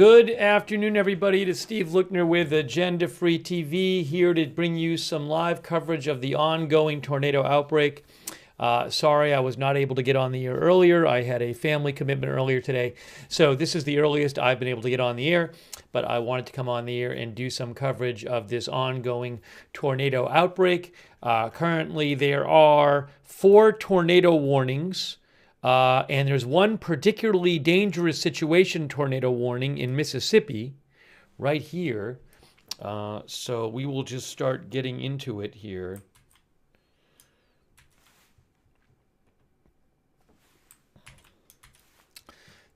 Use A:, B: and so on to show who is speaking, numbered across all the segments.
A: Good afternoon, everybody. It is Steve Lookner with Agenda Free TV, here to bring you some live coverage of the ongoing tornado outbreak. Sorry I was not able to get on the air earlier. I had a family commitment earlier today. So this is the earliest I've been able to get on the air, but I wanted to come on the air and do some coverage of this ongoing tornado outbreak. Currently, there are 4 tornado warnings. And there's one particularly dangerous situation tornado warning in Mississippi right here. So we will just start getting into it here.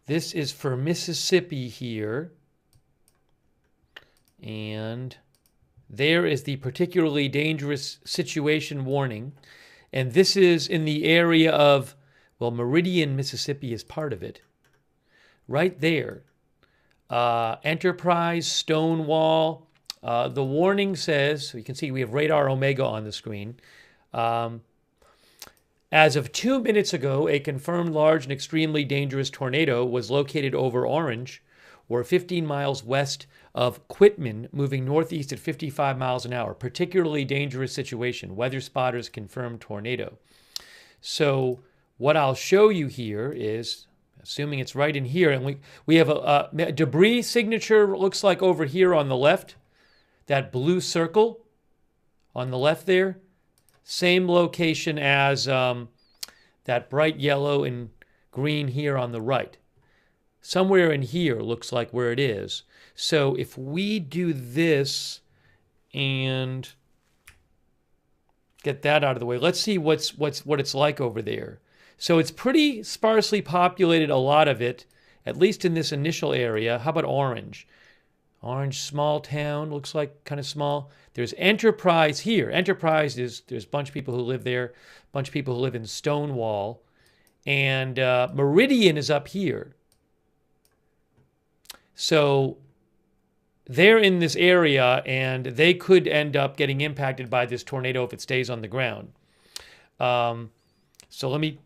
A: This is for Mississippi here. And there is the particularly dangerous situation warning. And this is in the area of, well, Meridian, Mississippi is part of it. Right there. Enterprise, Stonewall. The warning says, so you can see we have radar Omega on the screen. As of 2 minutes ago, a confirmed large and extremely dangerous tornado was located over Orange, or 15 miles west of Quitman, moving northeast at 55 miles an hour. Particularly dangerous situation. Weather spotters confirmed tornado. So what I'll show you here is, assuming it's right in here, and we have a debris signature, looks like over here on the left, that blue circle on the left there, same location as that bright yellow and green here on the right. Somewhere in here looks like where it is. So if we do this and get that out of the way, let's see what it's like over there. So it's pretty sparsely populated, a lot of it, at least in this initial area. How about Orange? Orange, small town, looks like kind of small. There's Enterprise here. Enterprise is, there's a bunch of people who live there, a bunch of people who live in Stonewall. And Meridian is up here. So they're in this area, and they could end up getting impacted by this tornado if it stays on the ground. So let me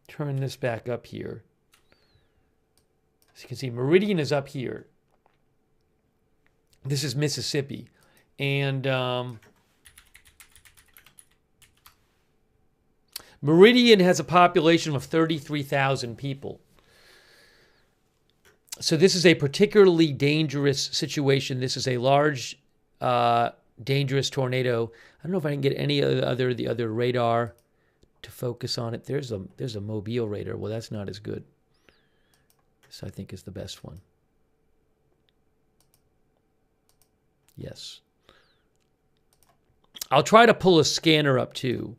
A: turn this back up here. As you can see, Meridian is up here. This is Mississippi. And Meridian has a population of 33,000 people. So this is a particularly dangerous situation. This is a large, dangerous tornado. I don't know if I can get any of the other radar to focus on it. There's a Mobile radar. Well, that's not as good. This, I think, is the best one. Yes. I'll try to pull a scanner up too.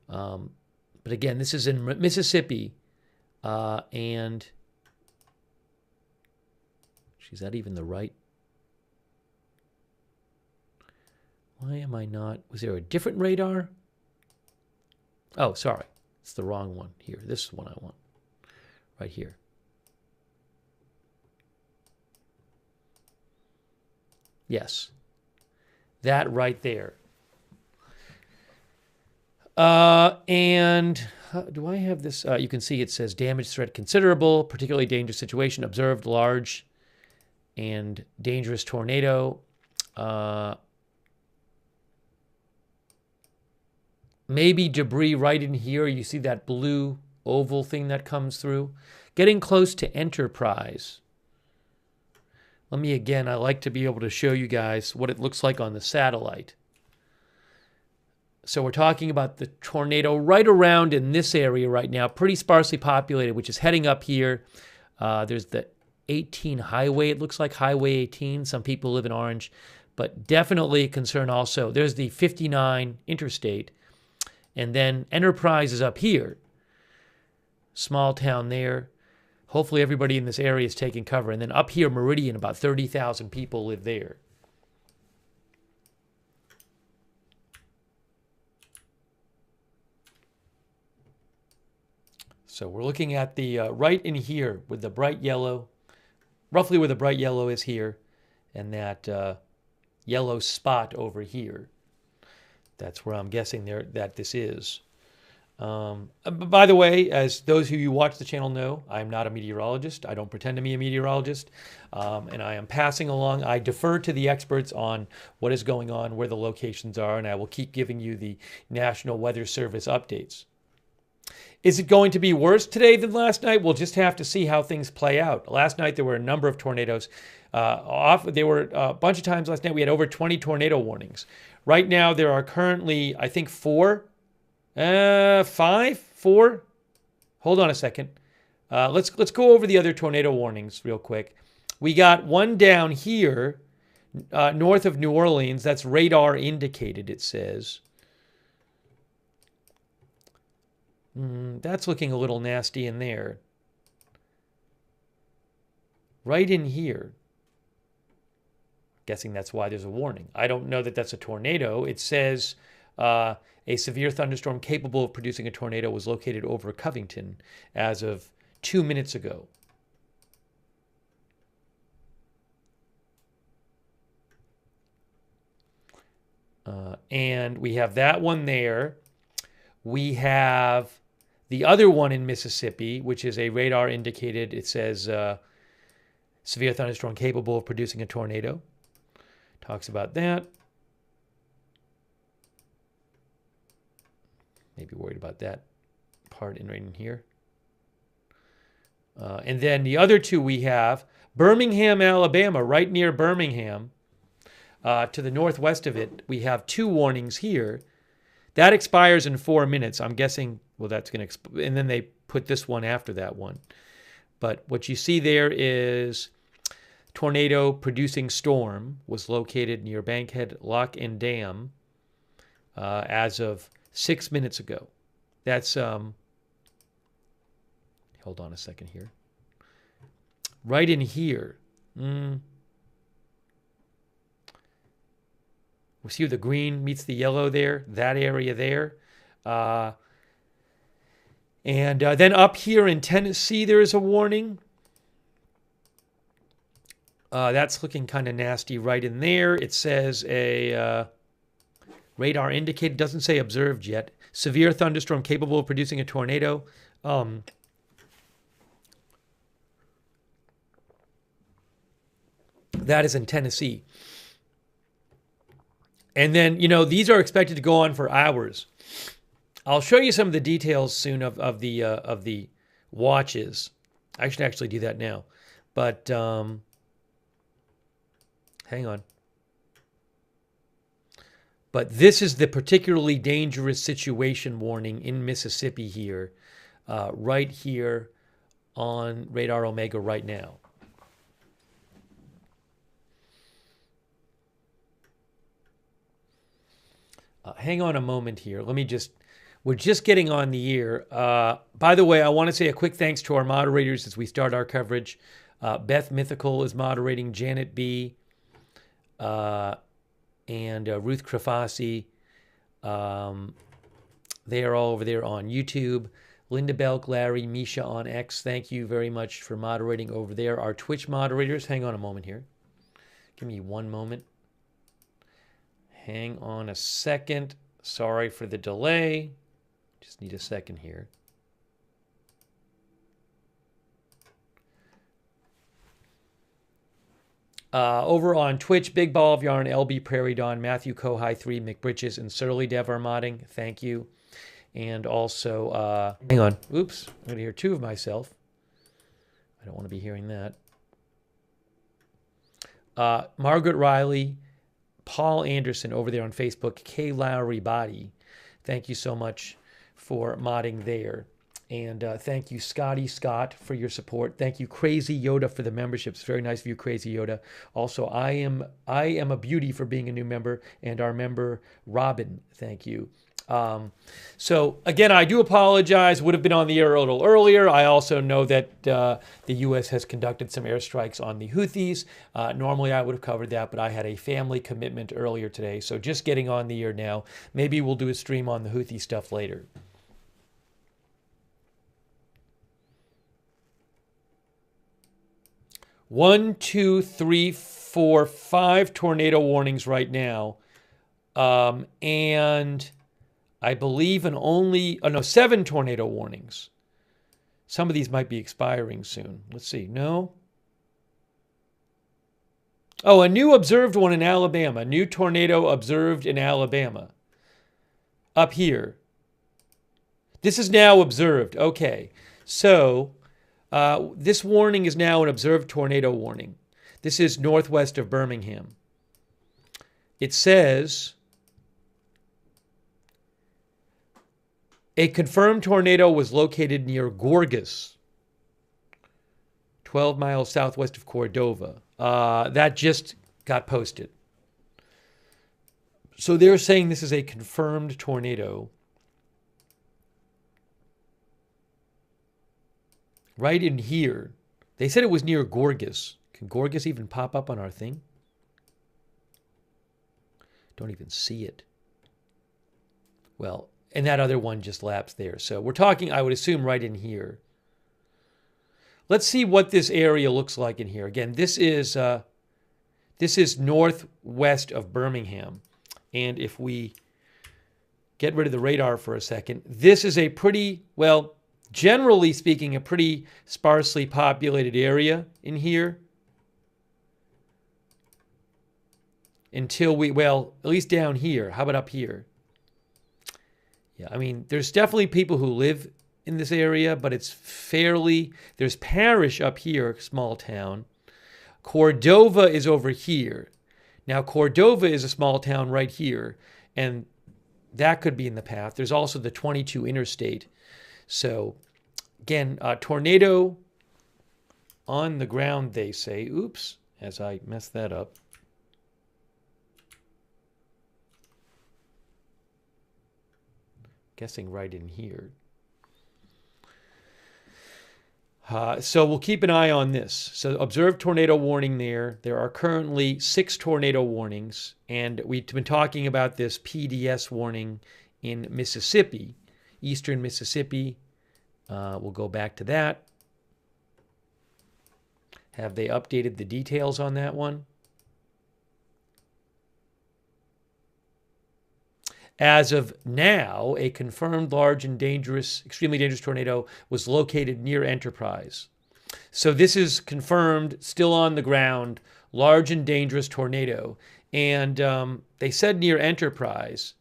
A: But again, this is in Mississippi. And is that even the right? Why am I not? Was there a different radar? Oh, sorry. It's the wrong one here. This is the one I want. Right here. Yes. That right there. And do I have this? You can see it says damage threat considerable, particularly dangerous situation, observed large and dangerous tornado. Maybe debris right in here. You see that blue oval thing that comes through? Getting close to Enterprise. Let me again, I like to be able to show you guys what it looks like on the satellite. So we're talking about the tornado right around in this area right now, pretty sparsely populated, which is heading up here. There's the 18 highway, it looks like Highway 18. Some people live in Orange, but definitely a concern also. There's the 59 interstate. And then Enterprise is up here. Small town there. Hopefully everybody in this area is taking cover. And then up here, Meridian, about 30,000 people live there. So we're looking at the right in here with the bright yellow, roughly where the bright yellow is here, and that yellow spot over here. That's where I'm guessing there that this is. By the way, as those who you watch the channel know, I'm not a meteorologist. I don't pretend to be a meteorologist. And I am passing along. I defer to the experts on what is going on, where the locations are, and I will keep giving you the National Weather Service updates. Is it going to be worse today than last night? We'll just have to see how things play out. Last night, there were a number of tornadoes. There were a bunch of times last night we had over 20 tornado warnings. Right now, there are currently, I think, 4. 4. Hold on a second. Let's go over the other tornado warnings real quick. We got one down here, north of New Orleans. That's radar indicated, it says. That's looking a little nasty in there. Right in here. Guessing that's why there's a warning. I don't know that that's a tornado. It says a severe thunderstorm capable of producing a tornado was located over Covington as of 2 minutes ago. And we have that one there. We have the other one in Mississippi, which is a radar indicated. It says severe thunderstorm capable of producing a tornado. Talks about that. Maybe worried about that part right in here. And then the other two we have, Birmingham, Alabama, right near Birmingham, to the northwest of it, we have 2 warnings here. That expires in 4 minutes. I'm guessing, well, that's going to, and then they put this one after that one. But what you see there is tornado producing storm was located near Bankhead Lock and Dam as of 6 minutes ago. That's, hold on a second here. Right in here. We see the green meets the yellow there, that area there. And then up here in Tennessee, there is a warning. That's looking kind of nasty right in there. It says a radar indicated, doesn't say observed yet. Severe thunderstorm capable of producing a tornado. That is in Tennessee. And then, you know, these are expected to go on for hours. I'll show you some of the details soon of the watches. I should actually do that now. But hang on. But this is the particularly dangerous situation warning in Mississippi here, right here on Radar Omega right now. Hang on a moment here. Let me just, we're just getting on the air. By the way, I want to say a quick thanks to our moderators as we start our coverage. Beth Mythical is moderating, Janet B., and Ruth Krafasi. They are all over there on YouTube. Linda Belk, Larry, Misha on X. Thank you very much for moderating over there. Our Twitch moderators, hang on a moment here. Give me one moment. Hang on a second. Sorry for the delay. Just need a second here. Over on Twitch, Big Ball of Yarn, LB Prairie Dawn, Matthew Kohai 3, McBritches, and Surly Dev are modding. Thank you. And also, hang on. Oops. I'm going to hear 2 of myself. I don't want to be hearing that. Margaret Riley, Paul Anderson over there on Facebook, K. Lowry Body. Thank you so much for modding there. And thank you, Scotty Scott, for your support. Thank you, Crazy Yoda, for the membership. It's very nice of you, Crazy Yoda. Also, I am a beauty for being a new member, and our member, Robin, thank you. So again, I do apologize. Would have been on the air a little earlier. I also know that the U.S. has conducted some airstrikes on the Houthis. Normally I would have covered that, but I had a family commitment earlier today. So just getting on the air now. Maybe we'll do a stream on the Houthi stuff later. One, two, three, four, 5 tornado warnings right now. And I believe in only, oh no, 7 tornado warnings. Some of these might be expiring soon. Let's see. No. Oh, a new observed one in Alabama. New tornado observed in Alabama. Up here. This is now observed. Okay. So this warning is now an observed tornado warning. This is northwest of Birmingham. It says, a confirmed tornado was located near Gorgas, 12 miles southwest of Cordova. That just got posted. So they're saying this is a confirmed tornado. Right in here. They said it was near Gorgas. Can Gorgas even pop up on our thing? Don't even see it. Well, and that other one just lapsed there. So we're talking, I would assume, right in here. Let's see what this area looks like in here. Again, this is northwest of Birmingham. And if we get rid of the radar for a second, this is a pretty, well, generally speaking, a pretty sparsely populated area in here. Until we, well, at least down here. How about up here? Yeah, I mean, there's definitely people who live in this area, but it's fairly, there's Parish up here, small town. Cordova is over here. Now, Cordova is a small town right here, and that could be in the path. There's also the 22 interstate. So, again, tornado on the ground, they say. Oops, as I messed that up. Guessing right in here. So we'll keep an eye on this. So observed tornado warning there. There are currently 6 tornado warnings. And we've been talking about this PDS warning in Mississippi, eastern Mississippi. We'll go back to that. Have they updated the details on that one? As of now, a confirmed large and dangerous, extremely dangerous tornado was located near Enterprise. So this is confirmed, still on the ground, large and dangerous tornado. And they said near Enterprise.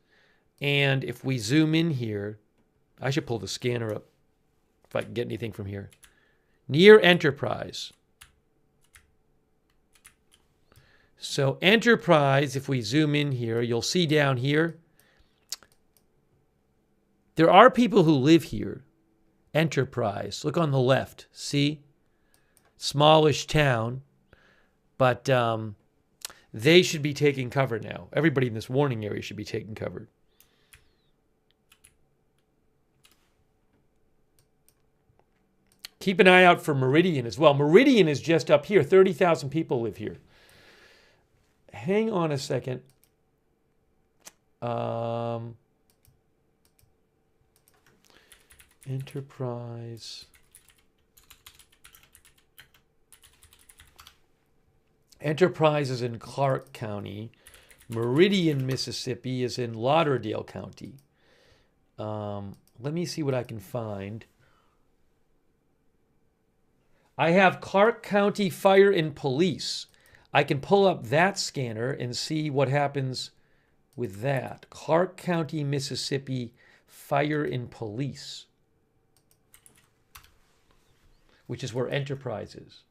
A: And if we zoom in here, I should pull the scanner up if I can get anything from here. Near Enterprise. So Enterprise, if we zoom in here, you'll see down here, there are people who live here. Enterprise. Look on the left. See? Smallish town. But they should be taking cover now. Everybody in this warning area should be taking cover. Keep an eye out for Meridian as well. Meridian is just up here. 30,000 people live here. Hang on a second. Enterprise. Enterprise is in Clark County. Meridian, Mississippi is in Lauderdale County. Let me see what I can find. I have Clark County Fire and Police. I can pull up that scanner and see what happens with that. Clark County, Mississippi Fire and Police, which is where Enterprise is.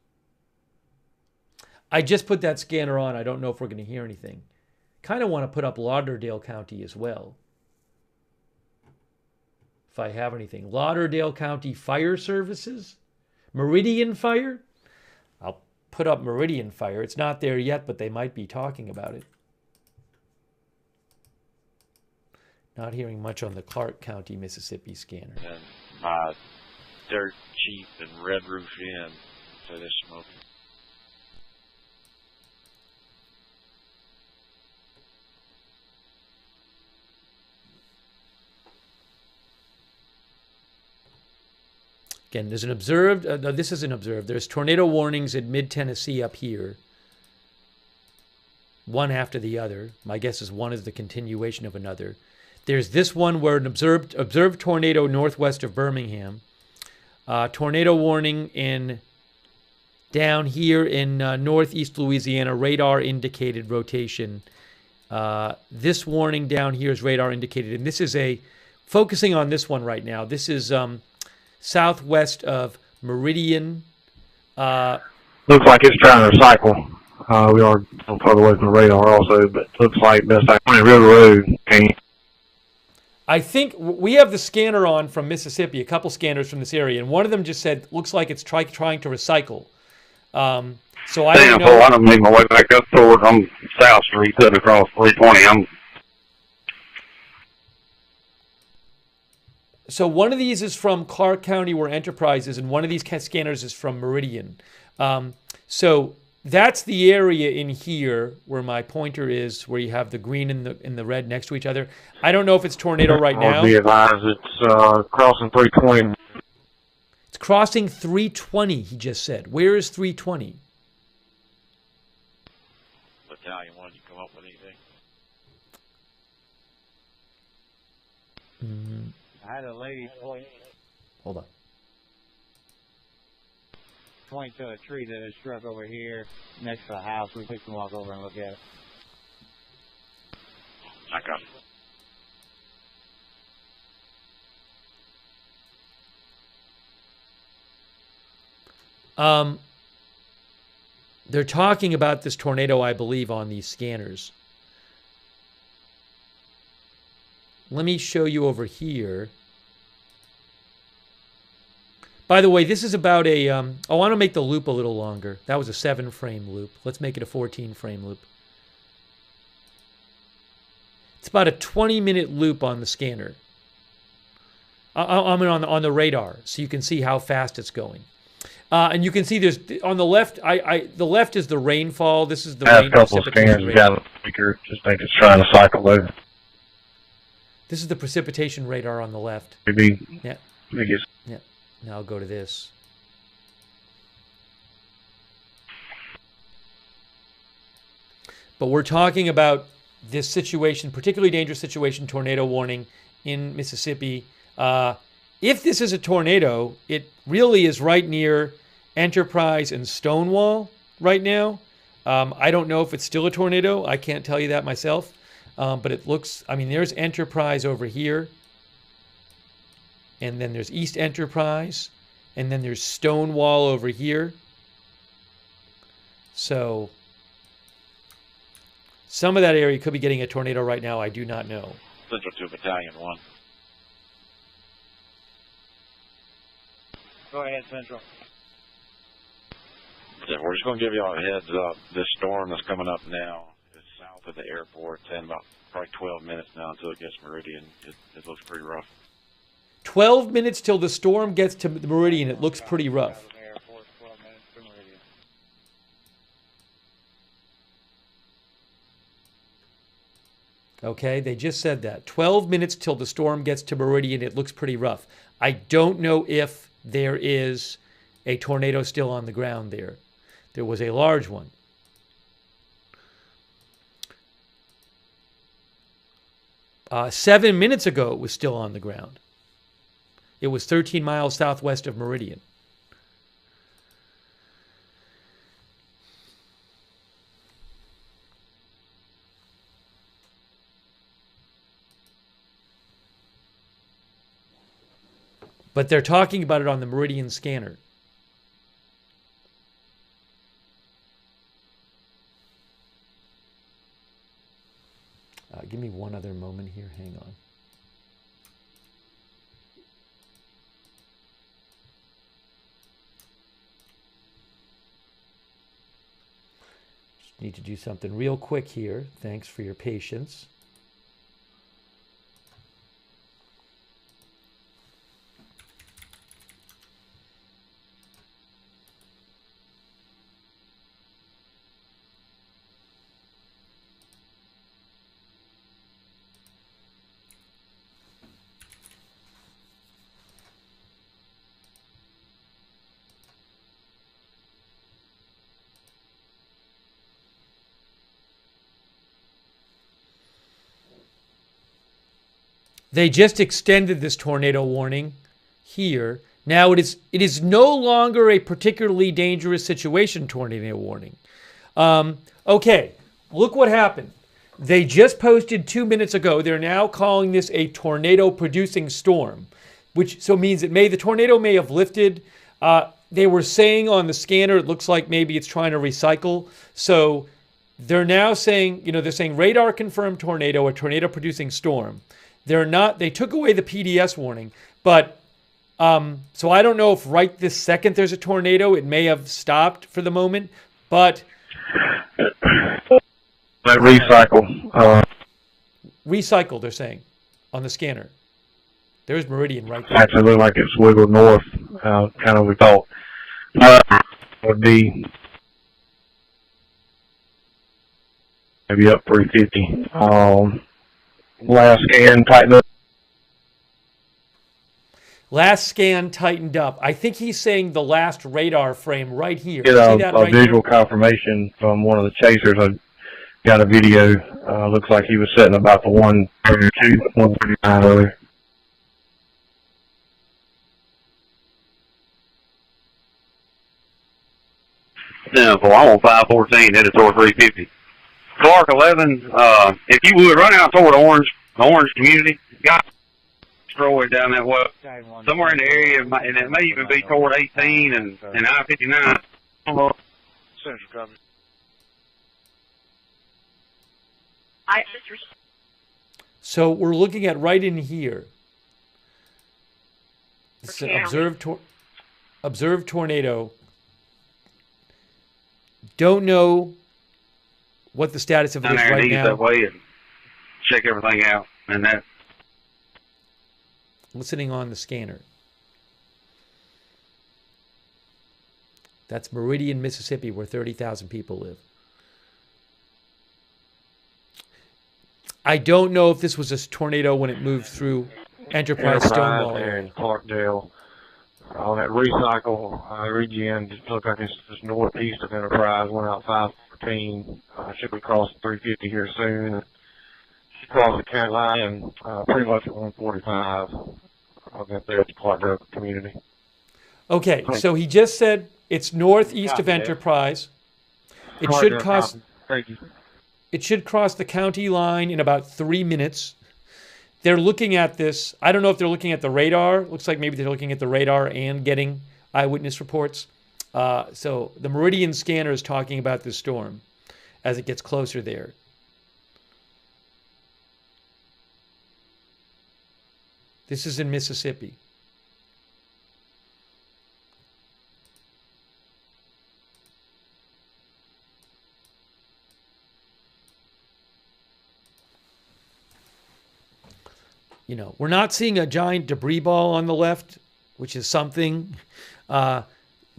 A: I just put that scanner on. I don't know if we're going to hear anything. Kind of want to put up Lauderdale County as well, if I have anything. Lauderdale County Fire Services. Meridian Fire. I'll put up Meridian Fire. It's not there yet, but they might be talking about it. Not hearing much on the Clark County, Mississippi scanner.
B: And my dirt cheap and Red Roof Inn for this smoking.
A: Again, there's an observed, no, this isn't observed. There's tornado warnings in mid-Tennessee up here. One after the other. My guess is one is the continuation of another. There's this one where an observed tornado northwest of Birmingham. Tornado warning down here in northeast Louisiana, radar indicated rotation. This warning down here is radar indicated, and this is focusing on this one right now. This is southwest of Meridian.
C: Looks like it's trying to cycle. We are further away from the radar also, but looks like best I can. River Road.
A: I think we have the scanner on from Mississippi, a couple scanners from this area, and one of them just said, looks like it's trying to recycle. So I don't know.
C: I don't make my way back up towards South Street, cutting across 320.
A: So one of these is from Clark County where Enterprise is, and one of these scanners is from Meridian. So that's the area in here where my pointer is, where you have the green and the red next to each other. I don't know if it's tornado right now.
C: I'll be advised it's crossing 320.
A: It's crossing 320, he just said. Where is 320?
B: Battalion 1, you come up with anything?
D: I had a lady point.
A: Hold on.
D: Point to a tree that is struck over here next to the house. We can walk over and look at it.
B: I got it.
A: They're talking about this tornado, I believe, on these scanners. Let me show you over here. By the way, this is about I want to make the loop a little longer. That was a 7-frame loop. Let's make it a 14-frame loop. It's about a 20-minute loop on the scanner. I mean, on the radar, so you can see how fast it's going. And you can see there's on the left. The left is the rainfall. This is the rain.
C: A couple of scanners. We got a speaker. Just think it's trying to cycle over.
A: This is the precipitation radar on the left.
C: Maybe.
A: Yeah. Yeah. Now I'll go to this. But we're talking about this situation, particularly dangerous situation, tornado warning in Mississippi. If this is a tornado, it really is right near Enterprise and Stonewall right now. I don't know if it's still a tornado. I can't tell you that myself. But it looks, I mean, there's Enterprise over here. And then there's East Enterprise. And then there's Stonewall over here. So some of that area could be getting a tornado right now. I do not know.
B: Central to Battalion 1.
D: Go ahead, Central.
B: Yeah, we're just going to give you all a heads up. This storm that's coming up now is south of the airport. It's in about probably 12 minutes now until it gets Meridian. It looks pretty rough.
A: 12 minutes till the storm gets to Meridian. It looks pretty rough. Okay, they just said that. 12 minutes till the storm gets to Meridian. It looks pretty rough. I don't know if there is a tornado still on the ground there. There was a large one. Uh, 7 minutes ago, it was still on the ground. It was 13 miles southwest of Meridian. But they're talking about it on the Meridian scanner. Give me one other moment here. Hang on. Just need to do something real quick here. Thanks for your patience. They just extended this tornado warning here. Now it is no longer a particularly dangerous situation tornado warning. Okay, look what happened. They just posted 2 minutes ago. They're now calling this a tornado-producing storm, which so means the tornado may have lifted. They were saying on the scanner it looks like maybe it's trying to recycle. So they're now saying, they're saying radar confirmed tornado, a tornado-producing storm. They took away the PDS warning, but so I don't know if right this second there's a tornado. It may have stopped for the moment, but recycle, they're saying on the scanner. There's Meridian right there.
C: Actually looked like it's wiggled north, kind of we thought. Would be maybe up 350. Last scan tightened up.
A: Last scan tightened up. I think he's saying the last radar frame right here.
C: Get a visual confirmation from one of the chasers. I got a video. Looks like he was sitting about the 132, 139 earlier.
E: Yeah, well, I'm on 514, headed toward 350. Clark 11, if you would, run out toward the orange community. Got destroyed down that way. Somewhere in the area, and it may even be toward 18 and I-59.
A: So we're looking at right in here. It's an observed tornado. Don't know what the status of it is right now.
E: That way and check everything out, and that.
A: Listening on the scanner. That's Meridian, Mississippi, where 30,000 people live. I don't know if this was a tornado when it moved through Enterprise Stonewall
C: there in Clarkdale. On that recycle region, just looked like it's just northeast of Enterprise. Went out 514. Should be crossing 350 here soon. Across the county line, pretty much at 145. I'll get there at the Clarkdale community.
A: Okay, so he just said it's northeast of Enterprise. It should cross. It should cross the county line in about 3 minutes. They're looking at this. I don't know if they're looking at the radar. Looks like maybe they're looking at the radar and getting eyewitness reports. So the Meridian scanner is talking about this storm as it gets closer there. This is in Mississippi. We're not seeing a giant debris ball on the left, which is something. But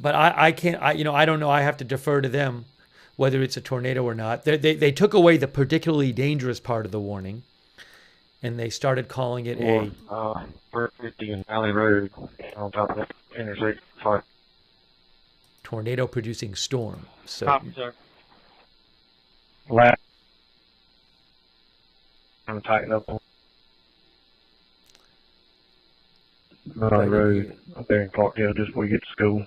A: I can't. I don't know. I have to defer to them whether it's a tornado or not. They took away the particularly dangerous part of the warning, and they started calling it a
C: 450 and Valley Road on top of that interstate.
A: Tornado-producing storm. So.
C: Copy, sir. Last. I'm tighten up. Valley Road up there in Clarkdale, just before you get to school.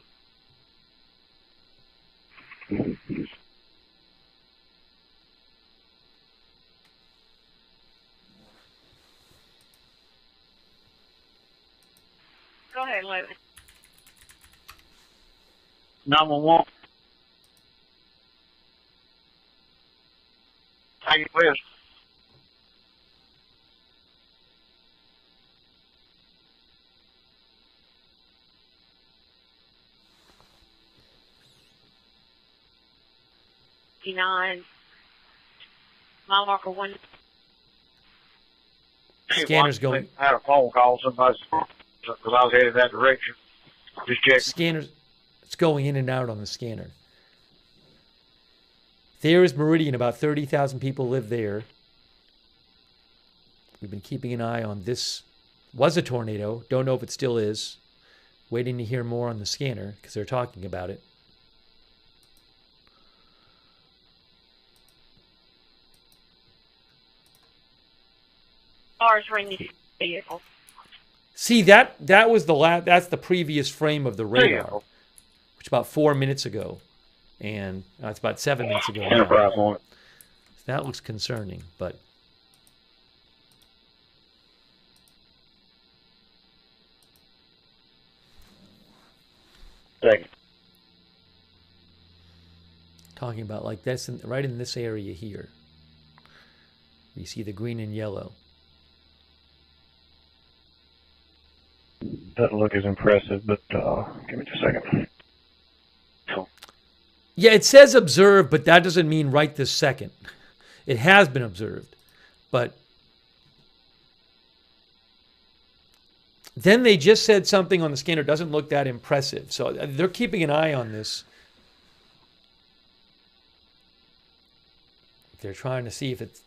F: Go ahead, Logan.
E: 911. How you doing?
F: Mile marker 1.
A: Scanner's going.
C: I had a phone call. Somebody, because I was headed that direction. Just checking.
A: Scanner's. It's going in and out on the scanner. There is Meridian. About 30,000 people live there. We've been keeping an eye on this. Was a tornado. Don't know if it still is. Waiting to hear more on the scanner because they're talking about it.
F: Ours ringing. vehicle.
A: See, that was that's the previous frame of the radar, which about 4 minutes ago, and it's about 7 minutes ago now.
C: Enterprise on it.
A: That looks concerning, but
C: Second.
A: talking about like that's right in this area here. You see the green and yellow.
C: Doesn't look as impressive, but give me just a second.
A: Yeah, it says observed, but that doesn't mean right this second. It has been observed, but then they just said something on the scanner doesn't look that impressive. So they're keeping an eye on this. They're trying to see if it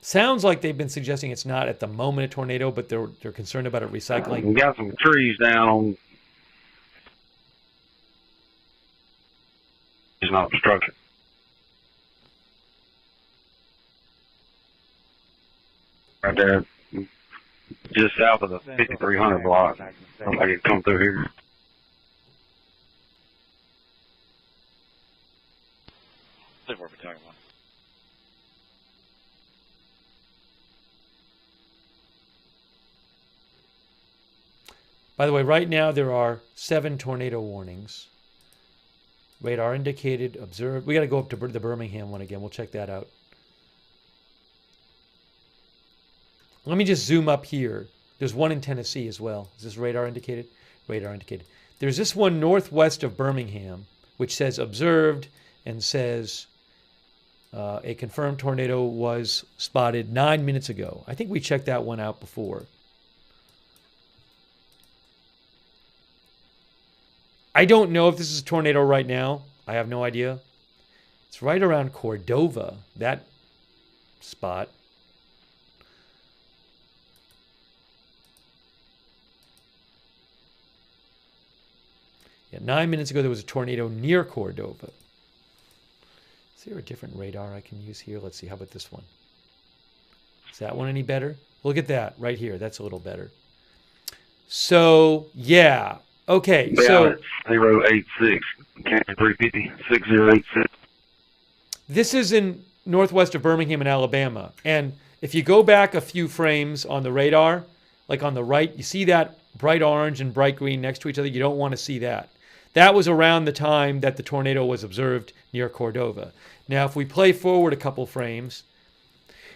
A: sounds like they've been suggesting it's not at the moment a tornado, but they're concerned about it recycling.
E: We got some trees down on. It's not obstruction. Right there, just south of the 5300 block. Looks like it come through here.
B: See what we're talking about.
A: By the way, right now there are 7 tornado warnings. Radar indicated, observed. We got to go up to the Birmingham one again. We'll check that out. Let me just zoom up here. There's one in Tennessee as well. Is this radar indicated? Radar indicated. There's this one northwest of Birmingham, which says observed and says a confirmed tornado was spotted 9 minutes ago. I think we checked that one out before. I don't know if this is a tornado right now. I have no idea. It's right around Cordova, that spot. Yeah, 9 minutes ago there was a tornado near Cordova. Is there a different radar I can use here? Let's see. How about this one? Is that one any better? Look at that right here. That's a little better. So, yeah. Okay, so
E: 086, County 350, 6086.
A: This is in northwest of Birmingham in Alabama. And if you go back a few frames on the radar, like on the right, you see that bright orange and bright green next to each other. You don't want to see that. That was around the time that the tornado was observed near Cordova. Now, if we play forward a couple frames,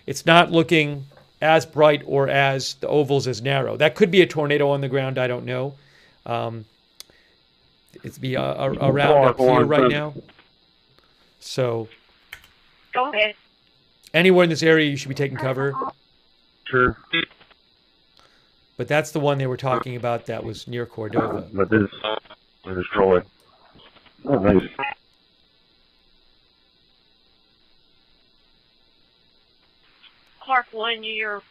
A: it's not looking as bright or as the oval's as narrow. That could be a tornado on the ground. I don't know. It's be around up here right now. So,
F: Go ahead.
A: anywhere in this area, you should be taking cover.
E: Sure.
A: But that's the one they were talking about that was near Cordova.
E: But this was destroyed. Oh, nice.
F: Clark 1, you're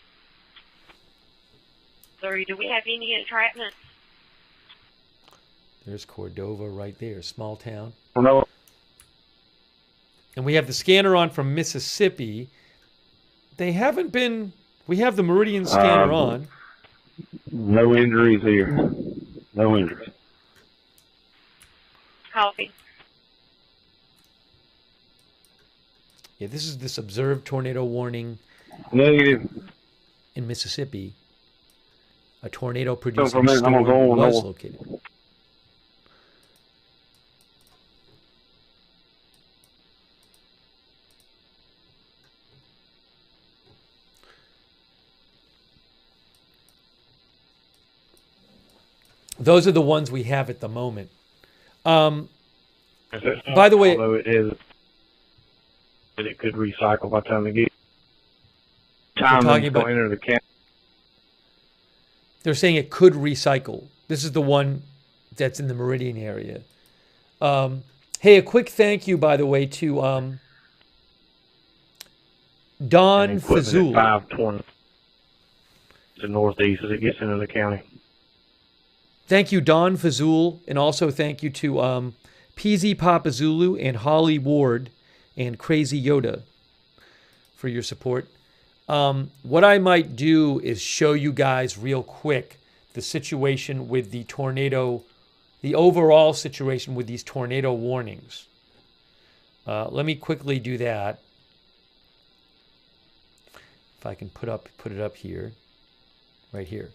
F: 30. Do we have any entrapment?
A: There's Cordova right there, small town.
E: No.
A: And we have the scanner on from Mississippi. They haven't been... We have the Meridian scanner on.
E: No injuries here. No injuries.
F: Copy.
A: Yeah, this is this observed tornado warning
E: Negative.
A: in Mississippi. A tornado producing
E: I'm
A: storm
E: gonna go
A: was
E: over.
A: located. Those are the ones we have at the moment. By the way,
C: although it is, but it could recycle by the time they get time
A: talking
C: to
A: about-
C: enter the camp.
A: they're saying it could recycle. This is the one that's in the Meridian area. Hey, a quick thank you, by the way, to Don
C: And equipment at
A: Fazul.
C: 520 to northeast as it gets into the county.
A: Thank you, Don Fazul, and also thank you to PZ Papa Zulu and Holly Ward and Crazy Yoda for your support. What I might do is show you guys real quick the situation with the tornado, the overall situation with these tornado warnings. Let me quickly do that. If I can put it up here, right here.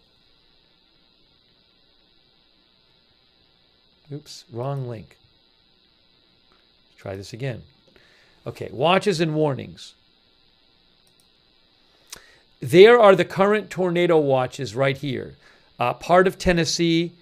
A: Oops, wrong link. Let's try this again. Okay, watches and warnings. There are the current tornado watches right here. Part of Tennessee,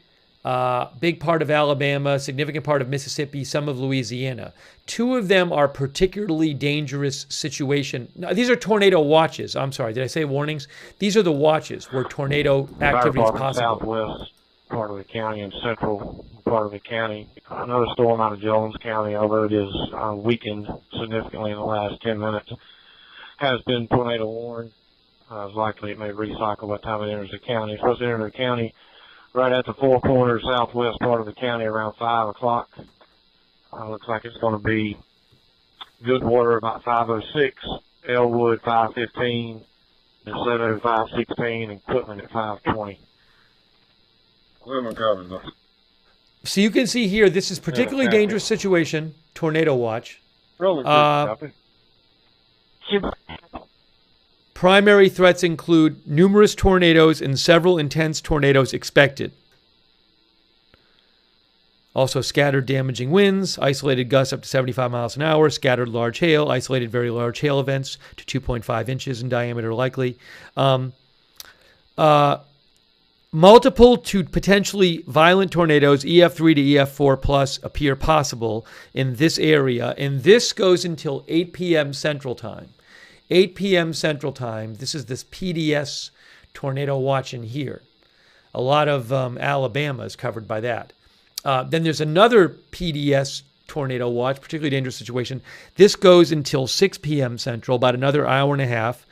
A: big part of Alabama, significant part of Mississippi, some of Louisiana. Two of them are particularly dangerous situation. No, these are tornado watches. I'm sorry, did I say warnings? These are the watches where tornado activity is possible.
C: Southwest part of the county and central part of the county. Another storm out of Jones County, although it is weakened significantly in the last 10 minutes, has been tornado warned. It's likely it may recycle by the time it enters the county. It's supposed to enter the county right at the four corners southwest part of the county around 5 o'clock. Looks like it's going to be Goodwater about 5:06, Elwood 5:15, DeSoto 5:16, and Quitman at 5:20.
A: So you can see here, this is particularly dangerous situation, tornado watch. Primary threats include numerous tornadoes and several intense tornadoes expected. Also scattered damaging winds, isolated gusts up to 75 miles an hour, scattered large hail, isolated very large hail events to 2.5 inches in diameter likely. Multiple to potentially violent tornadoes, EF3 to EF4 plus, appear possible in this area. And this goes until 8 p.m. Central Time. 8 p.m. Central Time. This is this PDS tornado watch in here. A lot of Alabama is covered by that. Then there's another PDS tornado watch, particularly dangerous situation. This goes until 6 p.m. Central, about another hour and a half.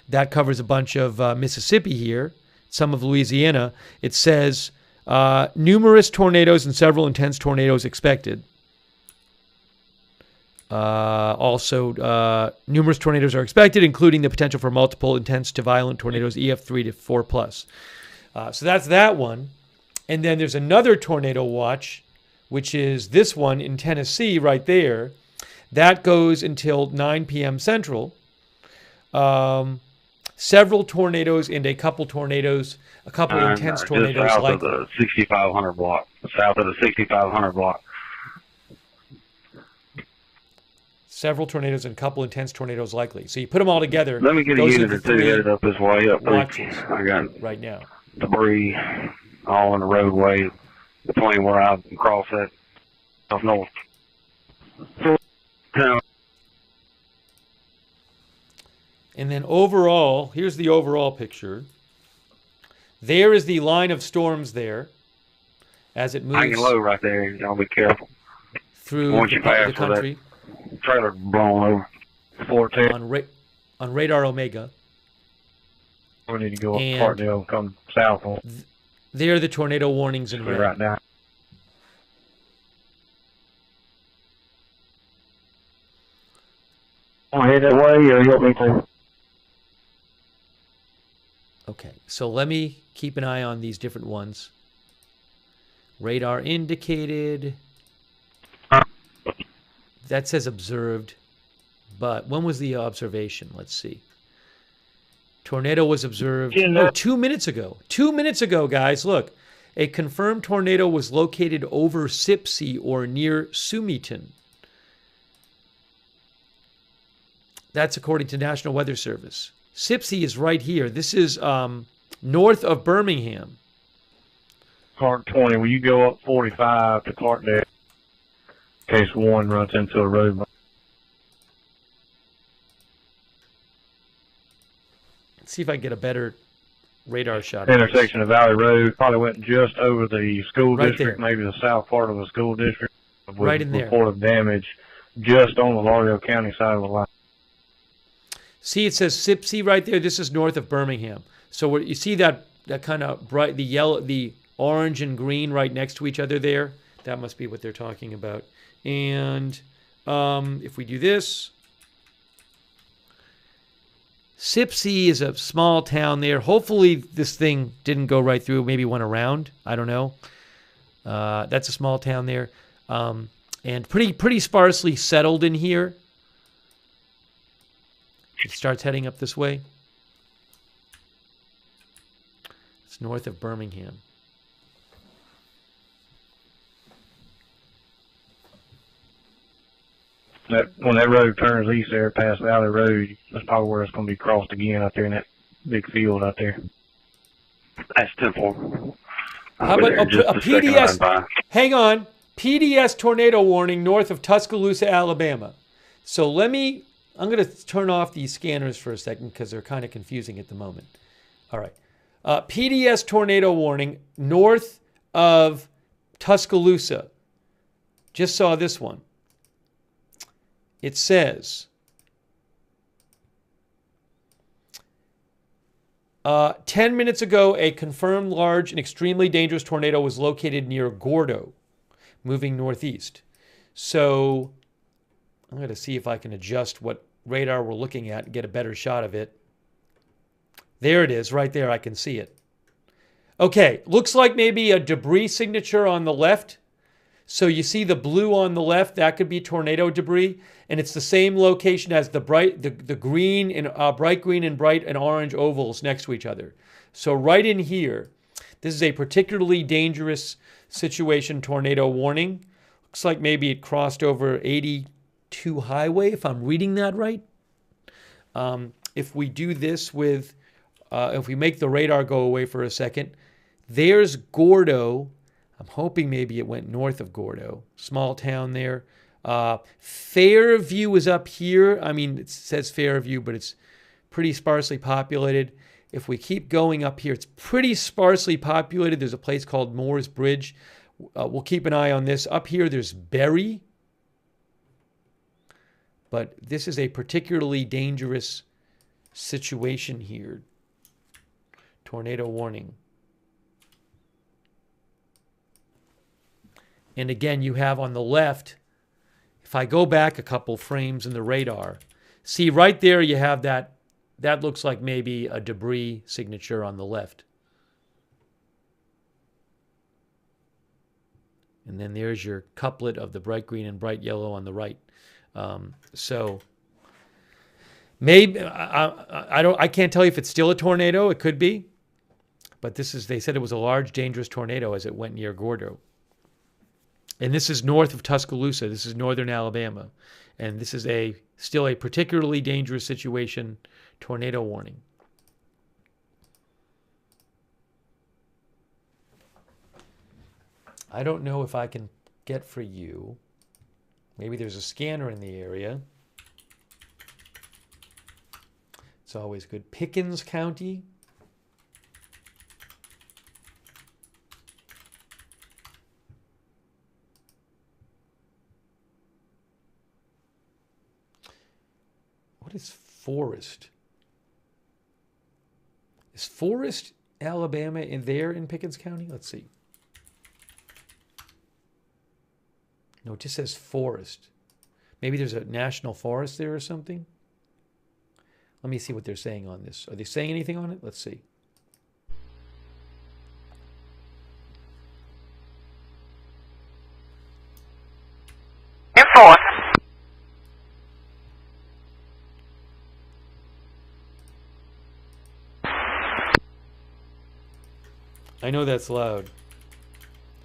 A: That covers a bunch of Mississippi here, some of Louisiana. It says numerous tornadoes and several intense tornadoes expected. Also, numerous tornadoes are expected, including the potential for multiple intense to violent tornadoes, EF3 to 4 plus. So that's that one. And then there's another tornado watch, which is this one in Tennessee right there. That goes until 9 p.m. Central. Several tornadoes and a couple intense tornadoes.
E: Just south of the 6500 block. South of the 6500 block.
A: Several tornadoes and a couple intense tornadoes likely. So you put them all together.
E: Let me get a unit or two headed up this way.
A: I
E: got
A: right now
E: debris all in the roadway between where I cross that up north.
A: And then overall, here's the overall picture. There is the line of storms there as it moves.
E: Hanging low right there. Y'all be careful.
A: Through the country.
E: Trailer blown over. 410.
A: On radar Omega.
C: We need to go up Partdale and come south on.
A: There are the tornado warnings in red.
C: Right now. Want to head that way or help me to?
A: Okay, so let me keep an eye on these different ones. Radar indicated. That says observed, but when was the observation? Let's see. Tornado was observed 2 minutes ago. 2 minutes ago, guys, look. A confirmed tornado was located over Sipsey or near Sumiton. That's according to National Weather Service. Sipsey is right here. This is north of Birmingham.
C: Cart 20, will you go up 45 to Clarkdale in case one runs into a road?
A: Let's see if I can get a better radar shot.
C: Intersection of Valley Road, probably went just over the school
A: right
C: district,
A: there.
C: Maybe the south part of the school district. With
A: right in there.
C: Report of damage just on the Lauderdale County side of the line.
A: See, it says Sipsey right there. This is north of Birmingham. So you see that kind of bright, the yellow, the orange and green right next to each other there? That must be what they're talking about. And if we do this, Sipsey is a small town there. Hopefully this thing didn't go right through. Maybe went around. I don't know. That's a small town there. And pretty sparsely settled in here. It starts heading up this way. It's north of Birmingham.
C: When that road turns east there past Valley Road, that's probably where it's going to be crossed again out there in that big field out there.
E: That's 10-4.
A: How about a PDS? Hang on. PDS tornado warning north of Tuscaloosa, Alabama. So I'm going to turn off these scanners for a second because they're kind of confusing at the moment. All right. PDS tornado warning north of Tuscaloosa. Just saw this one. It says, 10 minutes ago, a confirmed large and extremely dangerous tornado was located near Gordo, moving northeast. So I'm going to see if I can adjust what radar we're looking at and get a better shot of it. There it is, right there. I can see it. Okay, looks like maybe a debris signature on the left. So you see the blue on the left, that could be tornado debris, and it's the same location as the green and bright green and bright and orange ovals next to each other. So right in here, this is a particularly dangerous situation tornado warning. Looks like maybe it crossed over 82 highway, if I'm reading that right. If we do this with, if we make the radar go away for a second, there's Gordo. I'm hoping maybe it went north of Gordo. Small town there. Fairview is up here. I mean, it says Fairview, but it's pretty sparsely populated. If we keep going up here, it's pretty sparsely populated. There's a place called Moore's Bridge. We'll keep an eye on this. Up here, there's Berry. But this is a particularly dangerous situation here. Tornado warning. And again, you have on the left, if I go back a couple frames in the radar, see right there you have that looks like maybe a debris signature on the left. And then there's your couplet of the bright green and bright yellow on the right. So maybe I can't tell you if it's still a tornado. It could be. But they said it was a large, dangerous tornado as it went near Gordo. And this is north of Tuscaloosa. This is northern Alabama. And this is still a particularly dangerous situation, tornado warning. I don't know if I can get for you. Maybe there's a scanner in the area. It's always good. Pickens County. What is Forest? Is Forest, Alabama, in Pickens County? Let's see. No, it just says Forest. Maybe there's a national forest there or something. Let me see what they're saying on this. Are they saying anything on it? Let's see.
F: Forest.
A: I know that's loud.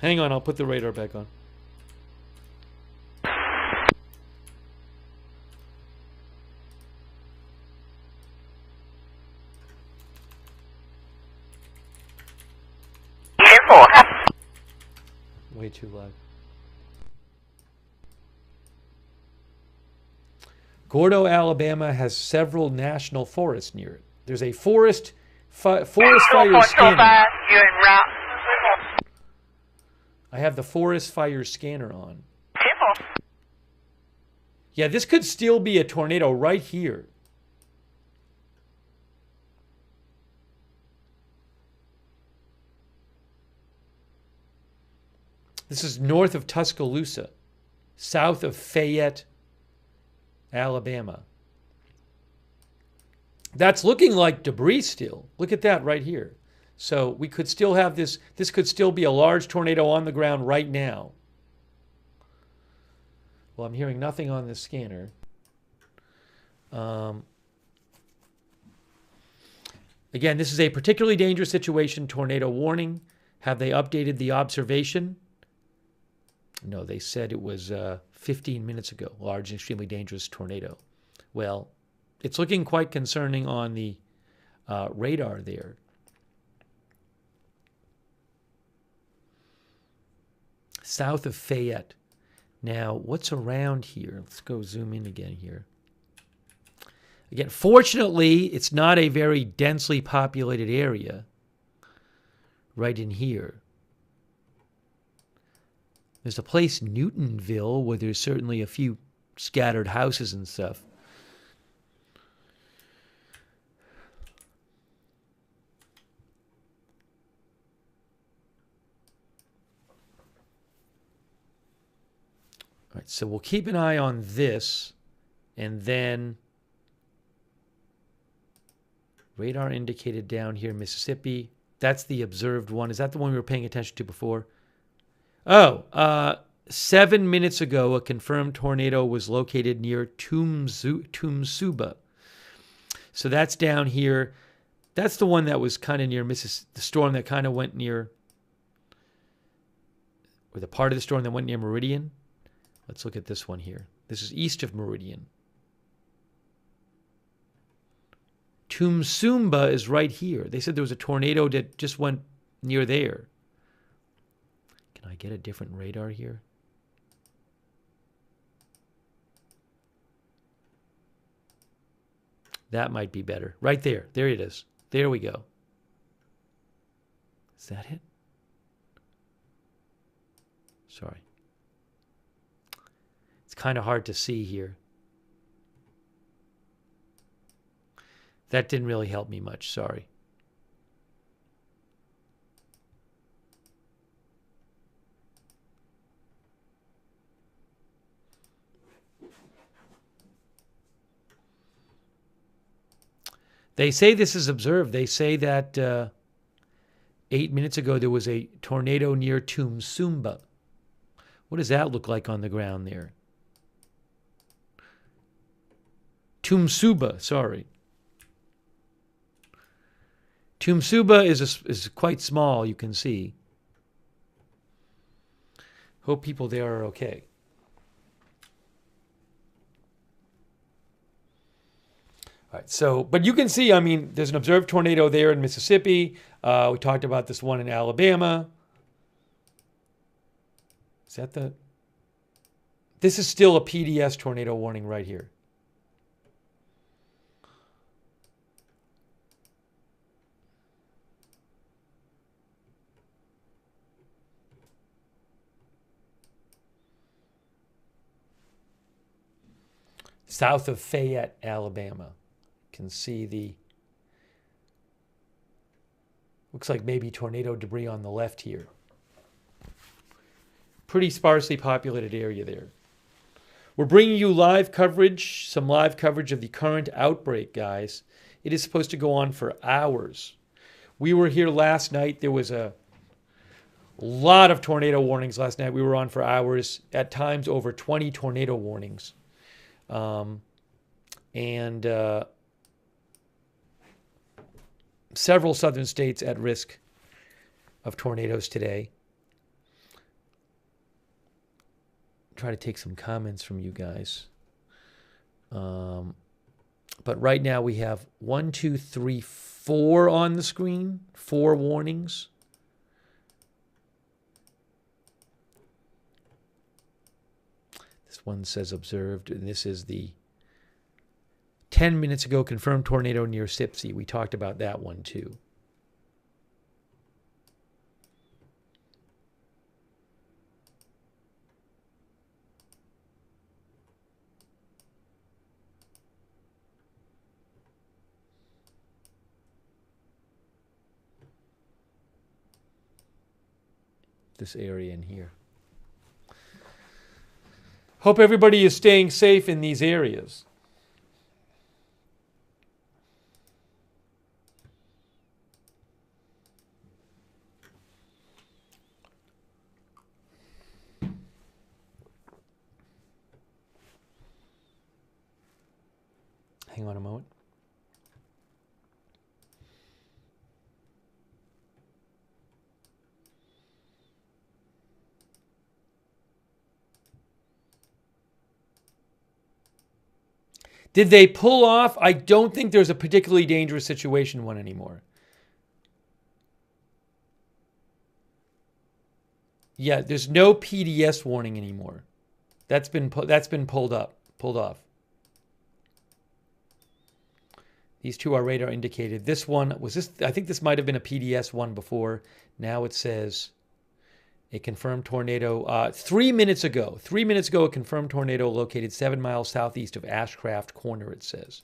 A: Hang on, I'll put the radar back on. Way too loud. Gordo, Alabama has several national forests near it. There's a forest fire scanner. I have the forest fire scanner on. Yeah, this could still be a tornado right here. This is north of Tuscaloosa, south of Fayette, Alabama. That's looking like debris still. Look at that right here. So we could still have this. This could still be a large tornado on the ground right now. Well, I'm hearing nothing on the scanner. Again, this is a particularly dangerous situation, tornado warning. Have they updated the observation? No, they said it was 15 minutes ago, large and extremely dangerous tornado. Well, it's looking quite concerning on the radar there. South of Fayette. Now, what's around here? Let's go zoom in again here. Again, fortunately, it's not a very densely populated area right in here. There's a place, Newtonville, where there's certainly a few scattered houses and stuff. All right, so we'll keep an eye on this, and then radar indicated down here, Mississippi. That's the observed one. Is that the one we were paying attention to before? Oh, 7 minutes ago, a confirmed tornado was located near Tumsuba. So that's down here. That's the one that was kind of near the storm that kind of went near, or the part of the storm that went near Meridian. Let's look at this one here. This is east of Meridian. Tumsumba is right here. They said there was a tornado that just went near there. Can I get a different radar here? That might be better. Right there. There it is. There we go. Is that it? Sorry. It's kind of hard to see here. That didn't really help me much. Sorry. They say this is observed. They say that 8 minutes ago there was a tornado near Tumsumba. What does that look like on the ground there? Tumsuba, sorry. Tumsuba is quite small, you can see. Hope people there are okay. All right, so, but you can see, I mean, there's an observed tornado there in Mississippi. We talked about this one in Alabama. Is that the... This is still a PDS tornado warning right here. South of Fayette, Alabama. You can see the, looks like maybe tornado debris on the left here. Pretty sparsely populated area there. We're bringing you live coverage, some live coverage of the current outbreak, guys. It is supposed to go on for hours. We were here last night. There was a lot of tornado warnings last night. We were on for hours, at times over 20 tornado warnings. Several southern states at risk of tornadoes today. Try to take some comments from you guys. But right now we have 1, 2, 3, 4 on the screen. 4 warnings. This one says observed, and this is the 10 minutes ago confirmed tornado near Sipsey. We talked about that one too. This area in here. Hope everybody is staying safe in these areas. Hang on a moment. Did they pull off? I don't think there's a particularly dangerous situation one anymore. Yeah, there's no PDS warning anymore. That's been pulled off. These two are radar indicated. This one was this. I think this might have been a PDS one before. Now it says a confirmed tornado. 3 minutes ago, a confirmed tornado located 7 miles southeast of Ashcraft Corner. It says.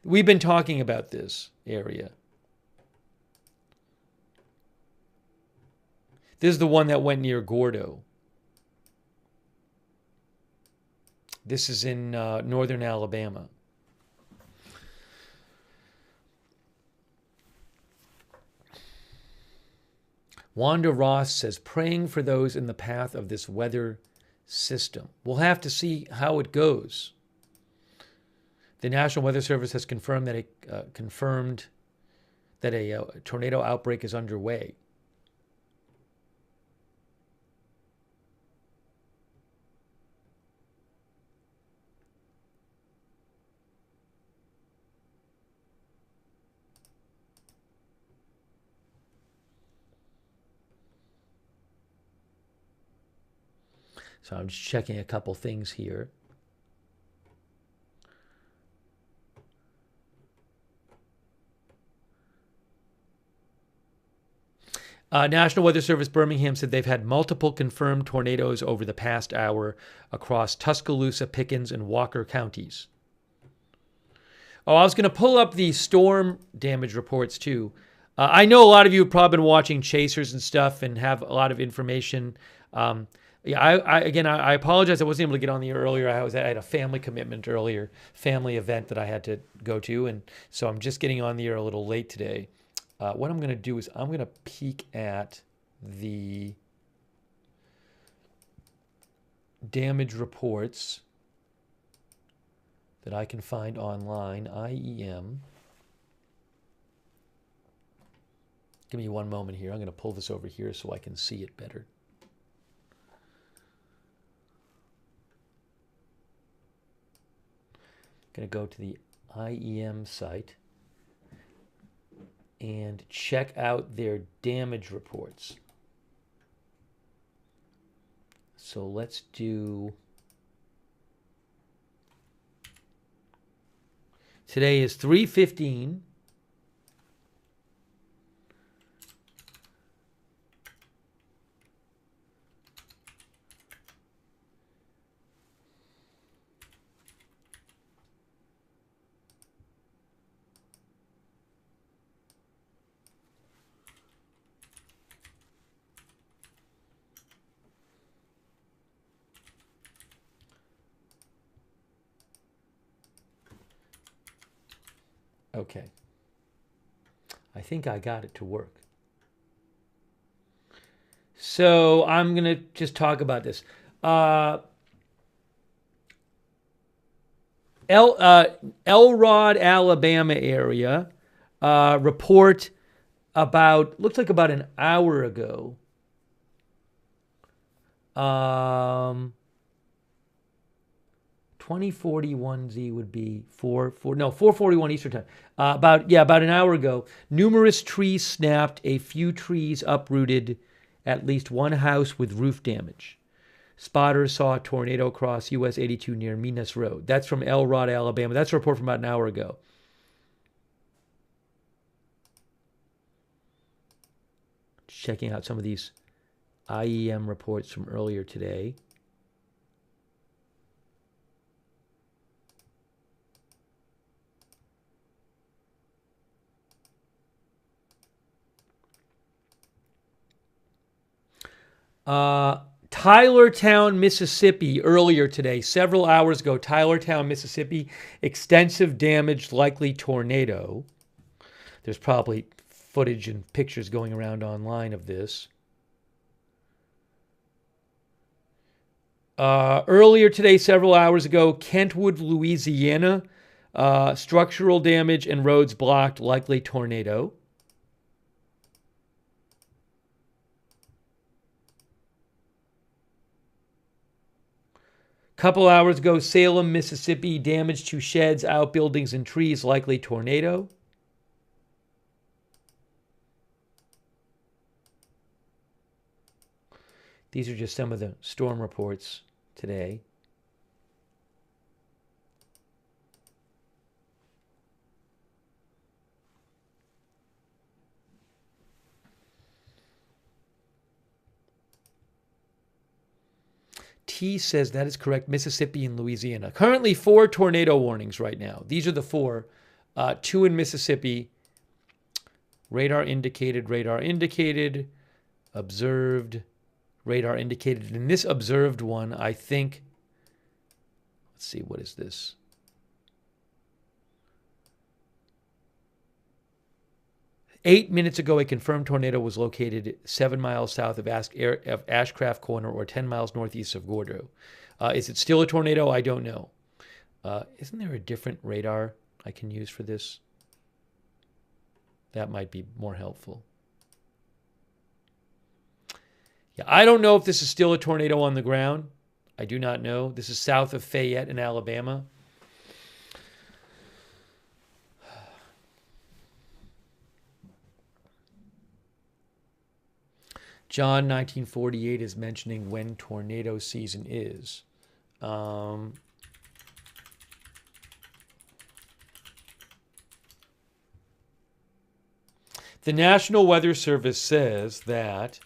A: We've been talking about this area. This is the one that went near Gordo. This is in northern Alabama. Wanda Ross says, praying for those in the path of this weather system. We'll have to see how it goes. The National Weather Service has confirmed that a tornado outbreak is underway. So I'm just checking a couple things here. National Weather Service Birmingham said they've had multiple confirmed tornadoes over the past hour across Tuscaloosa, Pickens, and Walker counties. Oh, I was going to pull up the storm damage reports too. I know a lot of you have probably been watching Chasers and stuff and have a lot of information. Yeah, I apologize. I wasn't able to get on the air earlier. I had a family commitment earlier, family event that I had to go to, and so I'm just getting on the air a little late today. What I'm going to do is I'm going to peek at the damage reports that I can find online, IEM. Give me one moment here. I'm going to pull this over here so I can see it better. Going to go to the IEM site and check out their damage reports. So let's do, today is 3/15. Okay. I think I got it to work. So I'm going to just talk about this. Elrod, Alabama area report about, looks like about an hour ago. 2041Z would be 441 Eastern time. About an hour ago, numerous trees snapped, a few trees uprooted, at least one house with roof damage. Spotters saw a tornado cross US 82 near Minas Road. That's from Elrod, Alabama. That's a report from about an hour ago. Checking out some of these IEM reports from earlier today. Tylertown, Mississippi, earlier today, several hours ago, Tylertown, Mississippi, extensive damage, likely tornado. There's probably footage and pictures going around online of this. Earlier today, several hours ago, Kentwood, Louisiana, Structural damage and roads blocked, likely tornado. Couple hours ago, Salem, Mississippi, damage to sheds, outbuildings, and trees, likely tornado. These are just some of the storm reports today. T says that is correct. Mississippi and Louisiana. Currently 4 tornado warnings right now. These are the 4. 2 in Mississippi. Radar indicated, observed, radar indicated. In this observed one, I think, let's see, what is this? Eight minutes ago, a confirmed tornado was located 7 miles south of Ashcraft Corner or 10 miles northeast of Gordo. Is it still a tornado? I don't know. Isn't there a different radar I can use for this? That might be more helpful. Yeah, I don't know if this is still a tornado on the ground. I do not know. This is south of Fayette in Alabama. John 1948 is mentioning when tornado season is. The National Weather Service says that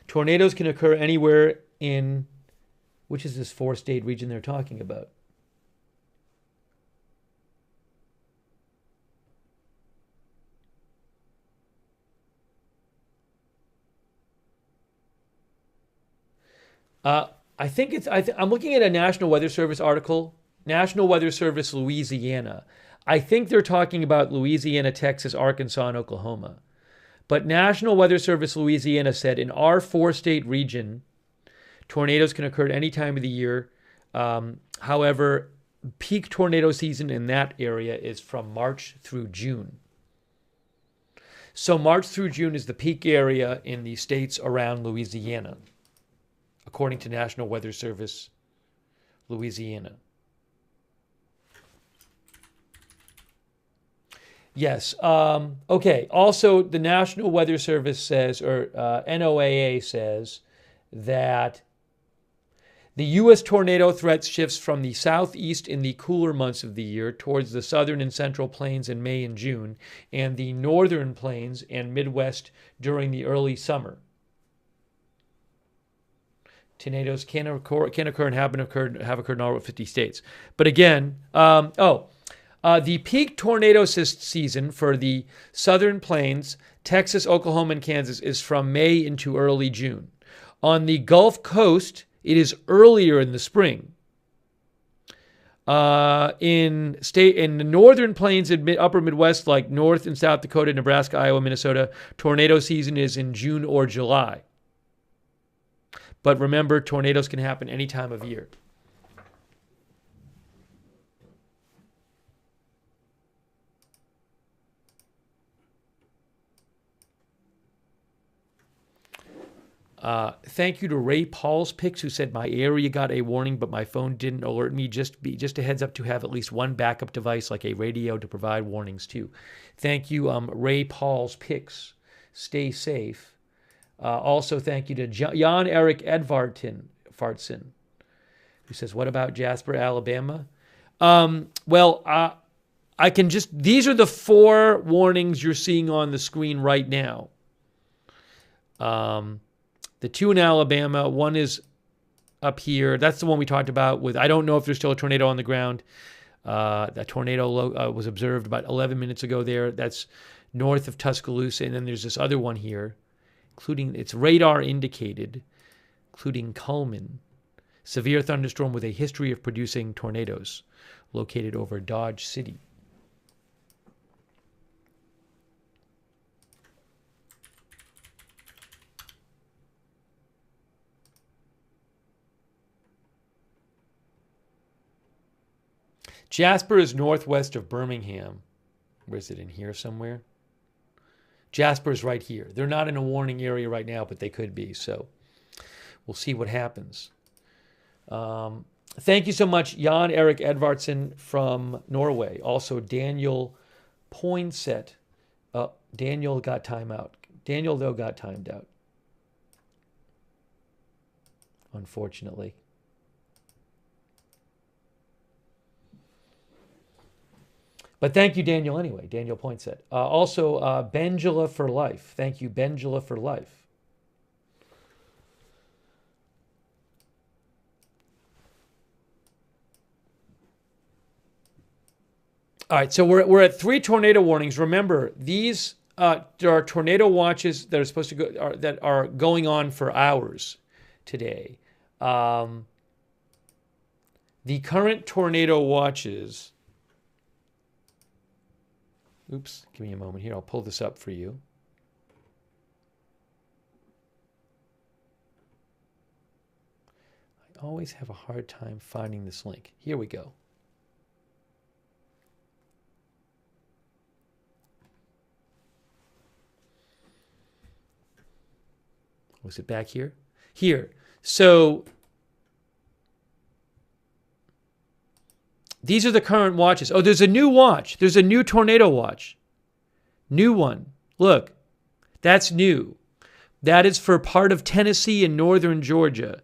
A: tornadoes can occur anywhere in, which is this 4-state region they're talking about? I think it's, I'm looking at a National Weather Service article, National Weather Service, Louisiana. I think they're talking about Louisiana, Texas, Arkansas, and Oklahoma. But National Weather Service, Louisiana said in our 4-state region, tornadoes can occur at any time of the year. However, peak tornado season in that area is from March through June. So March through June is the peak area in the states around Louisiana, according to National Weather Service, Louisiana. Yes. Okay. Also, the National Weather Service says, or NOAA says, that the U.S. tornado threat shifts from the southeast in the cooler months of the year towards the southern and central plains in May and June, and the northern plains and Midwest during the early summer. Tornadoes can occur and have occurred in all 50 states. But again, the peak tornado season for the southern plains, Texas, Oklahoma, and Kansas is from May into early June. On the Gulf Coast, it is earlier in the spring. In the northern plains and upper Midwest, like North and South Dakota, Nebraska, Iowa, Minnesota, tornado season is in June or July. But remember, tornadoes can happen any time of year. Thank you to Ray Paul's Picks, who said my area got a warning, but my phone didn't alert me. Just a heads up to have at least one backup device, like a radio, to provide warnings too. Thank you, Ray Paul's Picks. Stay safe. Also, thank you to Jan Eric Edvartson, who says, what about Jasper, Alabama? I can just, these are the 4 warnings you're seeing on the screen right now. The 2 in Alabama, one is up here. That's the one we talked about with, I don't know if there's still a tornado on the ground. That tornado was observed about 11 minutes ago there. That's north of Tuscaloosa. And then there's this other one here, including, it's radar indicated, including Cullman. Severe thunderstorm with a history of producing tornadoes, located over Dodge City. Jasper is northwest of Birmingham. Where is it, in here somewhere? Jasper is right here. They're not in a warning area right now, but they could be. So we'll see what happens. Thank you so much, Jan Erik Edvardsen from Norway. Also, Daniel Poinsett. Daniel got time out. Daniel, though, got timed out, unfortunately. But thank you, Daniel, anyway. Daniel Poinsett. Also, Benjula for life. Thank you, Benjula for life. All right, so we're at 3 tornado warnings. Remember, these there are tornado watches that are supposed to go that are going on for hours today. The current tornado watches. Oops, give me a moment here. I'll pull this up for you. I always have a hard time finding this link. Here we go. Was it back here? Here. So these are the current watches. Oh, there's a new watch. There's a new tornado watch. New one. Look, that's new. That is for part of Tennessee and northern Georgia.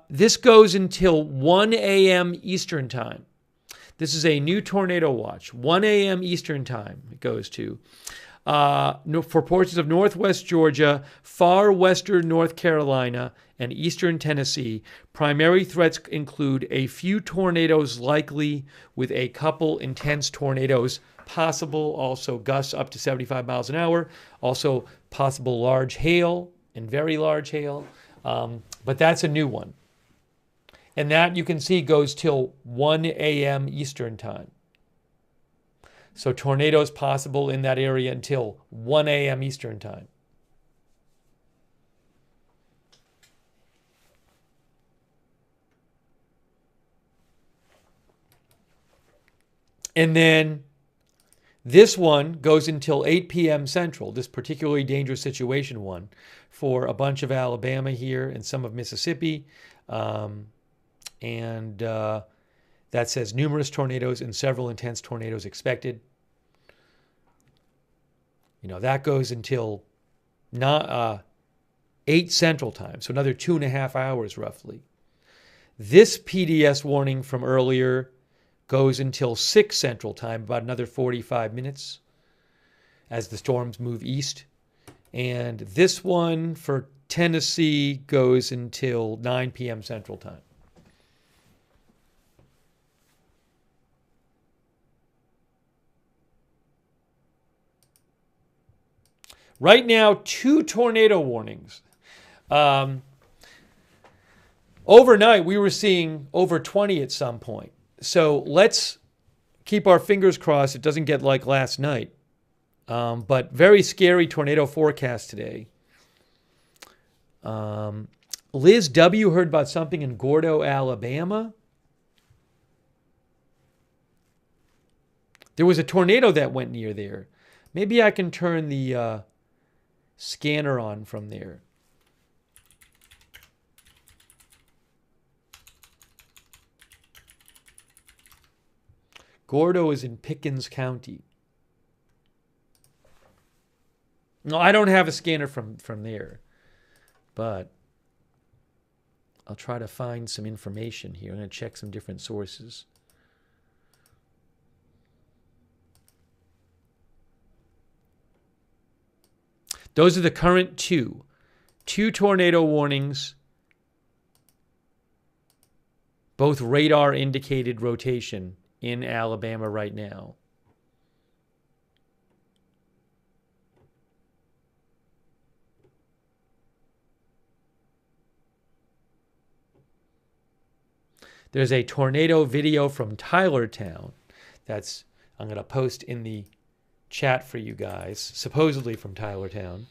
A: This goes until 1 a.m. Eastern time. This is a new tornado watch. 1 a.m. Eastern time it goes to. For portions of northwest Georgia, far western North Carolina, and eastern Tennessee. Primary threats include a few tornadoes likely with a couple intense tornadoes possible, also gusts up to 75 miles an hour, also possible large hail and very large hail. But that's a new one. And that, you can see, goes till 1 a.m. Eastern time. So tornadoes possible in that area until 1 a.m. Eastern time. And then this one goes until 8 p.m. Central, this particularly dangerous situation one, for a bunch of Alabama here and some of Mississippi. That says numerous tornadoes and several intense tornadoes expected. That goes until 8 Central time, so another 2.5 hours roughly. This PDS warning from earlier goes until 6 Central time, about another 45 minutes as the storms move east. And this one for Tennessee goes until 9 p.m. Central time. Right now, 2 tornado warnings. Overnight, we were seeing over 20 at some point. So let's keep our fingers crossed it doesn't get like last night. But very scary tornado forecast today. Liz W. heard about something in Gordo, Alabama. There was a tornado that went near there. Maybe I can turn the scanner on from there. Gordo is in Pickens County. No, I don't have a scanner from there, but I'll try to find some information here. I'm going to check some different sources. Those are the current 2 tornado warnings, both radar indicated rotation in Alabama right now. There's a tornado video from Tylertown that's I'm going to post in the chat for you guys, supposedly from Tylertown.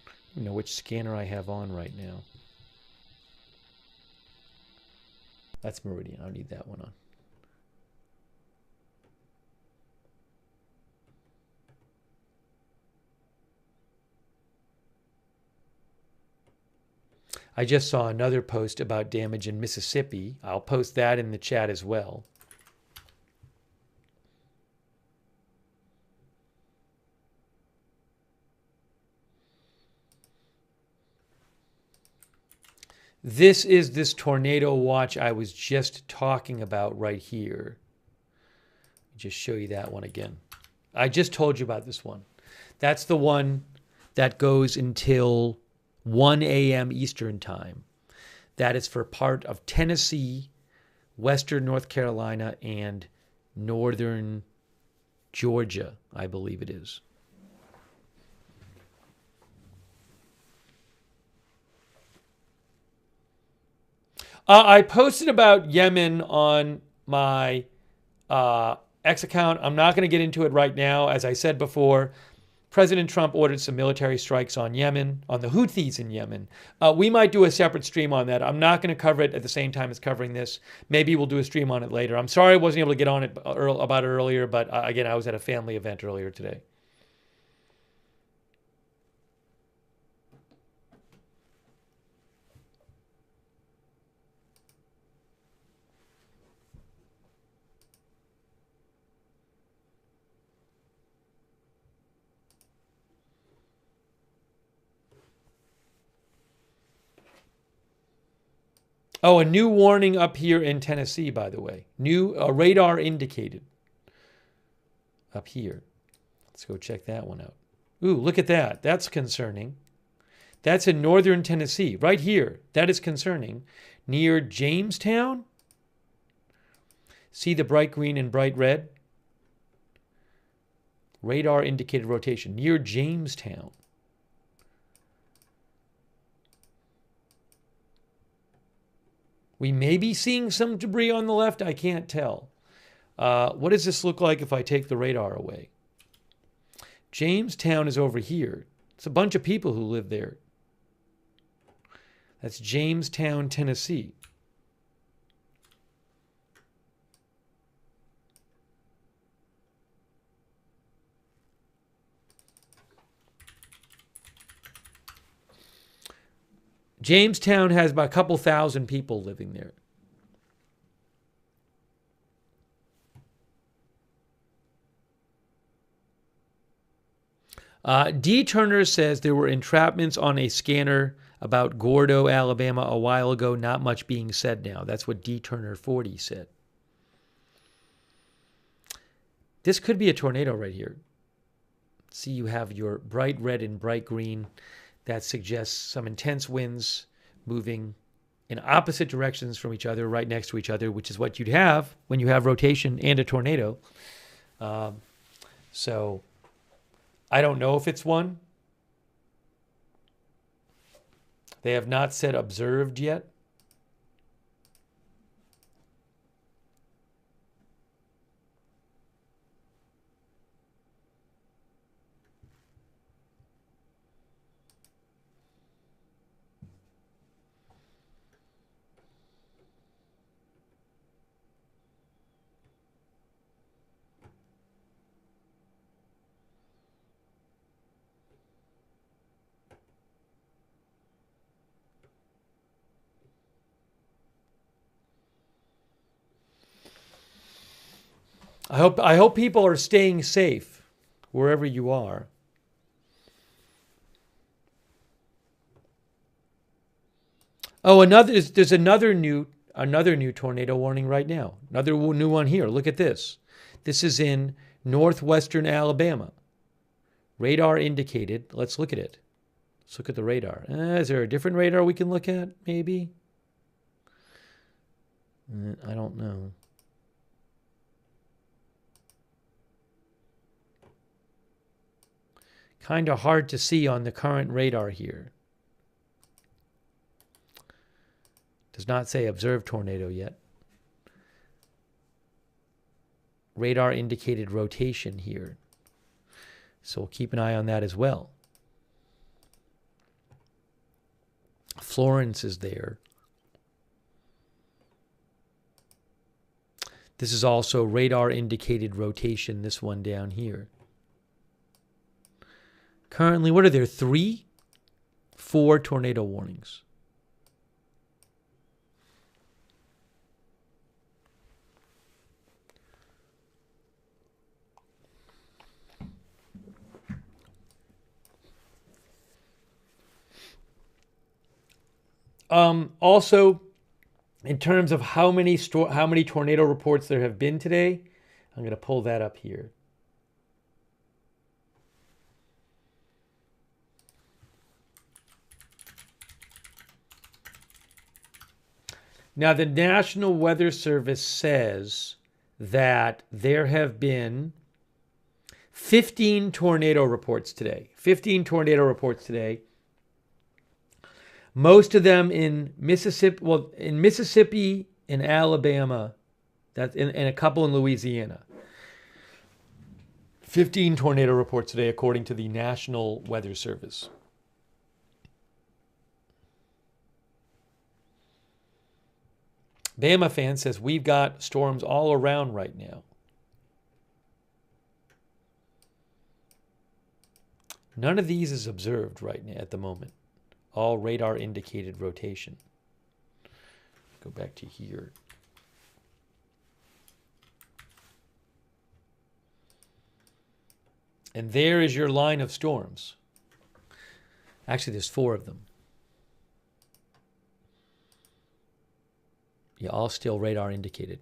A: I don't know which scanner I have on right now. That's Meridian. I don't need that one on. I just saw another post about damage in Mississippi. I'll post that in the chat as well. This is this tornado watch I was just talking about right here. Let me just show you that one again. I just told you about this one. That's the one that goes until 1 a.m. Eastern time. That is for part of Tennessee, western North Carolina, and northern Georgia, I believe it is. I posted about Yemen on my X account. I'm not going to get into it right now. As I said before, President Trump ordered some military strikes on Yemen, on the Houthis in Yemen. We might do a separate stream on that. I'm not going to cover it at the same time as covering this. Maybe we'll do a stream on it later. I'm sorry I wasn't able to get on it about it earlier, but again, I was at a family event earlier today. Oh, a new warning up here in Tennessee, by the way. New radar indicated up here. Let's go check that one out. Ooh, look at that. That's concerning. That's in northern Tennessee, right here. That is concerning. Near Jamestown. See the bright green and bright red? Radar indicated rotation. Near Jamestown. We may be seeing some debris on the left. I can't tell. What does this look like if I take the radar away? Jamestown is over here. It's a bunch of people who live there. That's Jamestown, Tennessee. Jamestown has about a couple thousand people living there. D. Turner says there were entrapments on a scanner about Gordo, Alabama a while ago. Not much being said now. That's what D. Turner 40 said. This could be a tornado right here. See, you have your bright red and bright green. That suggests some intense winds moving in opposite directions from each other, right next to each other, which is what you'd have when you have rotation and a tornado. So I don't know if it's one. They have not said observed yet. I hope people are staying safe wherever you are. Oh, there's another new tornado warning right now. Another new one here. Look at this. This is in northwestern Alabama. Radar indicated. Let's look at it. Let's look at the radar. Is there a different radar we can look at? Maybe. I don't know. Kind of hard to see on the current radar here. Does not say observed tornado yet. Radar indicated rotation here. So we'll keep an eye on that as well. Florence is there. This is also radar indicated rotation, this one down here. Currently, what are there? 3? 4 tornado warnings. Also, in terms of how many tornado reports there have been today, I'm going to pull that up here. Now, the National Weather Service says that there have been 15 tornado reports today. 15 tornado reports today. Most of them in Mississippi, in Alabama, and a couple in Louisiana. 15 tornado reports today, according to the National Weather Service. Bama fan says we've got storms all around right now. None of these is observed right now at the moment. All radar indicated rotation. Go back to here. And there is your line of storms. Actually, there's 4 of them. Yeah, all still radar indicated.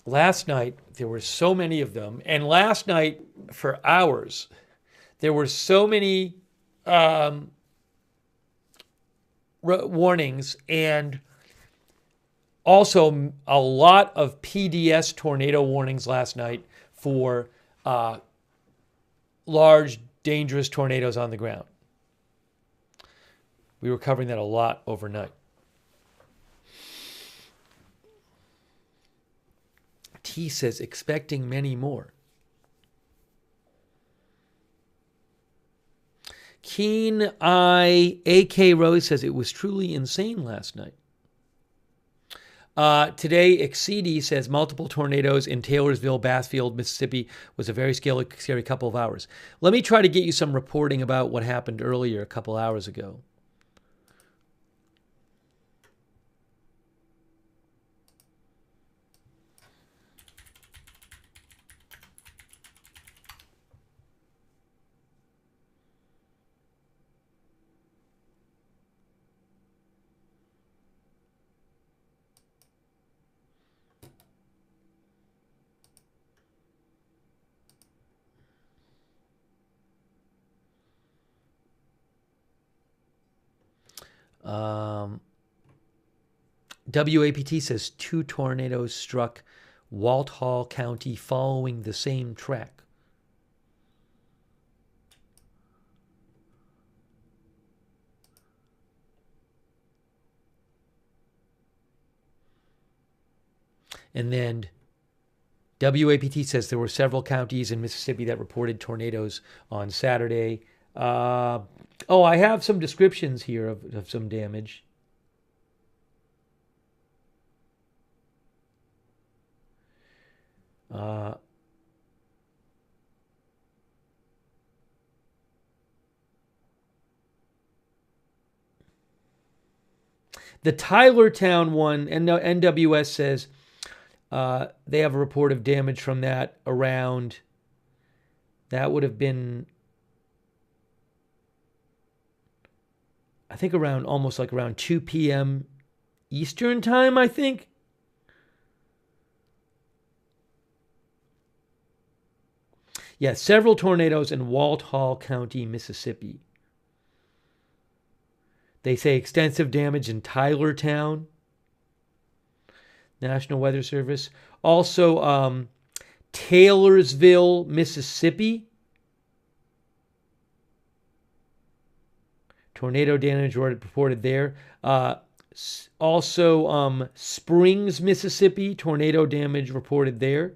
A: Last night, there were so many of them. And last night, for hours, there were so many warnings, and also a lot of PDS tornado warnings last night for large, dangerous tornadoes on the ground. We were covering that a lot overnight. T says, expecting many more. Keen Eye AK Rose says, it was truly insane last night. Today, Exceedy says, multiple tornadoes in Taylorsville, Bathfield, Mississippi was a very scary couple of hours. Let me try to get you some reporting about what happened earlier a couple hours ago. WAPT says 2 tornadoes struck Walthall County following the same track. And then WAPT says there were several counties in Mississippi that reported tornadoes on Saturday. I have some descriptions here of some damage. The Tylertown one, NWS says they have a report of damage from that around, that would have been, I think almost around 2 p.m. Eastern time, I think. Yeah, several tornadoes in Walthall County, Mississippi. They say extensive damage in Tylertown. National Weather Service. Also, Taylorsville, Mississippi. Tornado damage reported there. Also, Springs, Mississippi. Tornado damage reported there.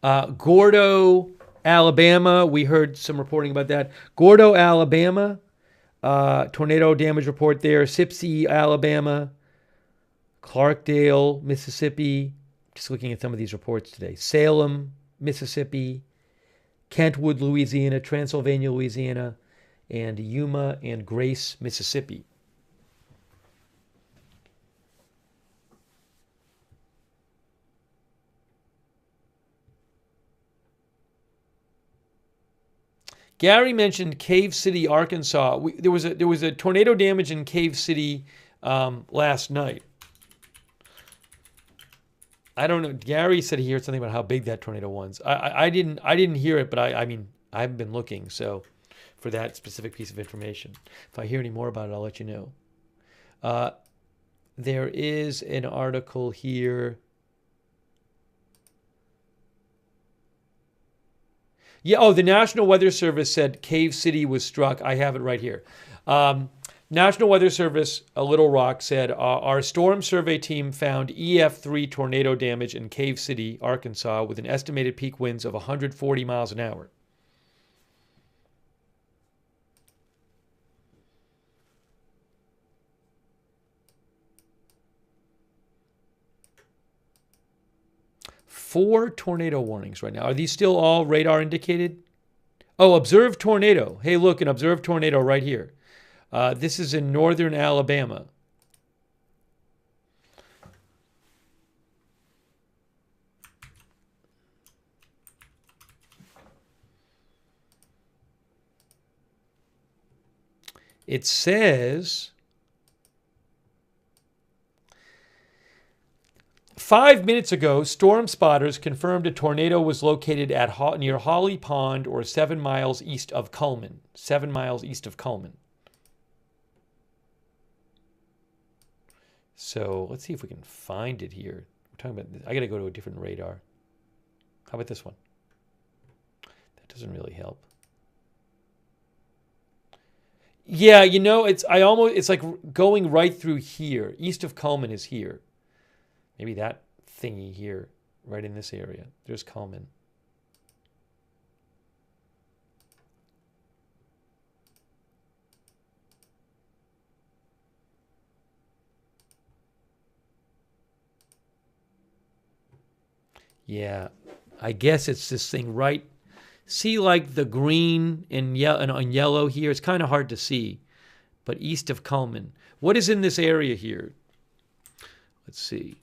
A: Gordo, Alabama. We heard some reporting about that. Gordo, Alabama. Tornado damage report there. Sipsey, Alabama. Clarkdale, Mississippi. Just looking at some of these reports today. Salem, Mississippi. Kentwood, Louisiana. Transylvania, Louisiana. And Yuma and Grace, Mississippi. Gary mentioned Cave City, Arkansas. There was a tornado damage in Cave City last night. I don't know. Gary said he heard something about how big that tornado was. I didn't hear it, but I mean I haven't been looking for that specific piece of information. If I hear any more about it, I'll let you know. There is an article here. Yeah, oh, the National Weather Service said Cave City was struck. I have it right here. National Weather Service, Little Rock, said our storm survey team found EF3 tornado damage in Cave City, Arkansas, with an estimated peak winds of 140 miles an hour. Four tornado warnings right now. Are these still all radar indicated? Oh, observed tornado. Hey, look, an observed tornado right here. This is in northern Alabama. It says 5 minutes ago, storm spotters confirmed a tornado was located at near Holly Pond, or 7 miles east of Cullman. 7 miles east of Cullman. So let's see if we can find it here. We're talking about. I got to go to a different radar. How about this one? That doesn't really help. Yeah, you know, it's like going right through here. East of Cullman is here. Maybe that thingy here, right in this area. There's Cullman. Yeah, I guess it's this thing right. See, like the green and yellow here. It's kind of hard to see, but east of Cullman. What is in this area here? Let's see.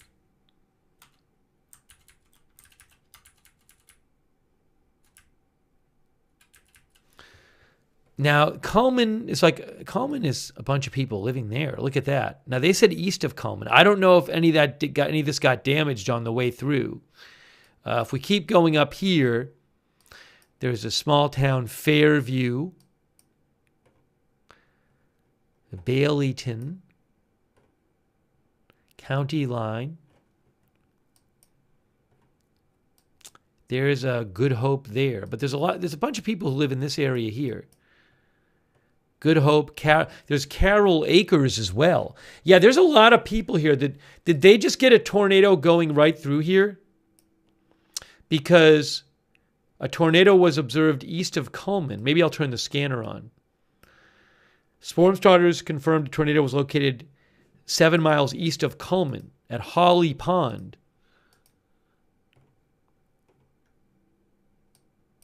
A: Now, Cullman is a bunch of people living there. Look at that. Now, they said east of Cullman. I don't know if any of this got damaged on the way through. If we keep going up here, there's a small town, Fairview, Baileyton, county line. There's a Good Hope there, but there's a bunch of people who live in this area here. Good Hope, there's Carroll Acres as well. Yeah, there's a lot of people here. Did they just get a tornado going right through here? Because a tornado was observed east of Cullman. Maybe I'll turn the scanner on. Storm starters confirmed a tornado was located 7 miles east of Cullman at Holly Pond.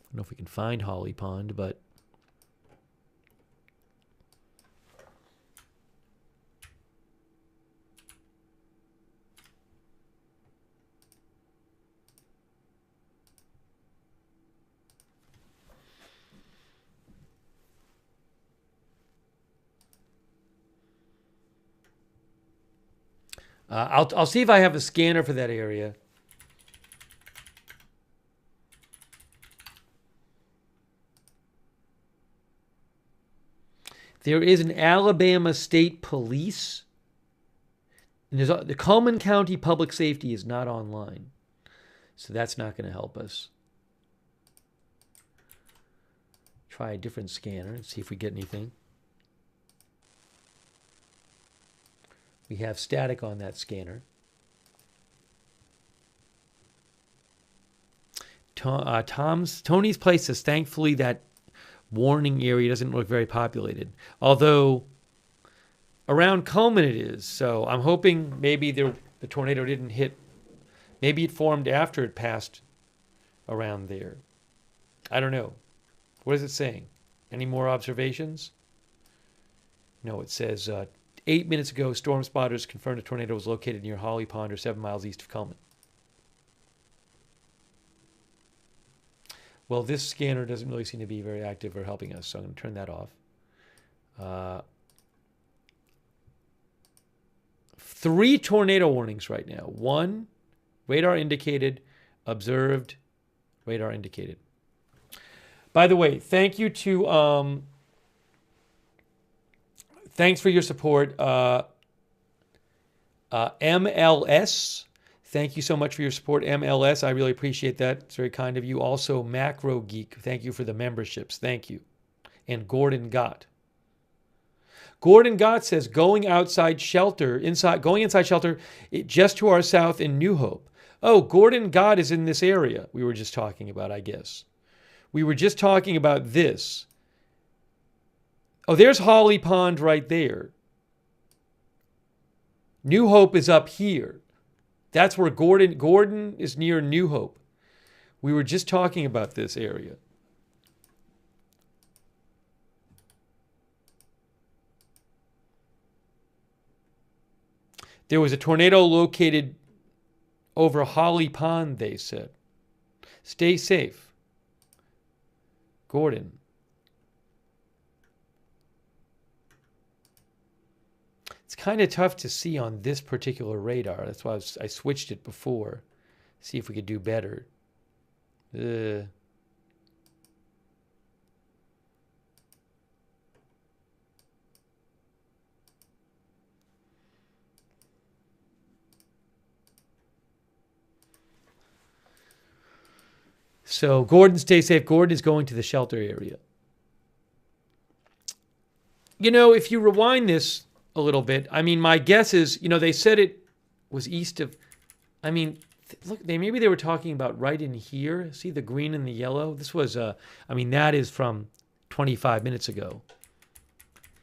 A: I don't know if we can find Holly Pond, but I'll see if I have a scanner for that area. There is an Alabama State Police. And the Cullman County Public Safety is not online. So that's not going to help us. Try a different scanner and see if we get anything. We have static on that scanner. Tony's place says, thankfully that warning area doesn't look very populated. Although around Coleman it is. So I'm hoping maybe the tornado didn't hit. Maybe it formed after it passed around there. I don't know. What is it saying? Any more observations? No, it says 8 minutes ago, storm spotters confirmed a tornado was located near Holly Pond or 7 miles east of Coleman. Well, this scanner doesn't really seem to be very active or helping us, so I'm going to turn that off. 3 tornado warnings right now. 1, radar indicated, observed, radar indicated. By the way, thank you to, thanks for your support. MLS, thank you so much for your support. MLS, I really appreciate that. It's very kind of you. Also, Macro Geek, thank you for the memberships. Thank you. And Gordon Gott. Gordon Gott says, going inside shelter, just to our south in New Hope. Oh, Gordon Gott is in this area we were just talking about, I guess. We were just talking about this. Oh, there's Holly Pond right there. New Hope is up here. That's where Gordon is near New Hope. We were just talking about this area. There was a tornado located over Holly Pond, they said. Stay safe. Gordon. It's kind of tough to see on this particular radar. That's why I switched it before. See if we could do better. So Gordon, stay safe. Gordon is going to the shelter area. You know, if you rewind this a little bit, I mean, my guess is, you know, they said it was east of, I mean, look, maybe they were talking about right in here. See the green and the yellow? This was, I mean, that is from 25 minutes ago.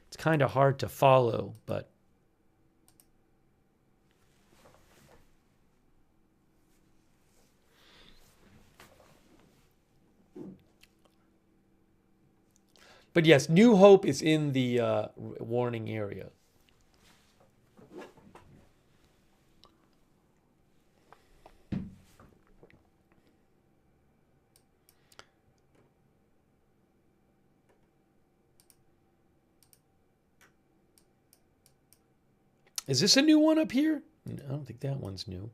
A: It's kind of hard to follow, but. But yes, New Hope is in the warning area. Is this a new one up here? No, I don't think that one's new.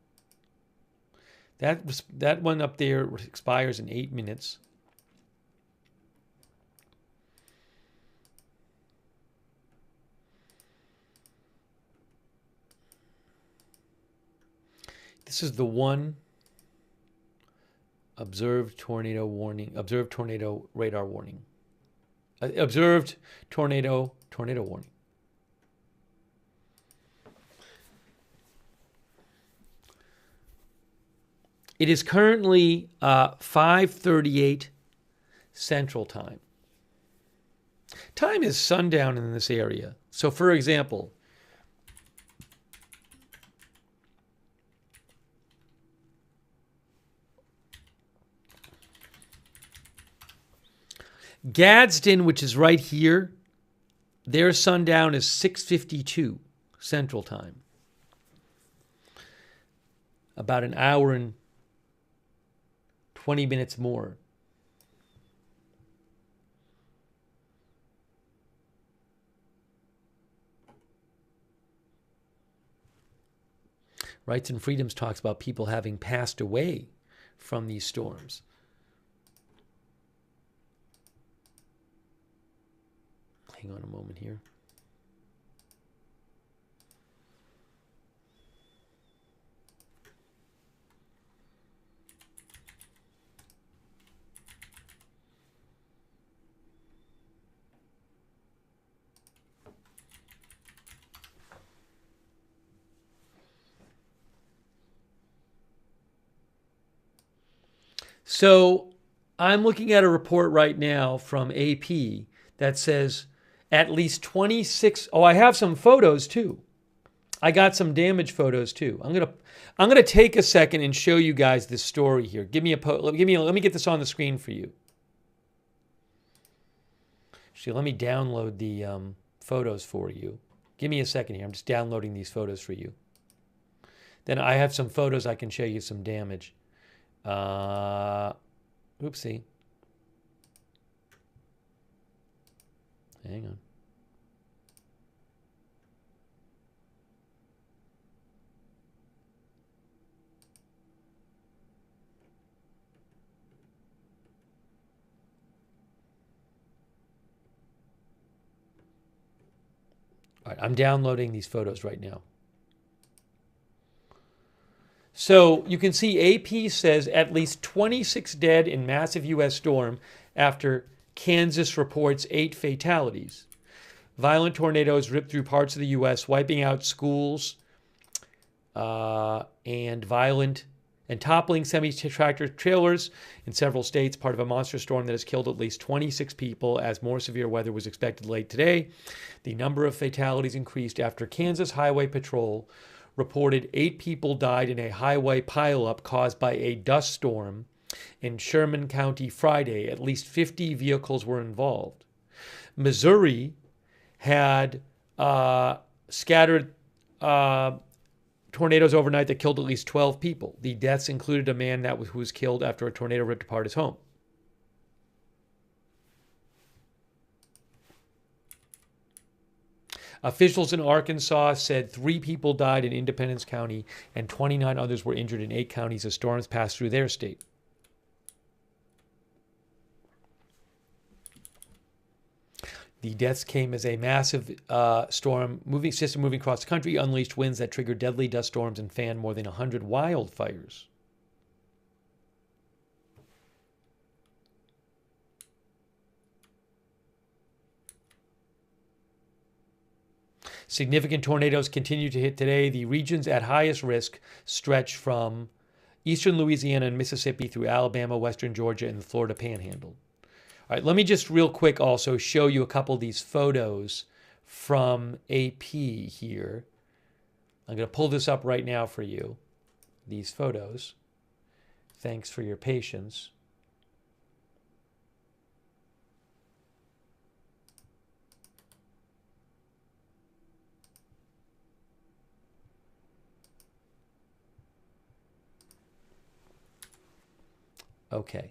A: That one up there expires in 8 minutes. This is the one observed tornado warning, observed tornado radar warning, observed tornado warning. It is currently 5:38 Central Time. Time is sundown in this area. So, for example, Gadsden, which is right here, their sundown is 6:52 Central Time. About an hour and 20 minutes more. Rights and Freedoms talks about people having passed away from these storms. Hang on a moment here. So I'm looking at a report right now from AP that says at least 26. Oh, I have some photos too. I got some damage photos too. I'm gonna take a second and show you guys this story here. Let me get this on the screen for you. Actually, let me download the photos for you. Give me a second here. I'm just downloading these photos for you. Then I have some photos I can show you some damage. Oopsie. Hang on. All right, I'm downloading these photos right now. So you can see AP says at least 26 dead in massive U.S. storm after Kansas reports 8 fatalities. Violent tornadoes ripped through parts of the U.S., wiping out schools and toppling semi-tractor trailers in several states, part of a monster storm that has killed at least 26 people as more severe weather was expected late today. The number of fatalities increased after Kansas Highway Patrol reported 8 people died in a highway pileup caused by a dust storm in Sherman County Friday. At least 50 vehicles were involved. Missouri had scattered tornadoes overnight that killed at least 12 people. The deaths included a man who was killed after a tornado ripped apart his home. Officials in Arkansas said 3 people died in Independence County and 29 others were injured in 8 counties as storms passed through their state. The deaths came as a massive storm moving across the country unleashed winds that triggered deadly dust storms and fanned more than 100 wildfires. Significant tornadoes continue to hit today. The regions at highest risk stretch from eastern Louisiana and Mississippi through Alabama, western Georgia, and the Florida Panhandle. All right, let me just real quick also show you a couple of these photos from AP here. I'm going to pull this up right now for you, these photos. Thanks for your patience. Okay.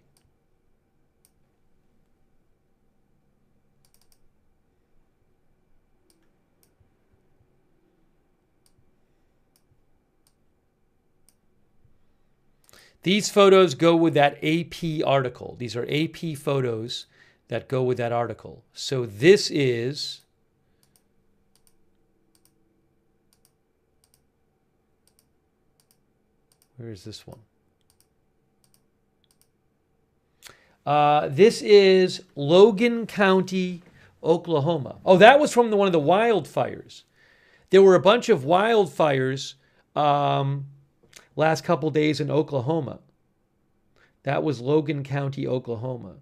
A: These photos go with that AP article. These are AP photos that go with that article. So this is where is this one? This is Logan County, Oklahoma. Oh, that was from one of the wildfires. There were a bunch of wildfires last couple days in Oklahoma. That was Logan County, Oklahoma.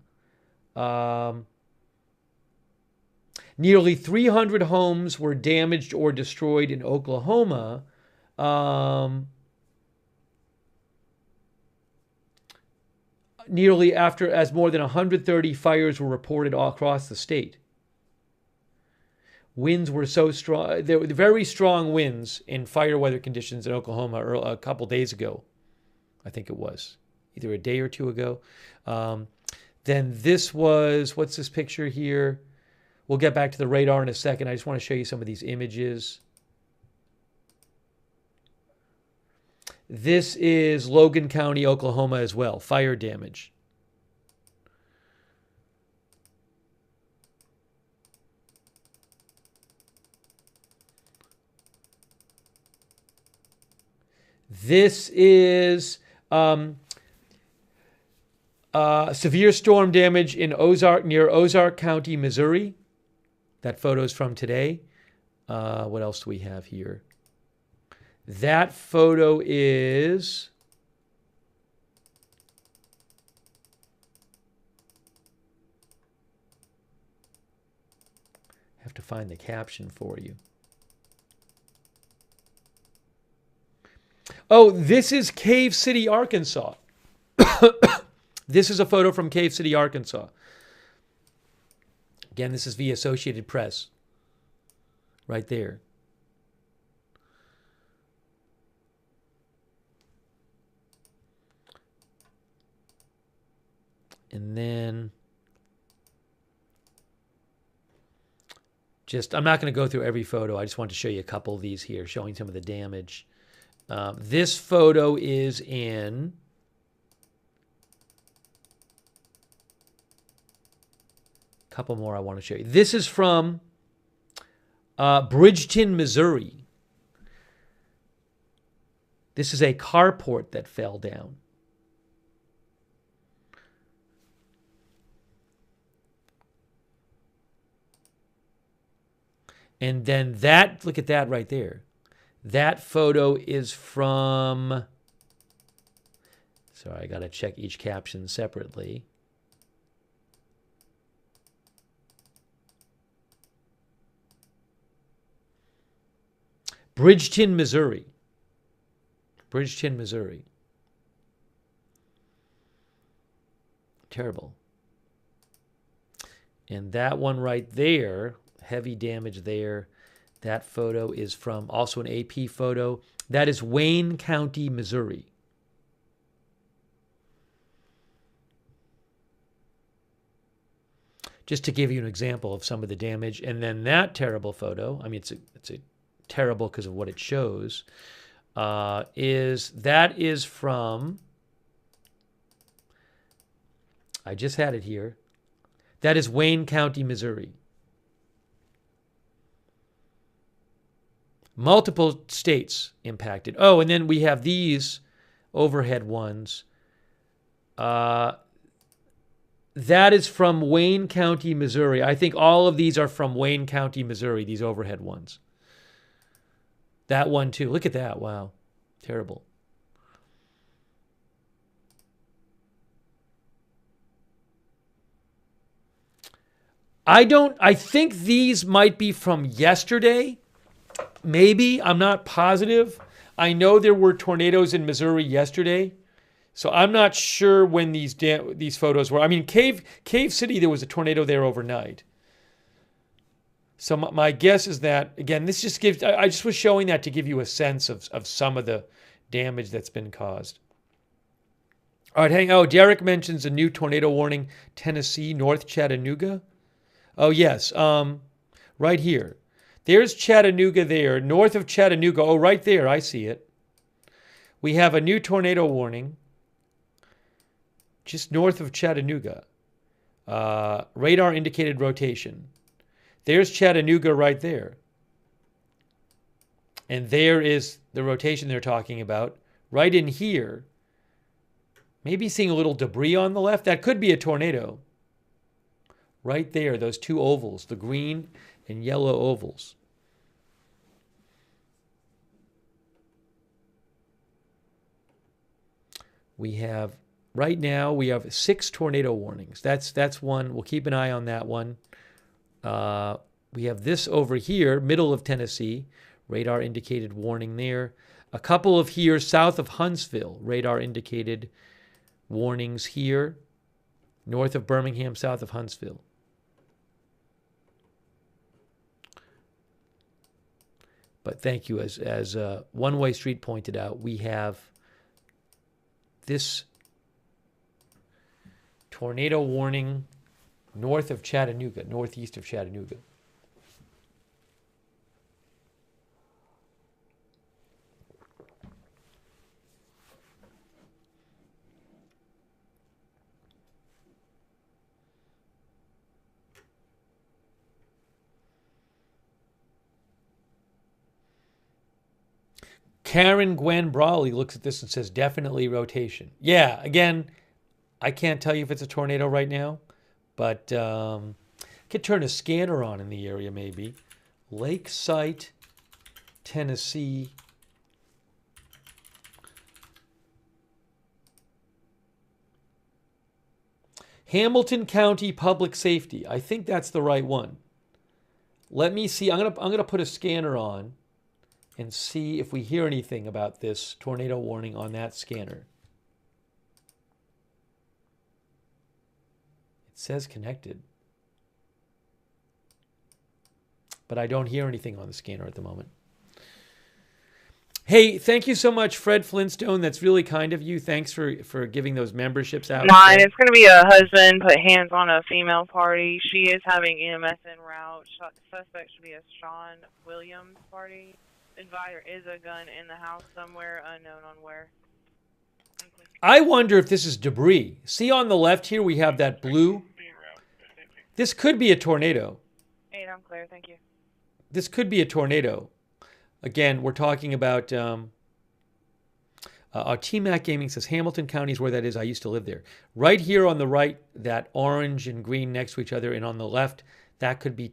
A: Nearly 300 homes were damaged or destroyed in Oklahoma. Nearly after as more than 130 fires were reported all across the state. Winds were so strong. There were very strong winds in fire weather conditions in Oklahoma a couple days ago. I think it was either a day or two ago. Then this was, what's this picture here? We'll get back to the radar in a second. I just want to show you some of these images. This is Logan County, Oklahoma as well, fire damage. This is severe storm damage in near Ozark County, Missouri. That photo's from today. What else do we have here? That photo is to find the caption for you. Oh, this is Cave City, Arkansas. This is a photo from Cave City, Arkansas. Again, this is via Associated Press. Right there. And then I'm not going to go through every photo. I just want to show you a couple of these here, showing some of the damage. This photo is in a couple more I want to show you. This is from Bridgeton, Missouri. This is a carport that fell down. And then that, look at that right there. That photo is from, sorry, I got to check each caption separately. Bridgeton, Missouri. Bridgeton, Missouri. Terrible. And that one right there, heavy damage there. That photo is from also an AP photo. That is Wayne County, Missouri. Just to give you an example of some of the damage. And then that terrible photo, I mean, it's a terrible because of what it shows, is from, I just had it here. That is Wayne County, Missouri. Multiple states impacted. Oh, and then we have these overhead ones. That is from Wayne County, Missouri. I think all of these are from Wayne County, Missouri, these overhead ones. That one too. Look at that. Wow. Terrible. I think these might be from yesterday. Maybe. I'm not positive. I know there were tornadoes in Missouri yesterday. So I'm not sure when these photos were. I mean, Cave City, there was a tornado there overnight. So my guess is that, again, this just gives, I just was showing that to give you a sense of some of the damage that's been caused. All right, Derek mentions a new tornado warning, Tennessee, North Chattanooga. Oh, yes, right here. There's Chattanooga there, north of Chattanooga. Oh, right there, I see it. We have a new tornado warning just north of Chattanooga. Radar indicated rotation. There's Chattanooga right there. And there is the rotation they're talking about. Right in here, maybe seeing a little debris on the left. That could be a tornado. Right there, those two ovals, the green and yellow ovals. Right now, we have 6 tornado warnings. That's one. We'll keep an eye on that one. We have this over here, middle of Tennessee, radar indicated warning there. A couple of here south of Huntsville, radar indicated warnings here, north of Birmingham, south of Huntsville. But thank you. As One Way Street pointed out, we have this tornado warning north of Chattanooga, northeast of Chattanooga. Karen Gwen Brawley looks at this and says, definitely rotation. Yeah, again, I can't tell you if it's a tornado right now, but could turn a scanner on in the area maybe. Lake Site, Tennessee. Hamilton County Public Safety. I think that's the right one. Let me see. I'm gonna put a scanner on and see if we hear anything about this tornado warning on that scanner. It says connected, but I don't hear anything on the scanner at the moment. Hey, thank you so much, Fred Flintstone. That's really kind of you. Thanks for giving those memberships out.
G: 9, it's going to be a husband put hands on a female party. She is having EMS en route. Suspect should be a Sean Williams party. Advised there is a gun in the house somewhere, unknown on where.
A: I wonder if this is debris. See on the left here, we have that blue. This could be a tornado.
G: 8, I'm clear. Thank you.
A: This could be a tornado. Again, we're talking about our TMAC Gaming says Hamilton County is where that is. I used to live there. Right here on the right, that orange and green next to each other, and on the left, that could be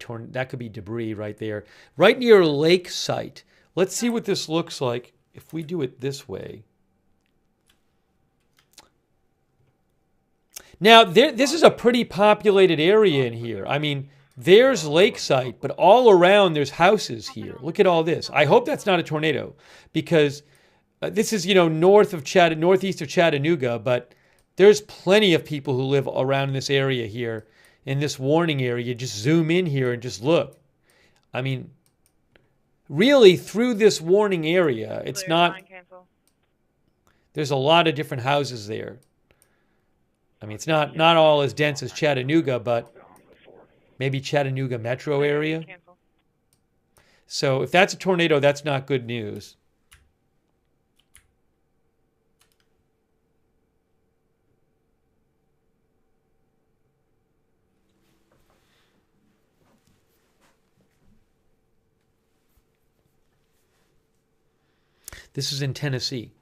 A: debris right there. Right near a lake site. Let's see what this looks like if we do it this way. Now, this is a pretty populated area in here. I mean, there's Lakeside, but all around there's houses here. Look at all this. I hope that's not a tornado because this is, northeast of Chattanooga, but there's plenty of people who live around this area here, in this warning area. Just zoom in here and just look. I mean, really through this warning area, it's not, there's a lot of different houses there. I mean, it's not all as dense as Chattanooga, but maybe Chattanooga metro area. So if that's a tornado, that's not good news. This is in Tennessee.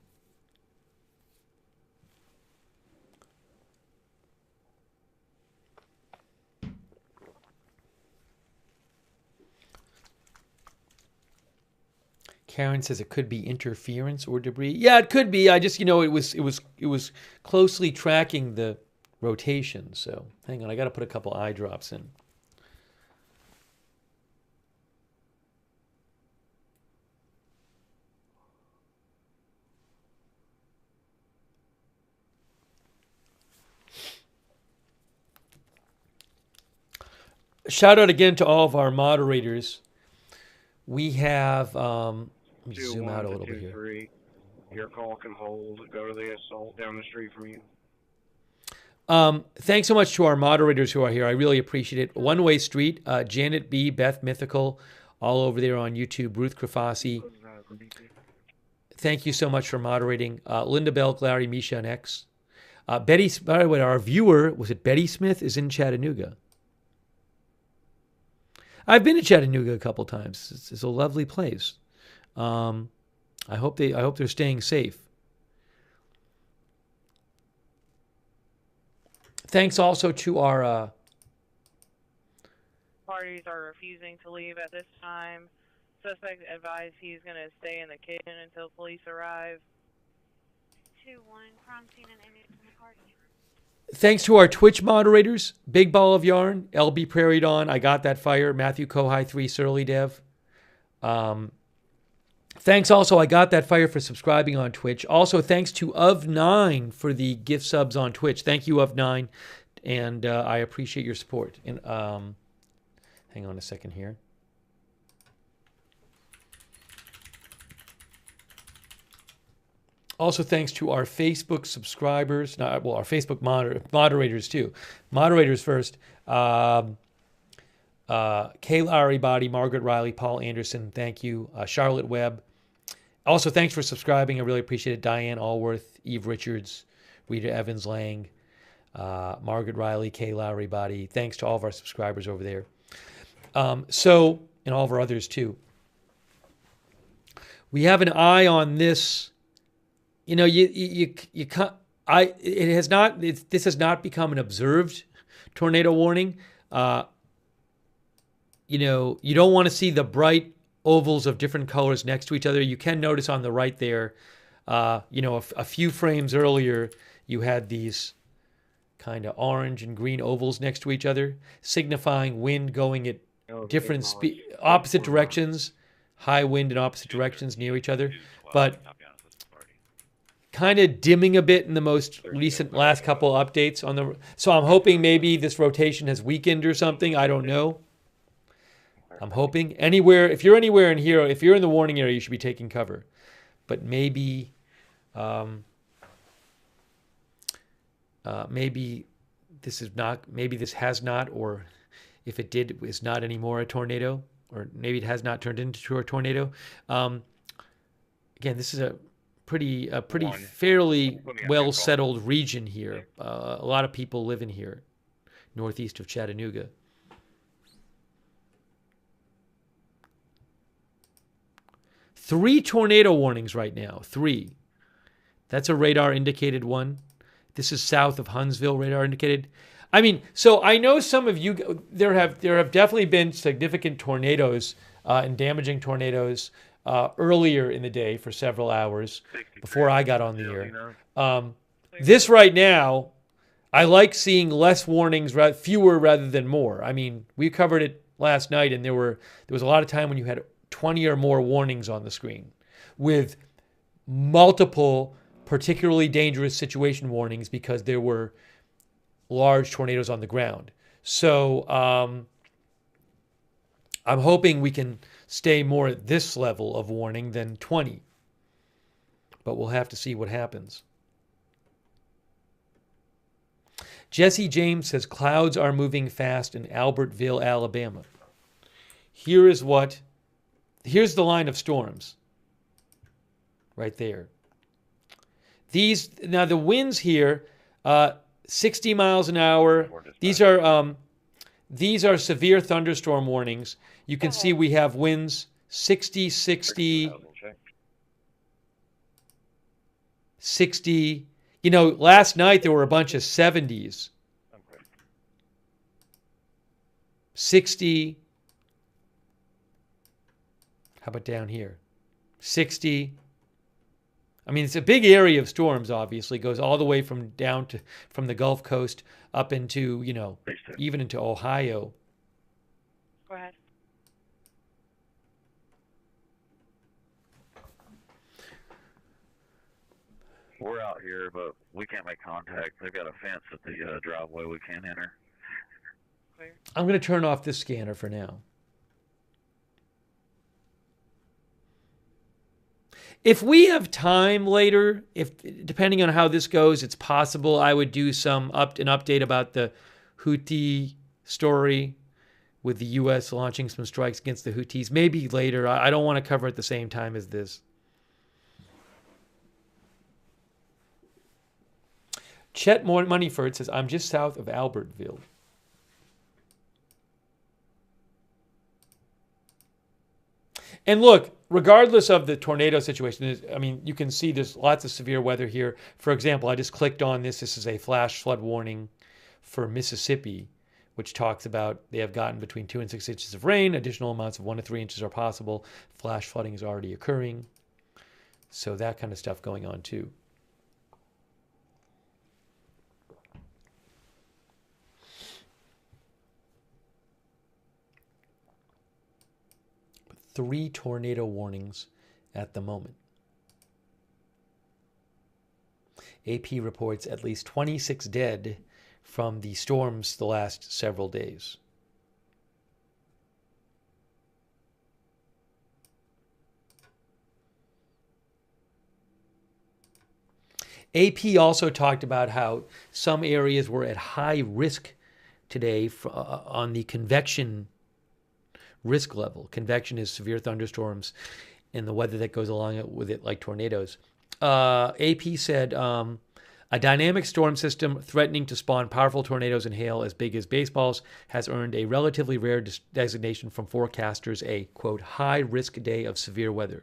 A: Karen says it could be interference or debris. Yeah, it could be. I just, it was closely tracking the rotation. So hang on, I got to put a couple eye drops in. Shout out again to all of our moderators. We have, let me zoom out a little bit here.
C: 3. Your call can hold. Go to the assault down the street from you.
A: Thanks so much to our moderators who are here. I really appreciate it. One Way Street, Janet B, Beth Mythical, all over there on YouTube. Ruth Krafasi. Thank you so much for moderating. Linda Bell, Larry, Misha, and X. Betty, by the way, our viewer, was it Betty Smith, is in Chattanooga. I've been to Chattanooga a couple times. It's a lovely place. I hope they're staying safe. Thanks also to our
G: parties are refusing to leave at this time. Suspect advised he's going to stay in the kitchen until police arrive.
F: 2-1, crime scene and inmates in the party.
A: Thanks to our Twitch moderators, Big Ball of Yarn, LB Prairie Dawn, I Got That Fire, Matthew Kohai 3, Surly Dev. Thanks also, I Got That Fire, for subscribing on Twitch. Also, thanks to Of9 for the gift subs on Twitch. Thank you, Of9, and I appreciate your support. And hang on a second here. Also, thanks to our Facebook subscribers, our Facebook moderators too. Moderators first. Kay Lowry Body, Margaret Riley, Paul Anderson, thank you. Charlotte Webb. Also, thanks for subscribing. I really appreciate it. Diane Allworth, Eve Richards, Rita Evans Lang, Margaret Riley, Kay Lowry Body. Thanks to all of our subscribers over there. And all of our others too. We have an eye on this. This has not become an observed tornado warning. You don't want to see the bright ovals of different colors next to each other. You can notice on the right there, a few frames earlier, you had these kind of orange and green ovals next to each other, signifying wind going at different opposite directions, high wind in opposite directions near each other, but kind of dimming a bit in the most recent last couple updates on the. So I'm hoping maybe this rotation has weakened or something. I don't know. I'm hoping if you're anywhere in here, if you're in the warning area, you should be taking cover. But maybe, maybe this has not, or if it did, is not anymore a tornado, or maybe it has not turned into a tornado. Again, this is a pretty fairly well settled region here. A lot of people live in here, northeast of Chattanooga. Three tornado warnings right now. 3. That's a radar indicated one. This is south of Huntsville, radar indicated. I mean, so I know some of you. There have definitely been significant tornadoes and damaging tornadoes earlier in the day for several hours before I got on the air. This right now, I like seeing less warnings, fewer rather than more. I mean, we covered it last night, and there was a lot of time when you had 20 or more warnings on the screen with multiple particularly dangerous situation warnings because there were large tornadoes on the ground. So I'm hoping we can stay more at this level of warning than 20. But we'll have to see what happens. Jesse James says clouds are moving fast in Albertville, Alabama. Here's the line of storms. Right there. Now the winds here, 60 miles an hour. These are severe thunderstorm warnings. You can see we have winds 60, 60, 60. You know, last night there were a bunch of 70s. 60. How about down here? 60. I mean, it's a big area of storms, obviously. It goes all the way from the Gulf Coast up into, even into Ohio.
G: Go ahead.
B: We're out here, but we can't make contact. They've got a fence at the driveway we can't enter.
G: Clear.
A: I'm going to turn off this scanner for now. If we have time later, depending on how this goes, it's possible I would do an update about the Houthi story with the U.S. launching some strikes against the Houthis. Maybe later. I don't want to cover it at the same time as this. Chet Moneyford says, I'm just south of Albertville. And look, regardless of the tornado situation, I mean, you can see there's lots of severe weather here. For example, I just clicked on this. This is a flash flood warning for Mississippi, which talks about they have gotten between 2 and 6 inches of rain. Additional amounts of 1 to 3 inches are possible. Flash flooding is already occurring. So that kind of stuff going on too. But 3 tornado warnings at the moment. AP reports at least 26 dead from the storms the last several days. AP also talked about how some areas were at high risk today on the convection risk level. Convection is severe thunderstorms and the weather that goes along with it, like tornadoes. AP said a dynamic storm system threatening to spawn powerful tornadoes and hail as big as baseballs has earned a relatively rare designation from forecasters, a, quote, high-risk day of severe weather.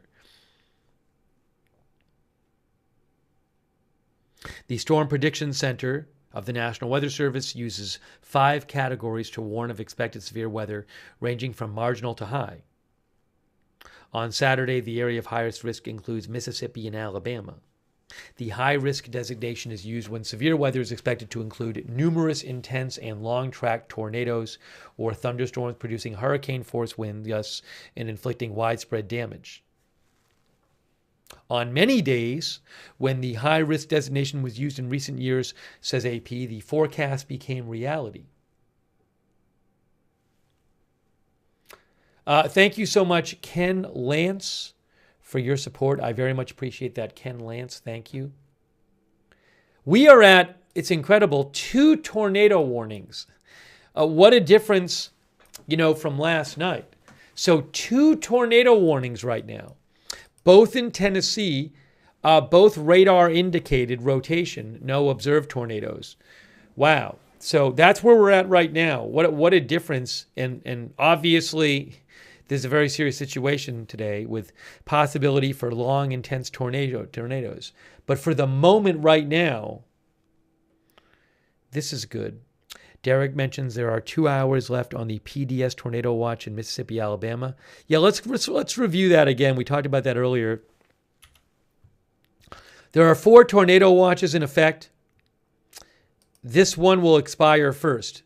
A: The Storm Prediction Center of the National Weather Service uses 5 categories to warn of expected severe weather, ranging from marginal to high. On Saturday, the area of highest risk includes Mississippi and Alabama. The high-risk designation is used when severe weather is expected to include numerous intense and long-track tornadoes or thunderstorms producing hurricane-force winds, thus, and inflicting widespread damage. On many days, when the high-risk designation was used in recent years, says AP, the forecast became reality. Thank you so much, Ken Lance, for your support. I very much appreciate that, Ken Lance. Thank you. We are at, it's incredible, 2 tornado warnings. What a difference, from last night. So 2 tornado warnings right now, both in Tennessee, both radar indicated rotation, no observed tornadoes. Wow. So that's where we're at right now. What a difference. And obviously, there's a very serious situation today with possibility for long, intense tornadoes. But for the moment right now, this is good. Derek mentions there are 2 hours left on the PDS tornado watch in Mississippi, Alabama. Yeah, let's review that again. We talked about that earlier. There are 4 tornado watches in effect. This one will expire first.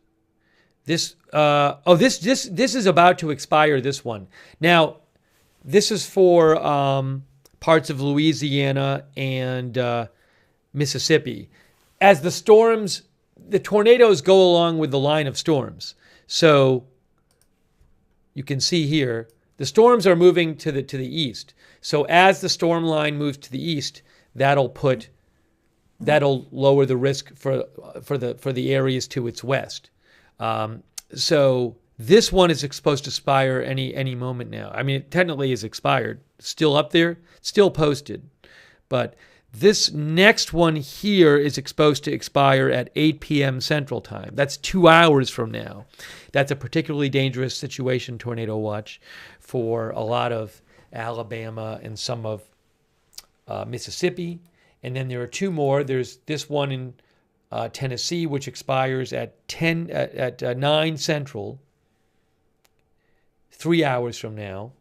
A: This is about to expire, this one. Now, this is for parts of Louisiana and Mississippi. As the tornadoes go along with the line of storms. So you can see here, the storms are moving to the east. So as the storm line moves to the east, that'll lower the risk for the areas to its west. So this one is supposed to expire any moment now. I mean, it technically is expired. Still up there, still posted. But this next one here is supposed to expire at 8 p.m. Central Time. That's 2 hours from now. That's a particularly dangerous situation, tornado watch, for a lot of Alabama and some of Mississippi. And then there are 2 more. There's this one in Tennessee, which expires at 9 Central, 3 hours from now.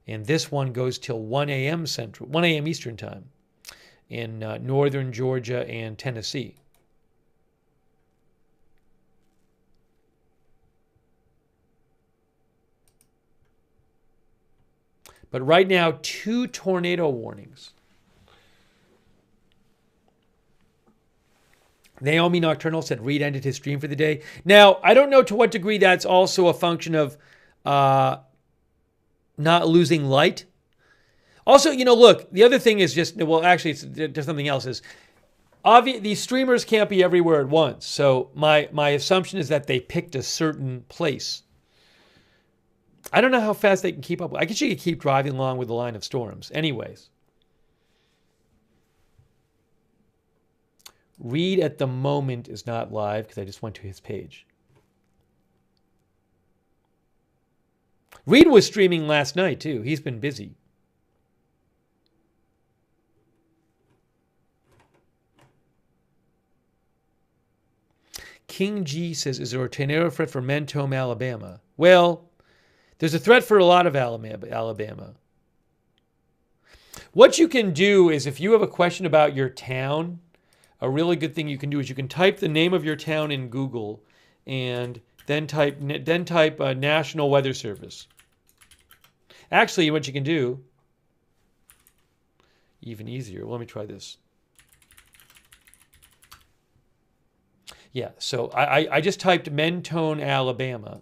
A: And this one goes till 1 a.m. Eastern Time in northern Georgia and Tennessee. But right now, 2 tornado warnings. Naomi Nocturnal said Reed ended his stream for the day. Now, I don't know to what degree that's also a function of not losing light. Also, look, the other thing is there's something else. Is obvious, these streamers can't be everywhere at once. So my assumption is that they picked a certain place. I don't know how fast they can keep up. I guess you could keep driving along with the line of storms. Anyways. Reed at the moment is not live because I just went to his page. Reed was streaming last night too. He's been busy. King G says, is there a tornado threat for Mentone, Alabama? Well, there's a threat for a lot of Alabama. What you can do is if you have a question about your town, a really good thing you can do is you can type the name of your town in Google and then type National Weather Service. Actually, what you can do, even easier, let me try this. Yeah, so I just typed Mentone, Alabama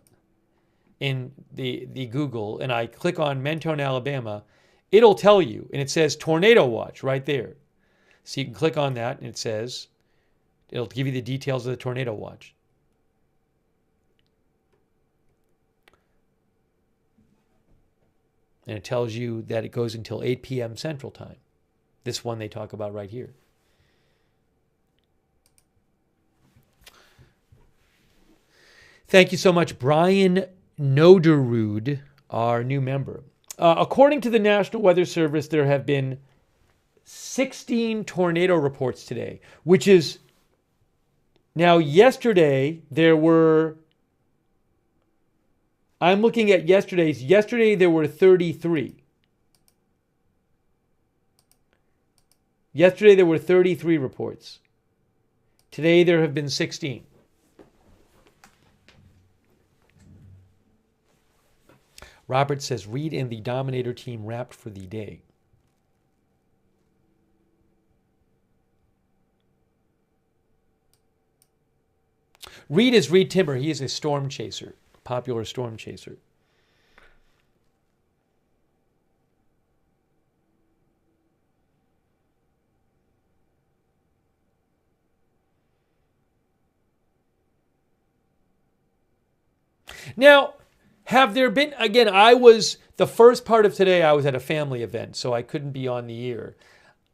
A: in the Google, and I click on Mentone, Alabama. It'll tell you, and it says Tornado Watch right there. So you can click on that, and it'll give you the details of the tornado watch. And it tells you that it goes until 8 p.m. Central Time. This one they talk about right here. Thank you so much, Brian Noderud, our new member. According to the National Weather Service, there have been 16 tornado reports today, which is now yesterday there were, I'm looking at yesterday's, yesterday there were 33. Yesterday there were 33 reports. Today there have been 16. Robert says Reed and the Dominator team wrapped for the day. Reed is Reed Timber. He is a storm chaser, popular storm chaser. Now, have there been, again, the first part of today, I was at a family event, so I couldn't be on the air.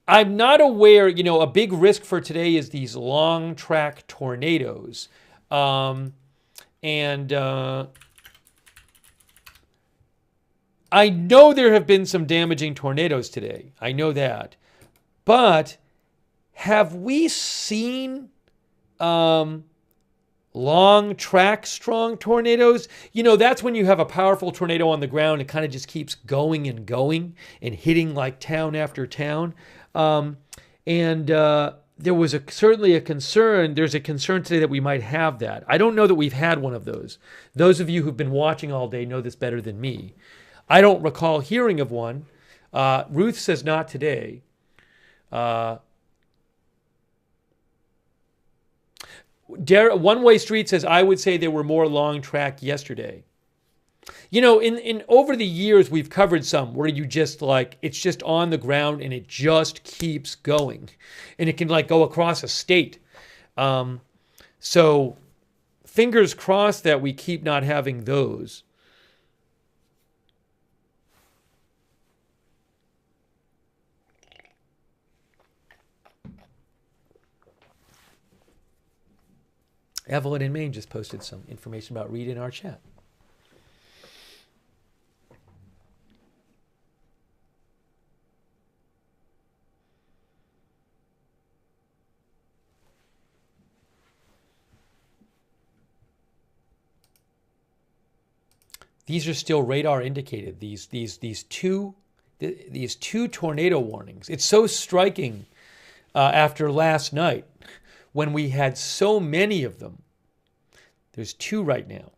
A: I'm not aware, a big risk for today is these long track tornadoes. I know there have been some damaging tornadoes today. I know that. But have we seen long track strong tornadoes? That's when you have a powerful tornado on the ground. It kind of just keeps going and hitting like town after town. There was certainly a concern. There's a concern today that we might have that. I don't know that we've had one of those. Those of you who've been watching all day know this better than me. I don't recall hearing of one. Ruth says not today. One Way Street says, I would say there were more long track yesterday. In over the years, we've covered some where you just it's just on the ground and it just keeps going. And it can go across a state. So fingers crossed that we keep not having those. Evelyn in Maine just posted some information about Reed in our chat. These are still radar indicated. These two tornado warnings. It's so striking after last night when we had so many of them. There's 2 right now.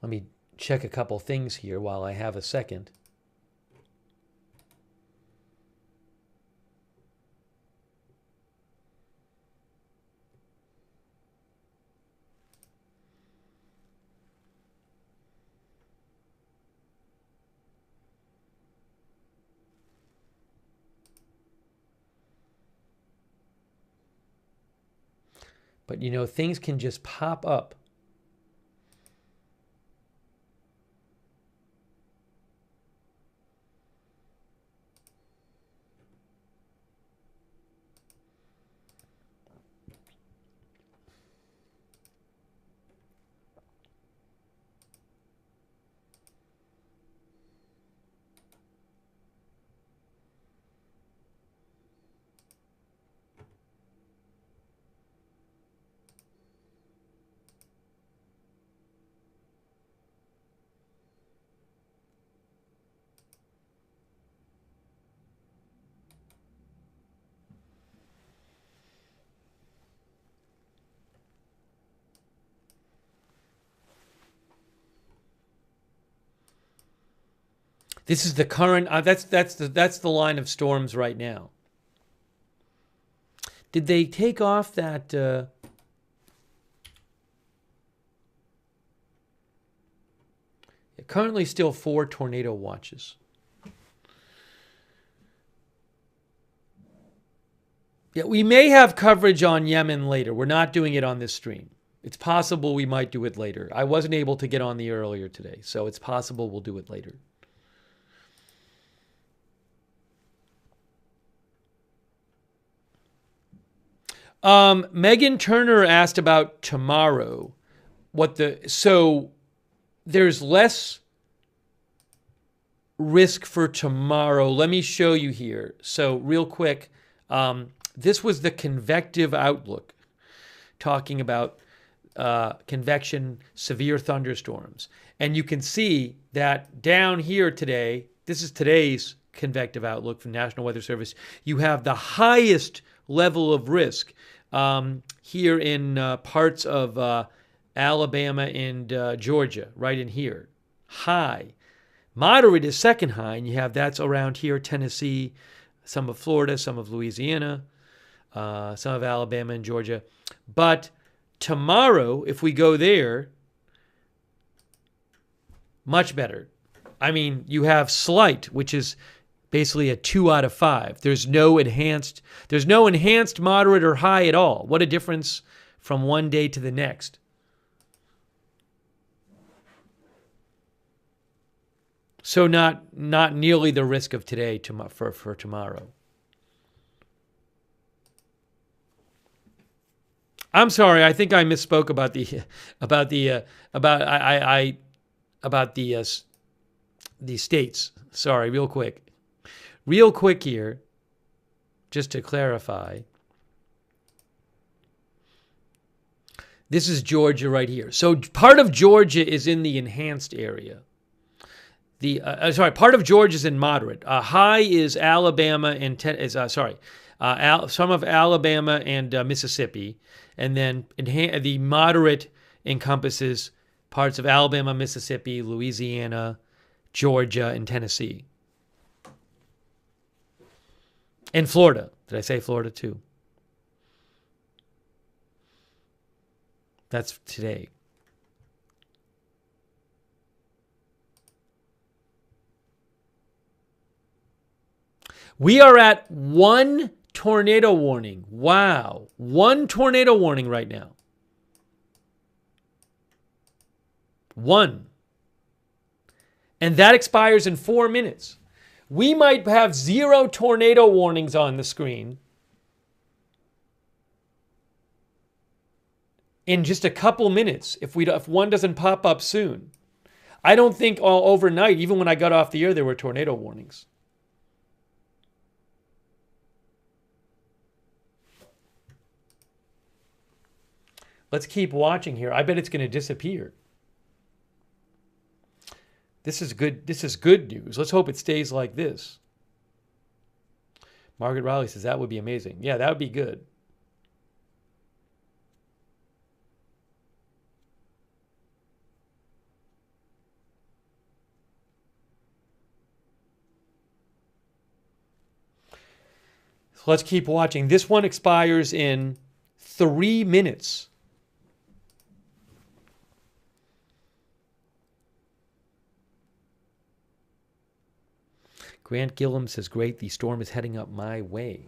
A: Let me check a couple things here while I have a second. But things can just pop up. This is the current. That's the line of storms right now. Did they take off that? Currently, still 4 tornado watches. Yeah, we may have coverage on Yemen later. We're not doing it on this stream. It's possible we might do it later. I wasn't able to get on the earlier today, so it's possible we'll do it later. Megan Turner asked about tomorrow. there's less risk for tomorrow. Let me show you here. So real quick, this was the convective outlook, talking about convection, severe thunderstorms. And you can see that down here today, this is today's convective outlook from National Weather Service. You have the highest level of risk here in parts of Alabama and Georgia, right in here. High. Moderate is second high, and you have that's around here, Tennessee, some of Florida, some of Louisiana, some of Alabama and Georgia. But tomorrow, if we go there, much better. I mean, you have slight, which is basically a 2 out of 5. There's no enhanced, moderate, or high at all. What a difference from one day to the next. So not nearly the risk of today for tomorrow. I'm sorry. I think I misspoke about the states. Sorry, real quick here, just to clarify. This is Georgia right here. So part of Georgia is in the enhanced area. Part of Georgia is in moderate. High is Alabama and some of Alabama and Mississippi, and then the moderate encompasses parts of Alabama, Mississippi, Louisiana, Georgia, and Tennessee, and Florida. Did I say Florida too? That's today. We are at 1 tornado warning. Wow. 1 tornado warning right now. 1. And that expires in 4 minutes. We might have 0 tornado warnings on the screen in just a couple minutes if one doesn't pop up soon. I don't think all overnight, even when I got off the air, there were tornado warnings. Let's keep watching here. I bet it's going to disappear. This is good news. Let's hope it stays like this. Margaret Riley says that would be amazing. Yeah, that would be good. So let's keep watching. This one expires in 3 minutes. Grant Gillum says, great, the storm is heading up my way.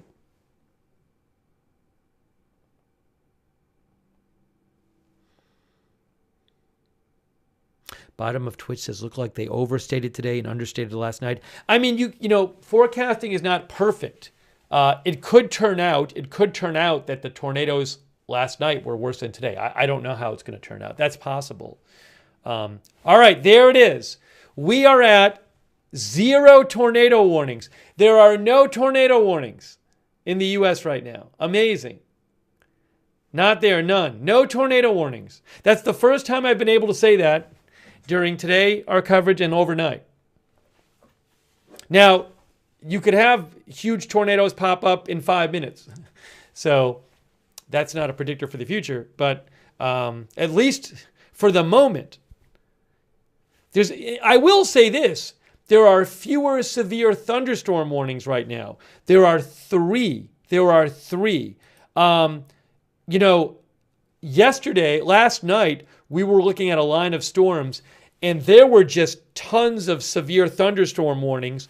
A: Bottom of Twitch says, look like they overstated today and understated last night. I mean, you know, forecasting is not perfect. It could turn out that the tornadoes last night were worse than today. I don't know how it's going to turn out. That's possible. All right, there it is. We are at 0 tornado warnings. There are no tornado warnings in the U.S. right now. Amazing. Not there, none. No tornado warnings. That's the first time I've been able to say that during today, our coverage, and overnight. Now, you could have huge tornadoes pop up in 5 minutes. So that's not a predictor for the future, but at least for the moment, I will say this. There are fewer severe thunderstorm warnings right now. There are 3. Last night, we were looking at a line of storms, and there were just tons of severe thunderstorm warnings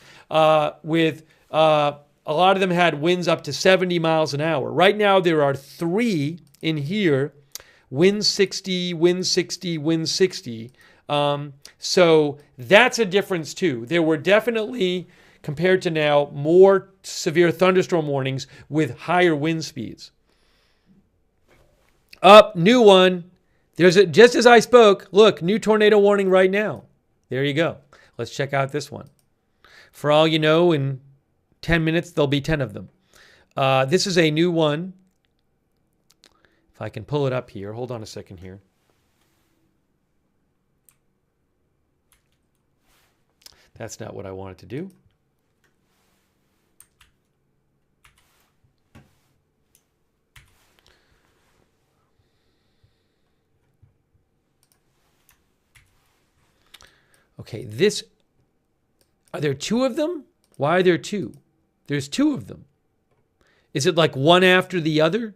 A: with a lot of them had winds up to 70 miles an hour. Right now, there are 3 in here, wind 60, wind 60, wind 60. So that's a difference too. There were definitely, compared to now, more severe thunderstorm warnings with higher wind speeds. New one. Just as I spoke, look, new tornado warning right now. There you go. Let's check out this one. For all you know, in 10 minutes, there'll be 10 of them. This is a new one. If I can pull it up here. Hold on a second here. That's not what I wanted to do. Okay, are there two of them? Why are there two? There's two of them. Is it like one after the other?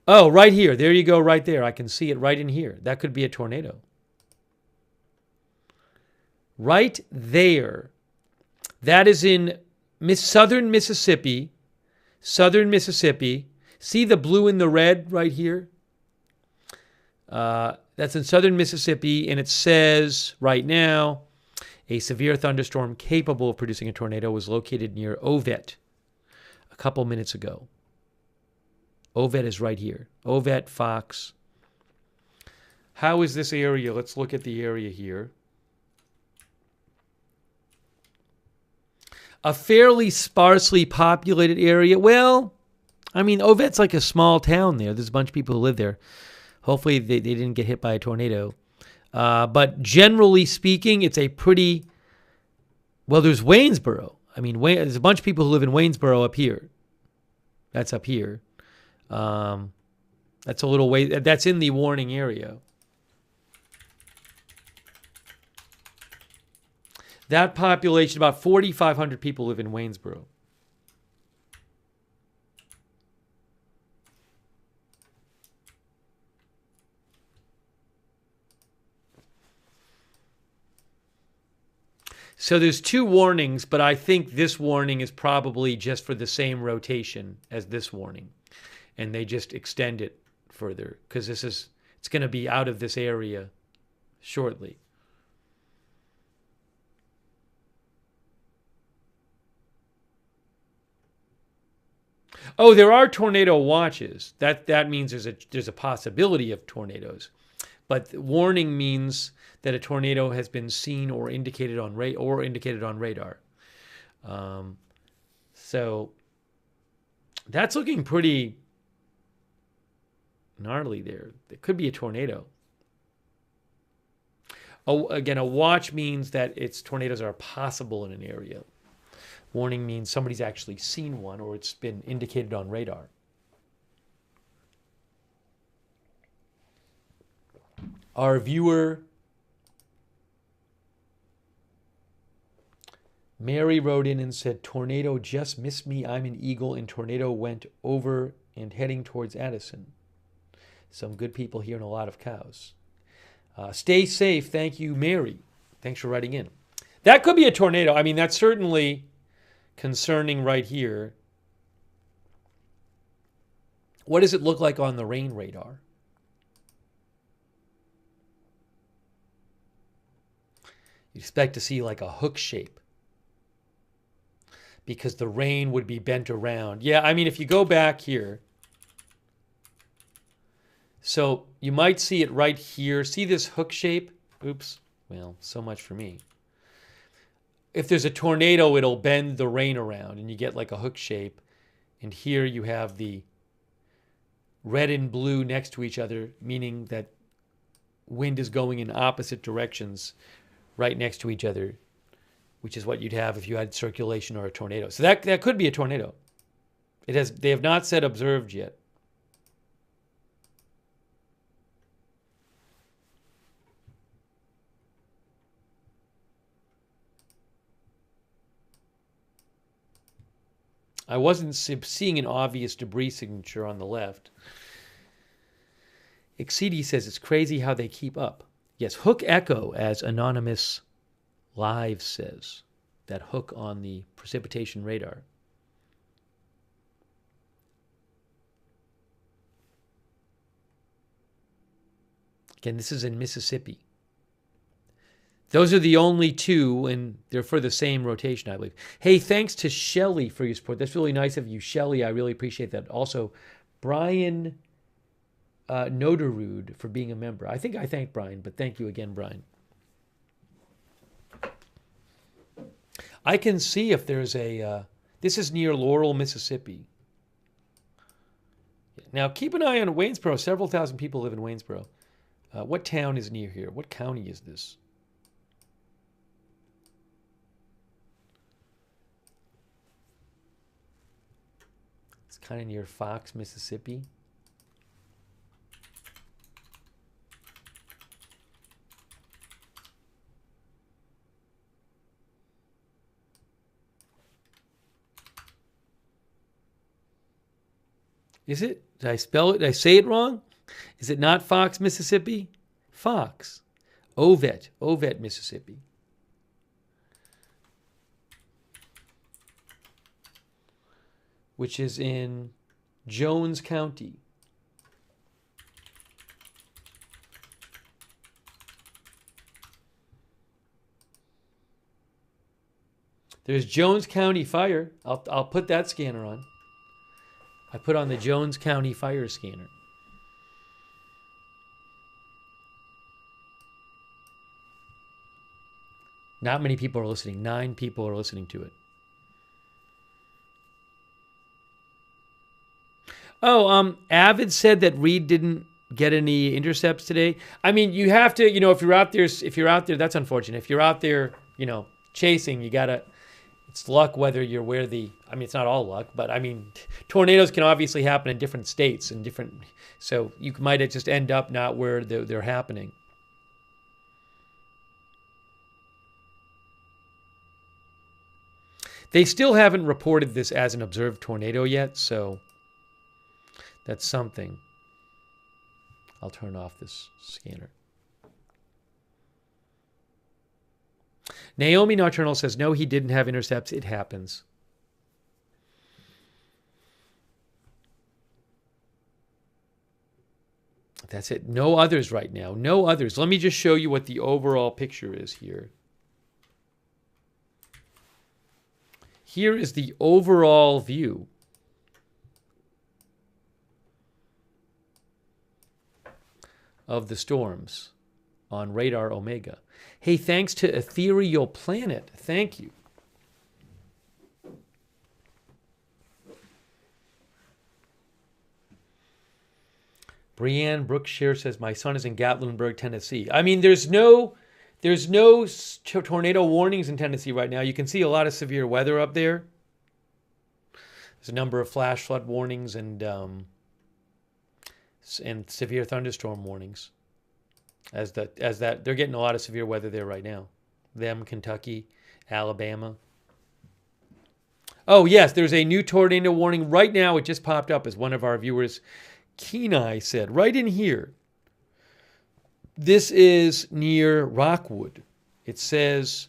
A: Oh, right here. There you go, right there. I can see it right in here. That could be a tornado. Right there. That is in southern Mississippi. Southern Mississippi. See the blue and the red right here? That's in southern Mississippi, and it says right now, a severe thunderstorm capable of producing a tornado was located near Ovett a couple minutes ago. Ovett is right here. Ovett, Fox. How is this area? Let's look at the area here. A fairly sparsely populated area. Well, I mean, Ovett's like a small town there. There's a bunch of people who live there. Hopefully they didn't get hit by a tornado. But generally speaking, it's a pretty... Well, there's Waynesboro. I mean, there's a bunch of people who live in Waynesboro up here. That's up here. That's a little way... That's in the warning area. That population, about 4,500 people live in Waynesboro. So there's two warnings, but I think this warning is probably just for the same rotation as this warning. And they just extend it further because it's going to be out of this area shortly. Oh, there are tornado watches. That means there's a possibility of tornadoes. But warning means that a tornado has been seen or indicated on radar. So that's looking pretty gnarly there. It could be a tornado. Oh, again, a watch means that tornadoes are possible in an area. Warning means somebody's actually seen one or it's been indicated on radar. Our viewer Mary wrote in and said, tornado just missed me. I'm an Eagle and tornado went over and heading towards Addison. Some good people here and a lot of cows. Stay safe. Thank you, Mary. Thanks for writing in. That could be a tornado. I mean, that's certainly concerning right here. What does it look like on the rain radar? You expect to see like a hook shape because the rain would be bent around. Yeah, I mean, if you go back here, so you might see it right here. See this hook shape? Oops. Well, so much for me. If there's a tornado, it'll bend the rain around and you get like a hook shape. And here you have the red and blue next to each other, meaning that wind is going in opposite directions right next to each other, which is what you'd have if you had circulation or a tornado. So that could be a tornado. They have not said observed yet. I wasn't seeing an obvious debris signature on the left. Exceedy says it's crazy how they keep up. Yes, hook echo, as Anonymous Live says. That hook on the precipitation radar. Again, this is in Mississippi. Those are the only two, and they're for the same rotation, I believe. Hey, thanks to Shelly for your support. That's really nice of you, Shelly. I really appreciate that. Also, Brian Noderud for being a member. I think I thanked Brian, but thank you again, Brian. I can see if there's a... this is near Laurel, Mississippi. Now, keep an eye on Waynesboro. Several thousand people live in Waynesboro. What town is near here? What county is this? It's kind of near Fox, Mississippi. Is it? Did I spell it? Did I say it wrong? Is it not Fox, Mississippi? Fox. Ovett, Mississippi. Which is in Jones County. There's Jones County Fire. I'll put that scanner on. I put on the Jones County Fire scanner. Not many people are listening. 9 people are listening to it. Oh, Avid said that Reed didn't get any intercepts today. I mean, you have to, if you're out there, that's unfortunate. If you're out there, chasing, you gotta. It's luck whether you're where it's not all luck, but tornadoes can obviously happen in different states and so you might just end up not where they're happening. They still haven't reported this as an observed tornado yet, so that's something. I'll turn off this scanner. Naomi Nocturnal says, no, he didn't have intercepts. It happens. That's it. No others right now. No others. Let me just show you what the overall picture is here. Here is the overall view. Of the storms on Radar Omega. Hey, thanks to Ethereal Planet. Thank you. Brianne Brookshire says, my son is in Gatlinburg, Tennessee. There's no tornado warnings in Tennessee right now. You can see a lot of severe weather up there. There's a number of flash flood warnings and severe thunderstorm warnings. As that they're getting a lot of severe weather there right now. Kentucky, Alabama. Oh yes, there's a new tornado warning right now. It just popped up as one of our viewers, Kenai, said right in here. This is near Rockwood. It says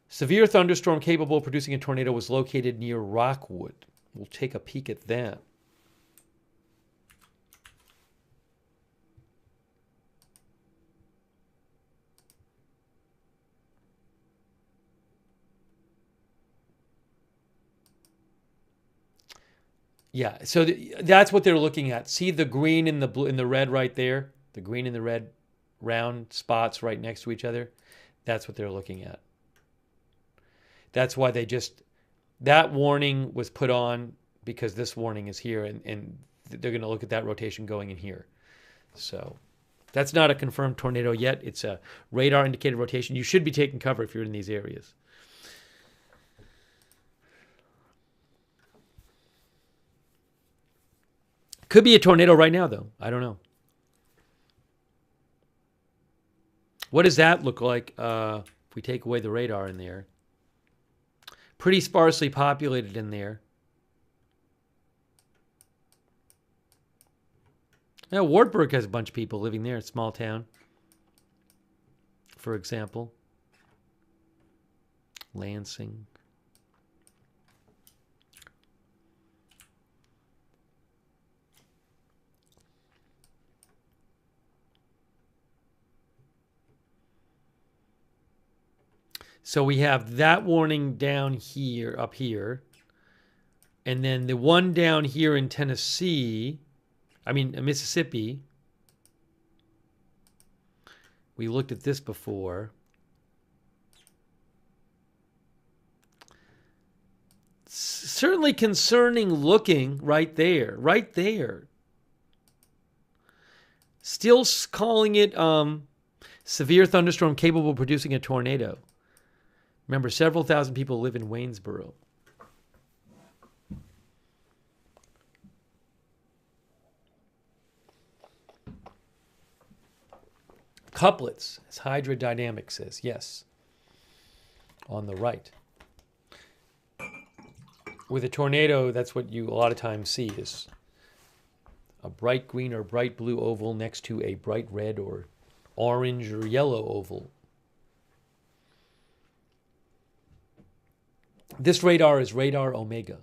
A: severe thunderstorm capable of producing a tornado was located near Rockwood. We'll take a peek at that. Yeah, so that's what they're looking at. See the green and the blue and the red right there? The green and the red round spots right next to each other? That's what they're looking at. That's why that warning was put on because this warning is here and they're going to look at that rotation going in here. So that's not a confirmed tornado yet. It's a radar indicated rotation. You should be taking cover if you're in these areas. Could be a tornado right now, though. I don't know. What does that look like if we take away the radar in there? Pretty sparsely populated in there. Now, Wartburg has a bunch of people living there. It's a small town, for example. Lansing. So we have that warning down here, up here. And then the one down here in Tennessee Mississippi. We looked at this before. Certainly concerning looking right there. Right there. Still calling it severe thunderstorm capable of producing a tornado. Remember, several thousand people live in Waynesboro. Couplets, as hydrodynamics says, yes. On the right. With a tornado, that's what you a lot of times see is a bright green or bright blue oval next to a bright red or orange or yellow oval. This radar is radar Omega.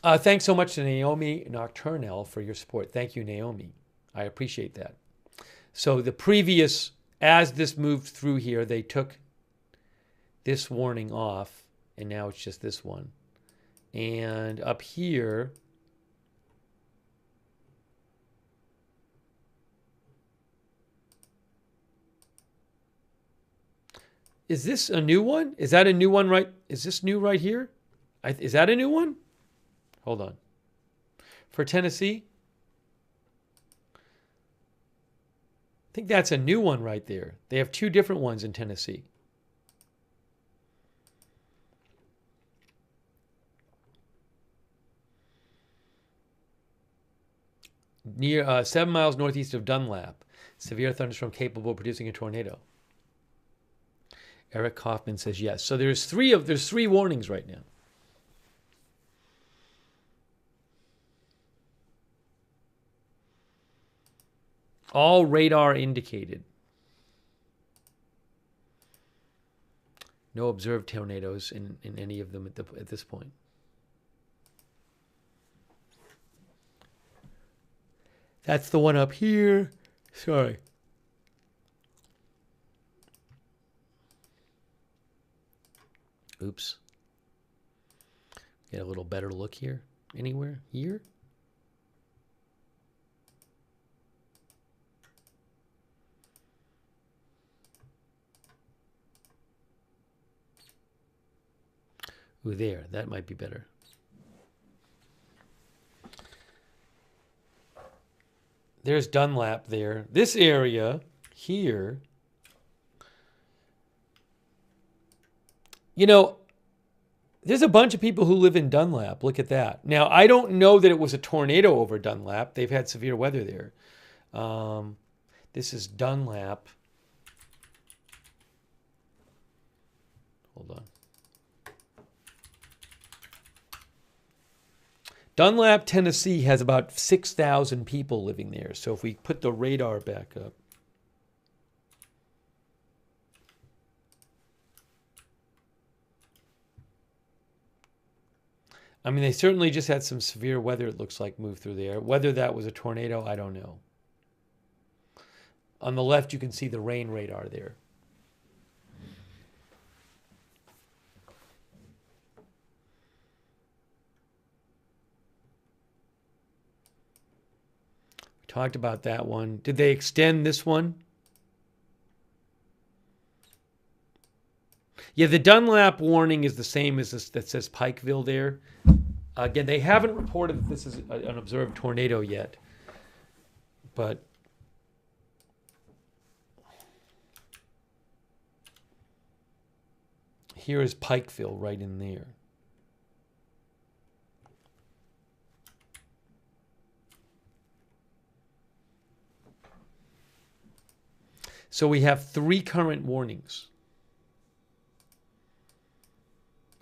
A: Thanks so much to Naomi Nocturnal for your support. Thank you, Naomi. I appreciate that. So the previous, as this moved through here, they took this warning off, and now it's just this one. And up here, is this a new one? Is that a new one right? Is this new right here? Is that a new one? Hold on. For Tennessee? I think that's a new one right there. They have two different ones in Tennessee. Near 7 miles northeast of Dunlap. Severe thunderstorm capable of producing a tornado. Eric Kaufman says yes. So there's three warnings right now. All radar indicated. No observed tornadoes in any of them at this point. That's the one up here. Sorry. Oops. Get a little better look here. Anywhere? Here? Ooh, there. That might be better. There's Dunlap there. This area here, you know, there's a bunch of people who live in Dunlap. Look at that. Now, I don't know that it was a tornado over Dunlap. They've had severe weather there. This is Dunlap. Hold on. Dunlap, Tennessee has about 6,000 people living there. So if we put the radar back up. I mean, they certainly just had some severe weather, it looks like, move through there. Whether that was a tornado, I don't know. On the left, you can see the rain radar there. Talked about that one. Did they extend this one? Yeah, the Dunlap warning is the same as this that says Pikeville there. Again, they haven't reported that this is an observed tornado yet. But here is Pikeville right in there. So we have 3 current warnings.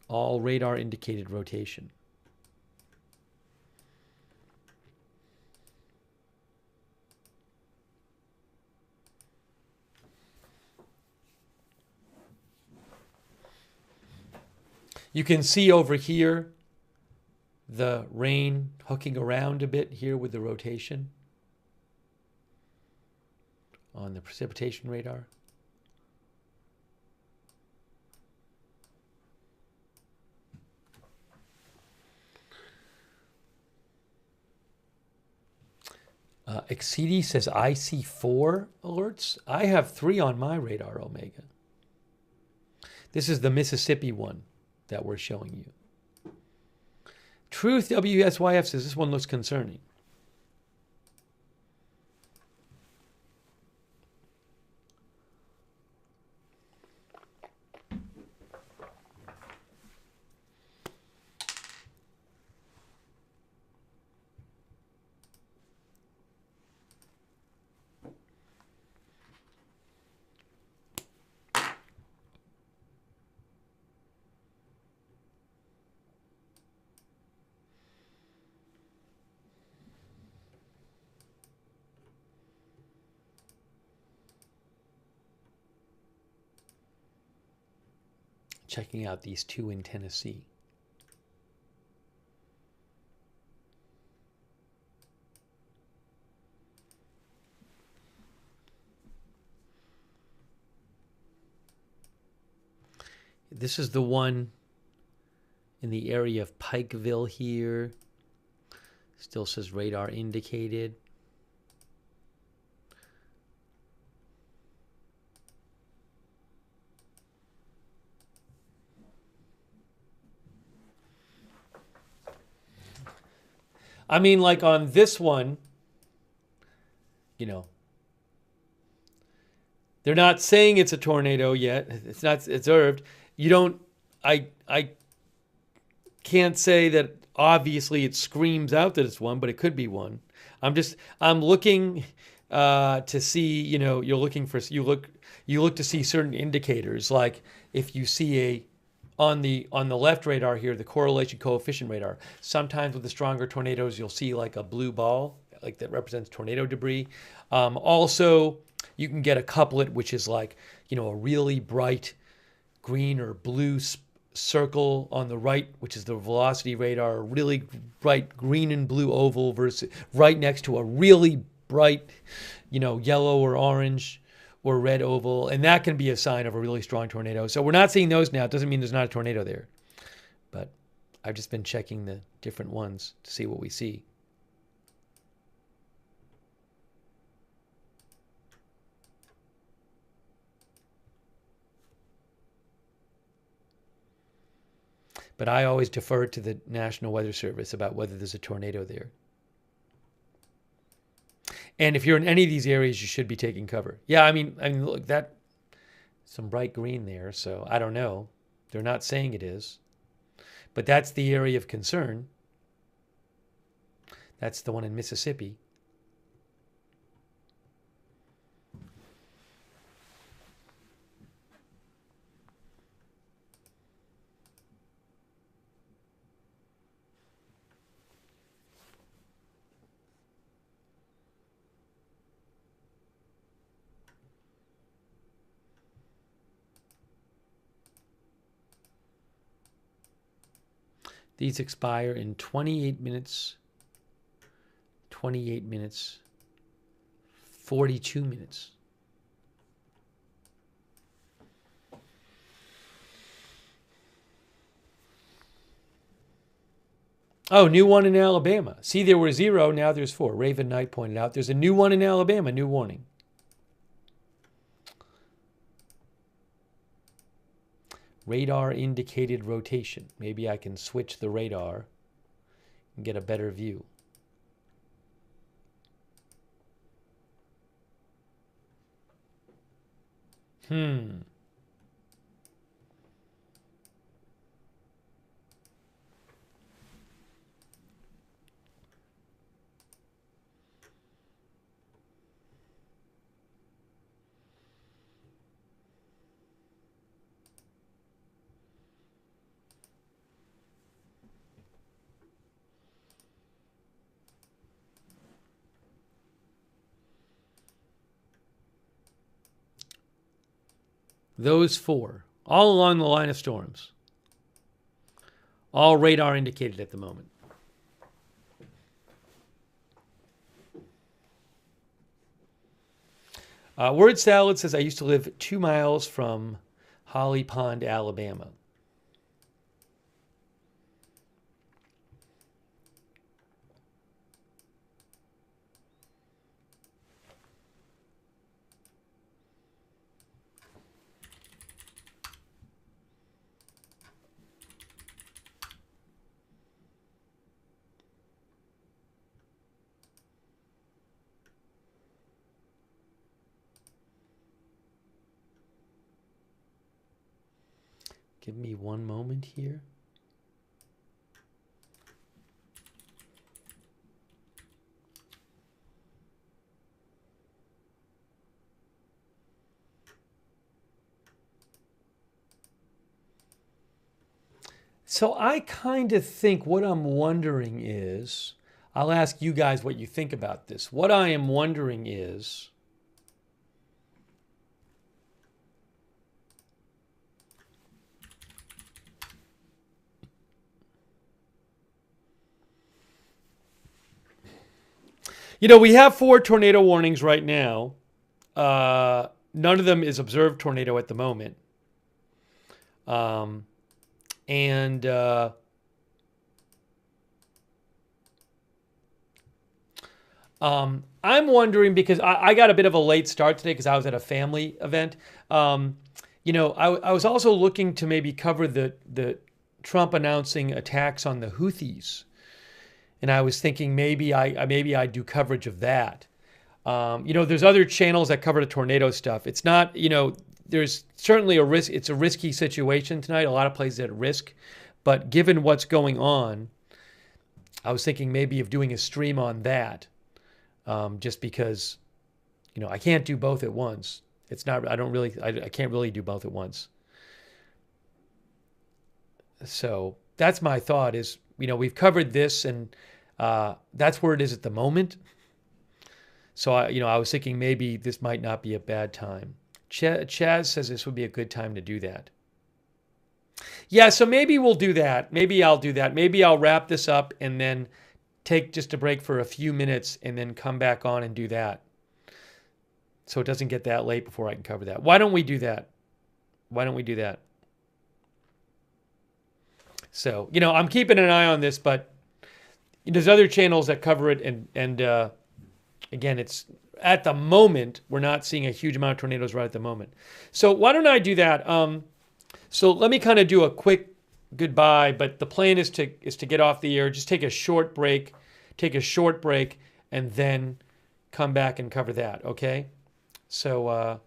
A: All radar indicated rotation. You can see over here the rain hooking around a bit here with the rotation on the precipitation radar. Exceedy says I see 4 alerts. I have 3 on my radar, Omega. This is the Mississippi one that we're showing you. Truth WSYF says this one looks concerning. Checking out these 2 in Tennessee. This is the one in the area of Pikeville here. Still says radar indicated. I mean, like on this one, you know, they're not saying it's a tornado yet. It's not observed. You don't, I can't say that obviously it screams out that it's one, but it could be one. I'm looking to see, you know, you look to see certain indicators. Like if you see on the left radar here, the correlation coefficient radar, sometimes with the stronger tornadoes, you'll see like a blue ball, like that represents tornado debris. Also, you can get a couplet, which is like, you know, a really bright green or blue circle on the right, which is the velocity radar, a really bright green and blue oval versus right next to a really bright, you know, yellow or orange or red oval, and that can be a sign of a really strong tornado. So we're not seeing those now. It doesn't mean there's not a tornado there. But I've just been checking the different ones to see what we see. But I always defer to the National Weather Service about whether there's a tornado there. And if you're in any of these areas, you should be taking cover. Yeah, I mean, look, that some bright green there, so I don't know. They're not saying it is. But that's the area of concern. That's the one in Mississippi. These expire in 28 minutes, 28 minutes, 42 minutes. Oh, new one in Alabama. See, there were 0, now there's 4. Raven Knight pointed out there's a new one in Alabama, new warning. Radar indicated rotation. Maybe I can switch the radar and get a better view. Those 4, all along the line of storms. All radar indicated at the moment. Word Salad says, I used to live 2 miles from Holly Pond, Alabama. Give me one moment here. So I kind of think what I'm wondering is, I'll ask you guys what you think about this. What I am wondering is, we have 4 tornado warnings right now. None of them is observed tornado at the moment. I'm wondering because I got a bit of a late start today because I was at a family event. I was also looking to maybe cover the Trump announcing attacks on the Houthis. And I was thinking maybe I do coverage of that. There's other channels that cover the tornado stuff. It's not, there's certainly a risk. It's a risky situation tonight. A lot of places at risk. But given what's going on, I was thinking maybe of doing a stream on that. Just because, I can't do both at once. It's not, I can't really do both at once. So that's my thought is, we've covered this and that's where it is at the moment. So, I was thinking maybe this might not be a bad time. Chaz says this would be a good time to do that. Yeah, so maybe we'll do that. Maybe I'll do that. Maybe I'll wrap this up and then take just a break for a few minutes and then come back on and do that. So it doesn't get that late before I can cover that. Why don't we do that? So, I'm keeping an eye on this, but there's other channels that cover it. And again, it's at the moment, we're not seeing a huge amount of tornadoes right at the moment. So why don't I do that? So let me kind of do a quick goodbye, but the plan is to get off the air, just take a short break, and then come back and cover that, okay? So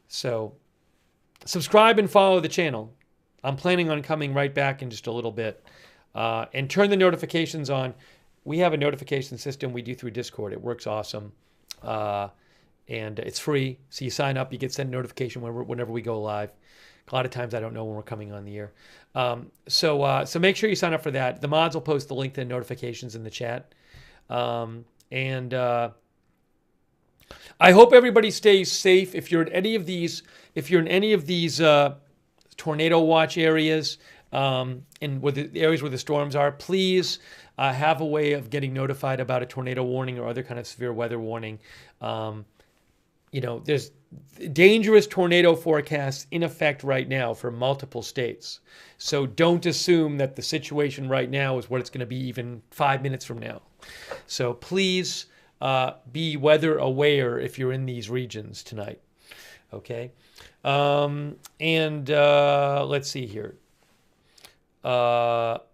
A: subscribe and follow the channel. I'm planning on coming right back in just a little bit. And turn the notifications on. We have a notification system we do through Discord. It works awesome. And it's free. So you sign up, you get sent a notification whenever we go live. A lot of times I don't know when we're coming on the air. So make sure you sign up for that. The mods will post the link to the notifications in the chat. I hope everybody stays safe. If you're in any of these tornado watch areas, and where the areas where the storms are, please have a way of getting notified about a tornado warning or other kind of severe weather warning. There's dangerous tornado forecasts in effect right now for multiple states. So don't assume that the situation right now is what it's going to be even 5 minutes from now. So please be weather aware if you're in these regions tonight. Okay. Let's see here. But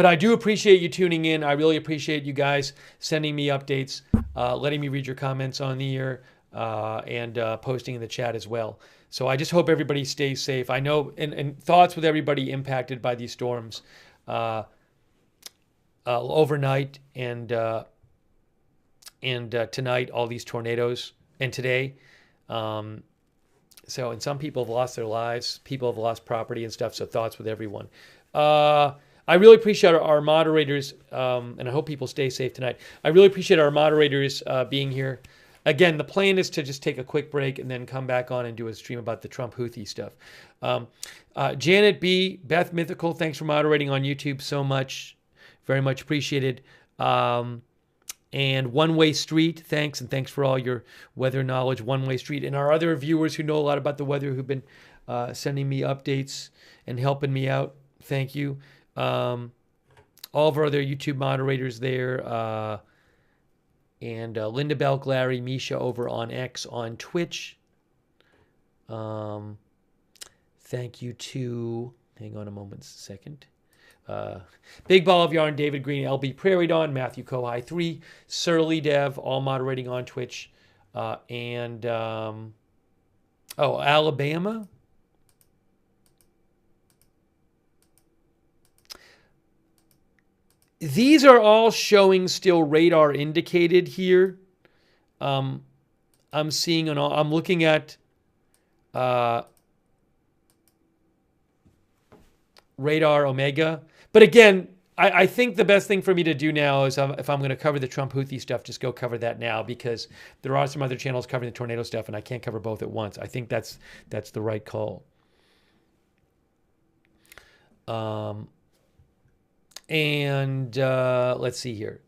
A: I do appreciate you tuning in. I really appreciate you guys sending me updates, letting me read your comments on the air, and posting in the chat as well. So I just hope everybody stays safe. I know, and thoughts with everybody impacted by these storms overnight and tonight, all these tornadoes, and today. And some people have lost their lives. People have lost property and stuff. So thoughts with everyone. I really appreciate our moderators, and I hope people stay safe tonight. I really appreciate our moderators being here. Again, the plan is to just take a quick break and then come back on and do a stream about the Trump Houthi stuff. Janet B., Beth Mythical, thanks for moderating on YouTube so much. Very much appreciated. And One Way Street, thanks, and thanks for all your weather knowledge, One Way Street. And our other viewers who know a lot about the weather who've been sending me updates and helping me out, thank you. All of our other YouTube moderators there, and Linda Belk, Larry, Misha over on X, on Twitch. Thank you to, hang on a moment, second. Big Ball of Yarn, David Green, LB Prairie Dawn, Matthew Kohai 3, Surly Dev, all moderating on Twitch. Alabama. These are all showing still radar indicated here. I'm seeing an. I'm looking at radar Omega, but again, I think the best thing for me to do now is if I'm going to cover the Trump Houthi stuff, just go cover that now, because there are some other channels covering the tornado stuff, and I can't cover both at once. I think that's the right call. Let's see here.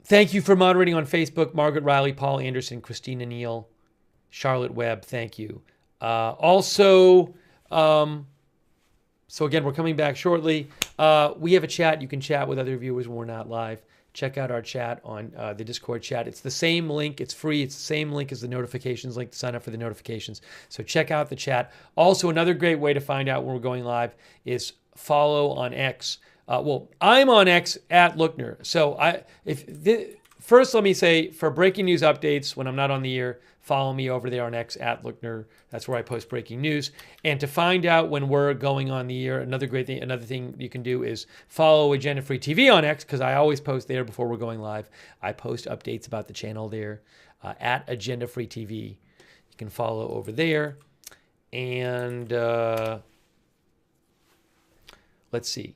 A: Thank you for moderating on Facebook, Margaret Riley, Paul Anderson, Christina Neal, Charlotte Webb. Thank you. So again, we're coming back shortly. We have a chat. You can chat with other viewers when we're not live. Check out our chat on the Discord chat. It's the same link. It's free. It's the same link as the notifications link to sign up for the notifications. So check out the chat. Also, another great way to find out when we're going live is follow on X. I'm on X at Lookner. So first, let me say, for breaking news updates when I'm not on the air, follow me over there on X at Lookner. That's where I post breaking news. And to find out when we're going on the air, another thing you can do is follow Agenda Free TV on X, because I always post there before we're going live. I post updates about the channel there at Agenda Free TV. You can follow over there. And let's see.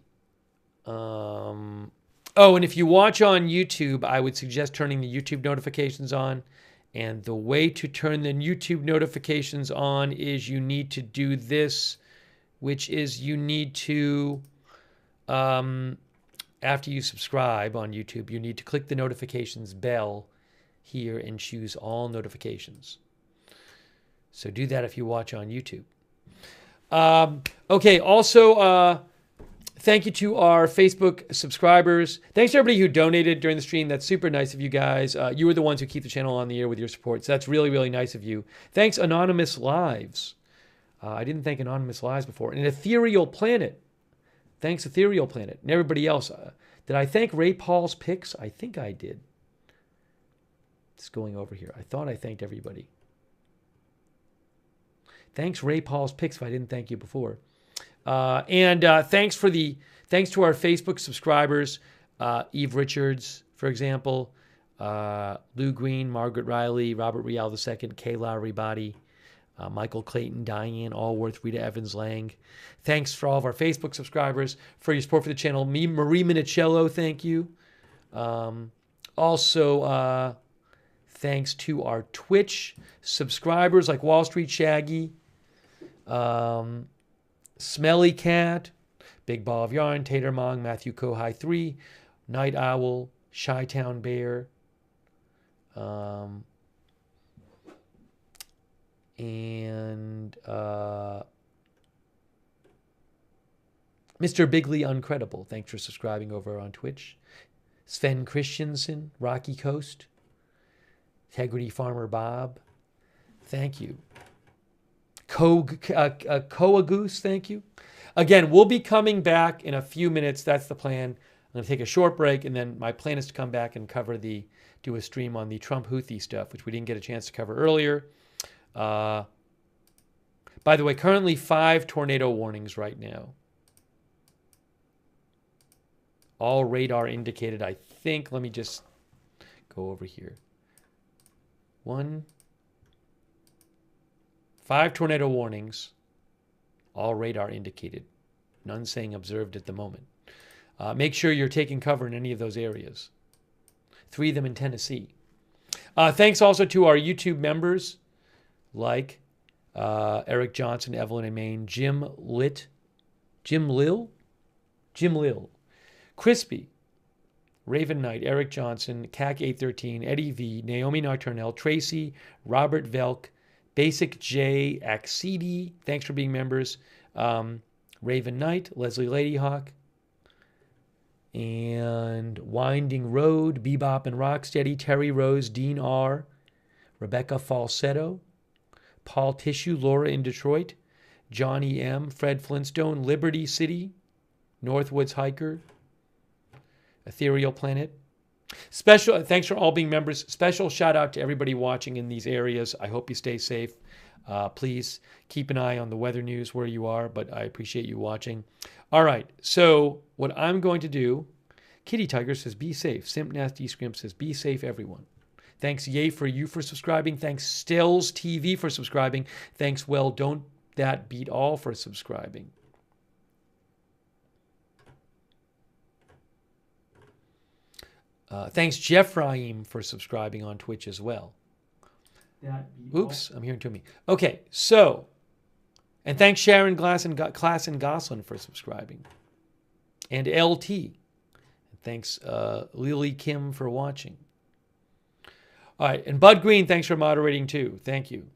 A: And if you watch on YouTube, I would suggest turning the YouTube notifications on. And the way to turn the YouTube notifications on is you need to do this, which is you need to, after you subscribe on YouTube, you need to click the notifications bell here and choose all notifications. So do that if you watch on YouTube. Also, thank you to our Facebook subscribers. Thanks to everybody who donated during the stream. That's super nice of you guys. You were the ones who keep the channel on the air with your support. So that's really, really nice of you. Thanks, Anonymous Lives. I didn't thank Anonymous Lives before. And Ethereal Planet. Thanks, Ethereal Planet. And everybody else. Did I thank Ray Paul's picks? I think I did. Just going over here. I thought I thanked everybody. Thanks, Ray Paul's picks, if I didn't thank you before. Thanks to our Facebook subscribers, Eve Richards, for example, Lou Green, Margaret Riley, Robert Rial II, Kay Lowry Body, Michael Clayton, Diane Allworth, Rita Evans Lang. Thanks for all of our Facebook subscribers, for your support for the channel. Marie Minicello, thank you. Also, thanks to our Twitch subscribers like Wall Street Shaggy, Smelly Cat, Big Ball of Yarn, Tater Mong, Matthew Kohai 3, Night Owl, Chi-Town Bear, Mr. Bigley Uncredible. Thanks for subscribing over on Twitch. Sven Christensen, Rocky Coast, Integrity Farmer Bob. Thank you. Koa Goose, thank you. Again, we'll be coming back in a few minutes. That's the plan. I'm going to take a short break, and then my plan is to come back and do a stream on the Trump Houthi stuff, which we didn't get a chance to cover earlier. By the way, currently 5 tornado warnings right now. All radar indicated, I think. Let me just go over here. 5 tornado warnings, all radar indicated. None saying observed at the moment. Make sure you're taking cover in any of those areas. 3 of them in Tennessee. Thanks also to our YouTube members like Eric Johnson, Evelyn in Maine, Jim Lil, Crispy, Raven Knight, Eric Johnson, CAC 813, Eddie V, Naomi Nocturnell, Tracy, Robert Velk, Basic J, Accedi, thanks for being members, Raven Knight, Leslie Ladyhawk, and Winding Road, Bebop and Rocksteady, Terry Rose, Dean R, Rebecca Falsetto, Paul Tissue, Laura in Detroit, Johnny M, Fred Flintstone, Liberty City, Northwoods Hiker, Ethereal Planet. Special thanks for all being members. Special shout out to everybody watching in these areas. I hope you stay safe. Please keep an eye on the weather news where you are, but I appreciate you watching. All right, so what I'm going to do, Kitty Tiger says, be safe. Simp Nasty Scrimp says, be safe, everyone. Thanks, Yay, for you for subscribing. Thanks, Stills TV for subscribing. Thanks, Well, Don't That Beat All for subscribing. Thanks, Jeffraim, for subscribing on Twitch as well. Oops, I'm hearing too many. Okay, so, and thanks Sharon Class and Goslin for subscribing. And LT. And thanks Lily Kim for watching. All right, and Bud Green, thanks for moderating too. Thank you.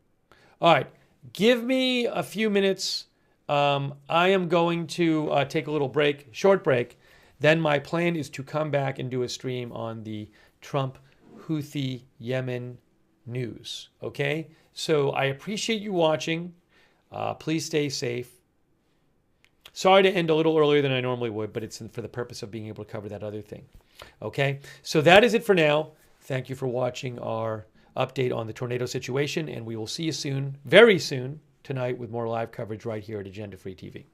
A: All right, give me a few minutes. I am going to take a little break, short break. Then my plan is to come back and do a stream on the Trump Houthi Yemen news. Okay? So I appreciate you watching. Please stay safe. Sorry to end a little earlier than I normally would, but it's for the purpose of being able to cover that other thing. Okay? So that is it for now. Thank you for watching our update on the tornado situation, and we will see you soon, very soon, tonight with more live coverage right here at Agenda Free TV.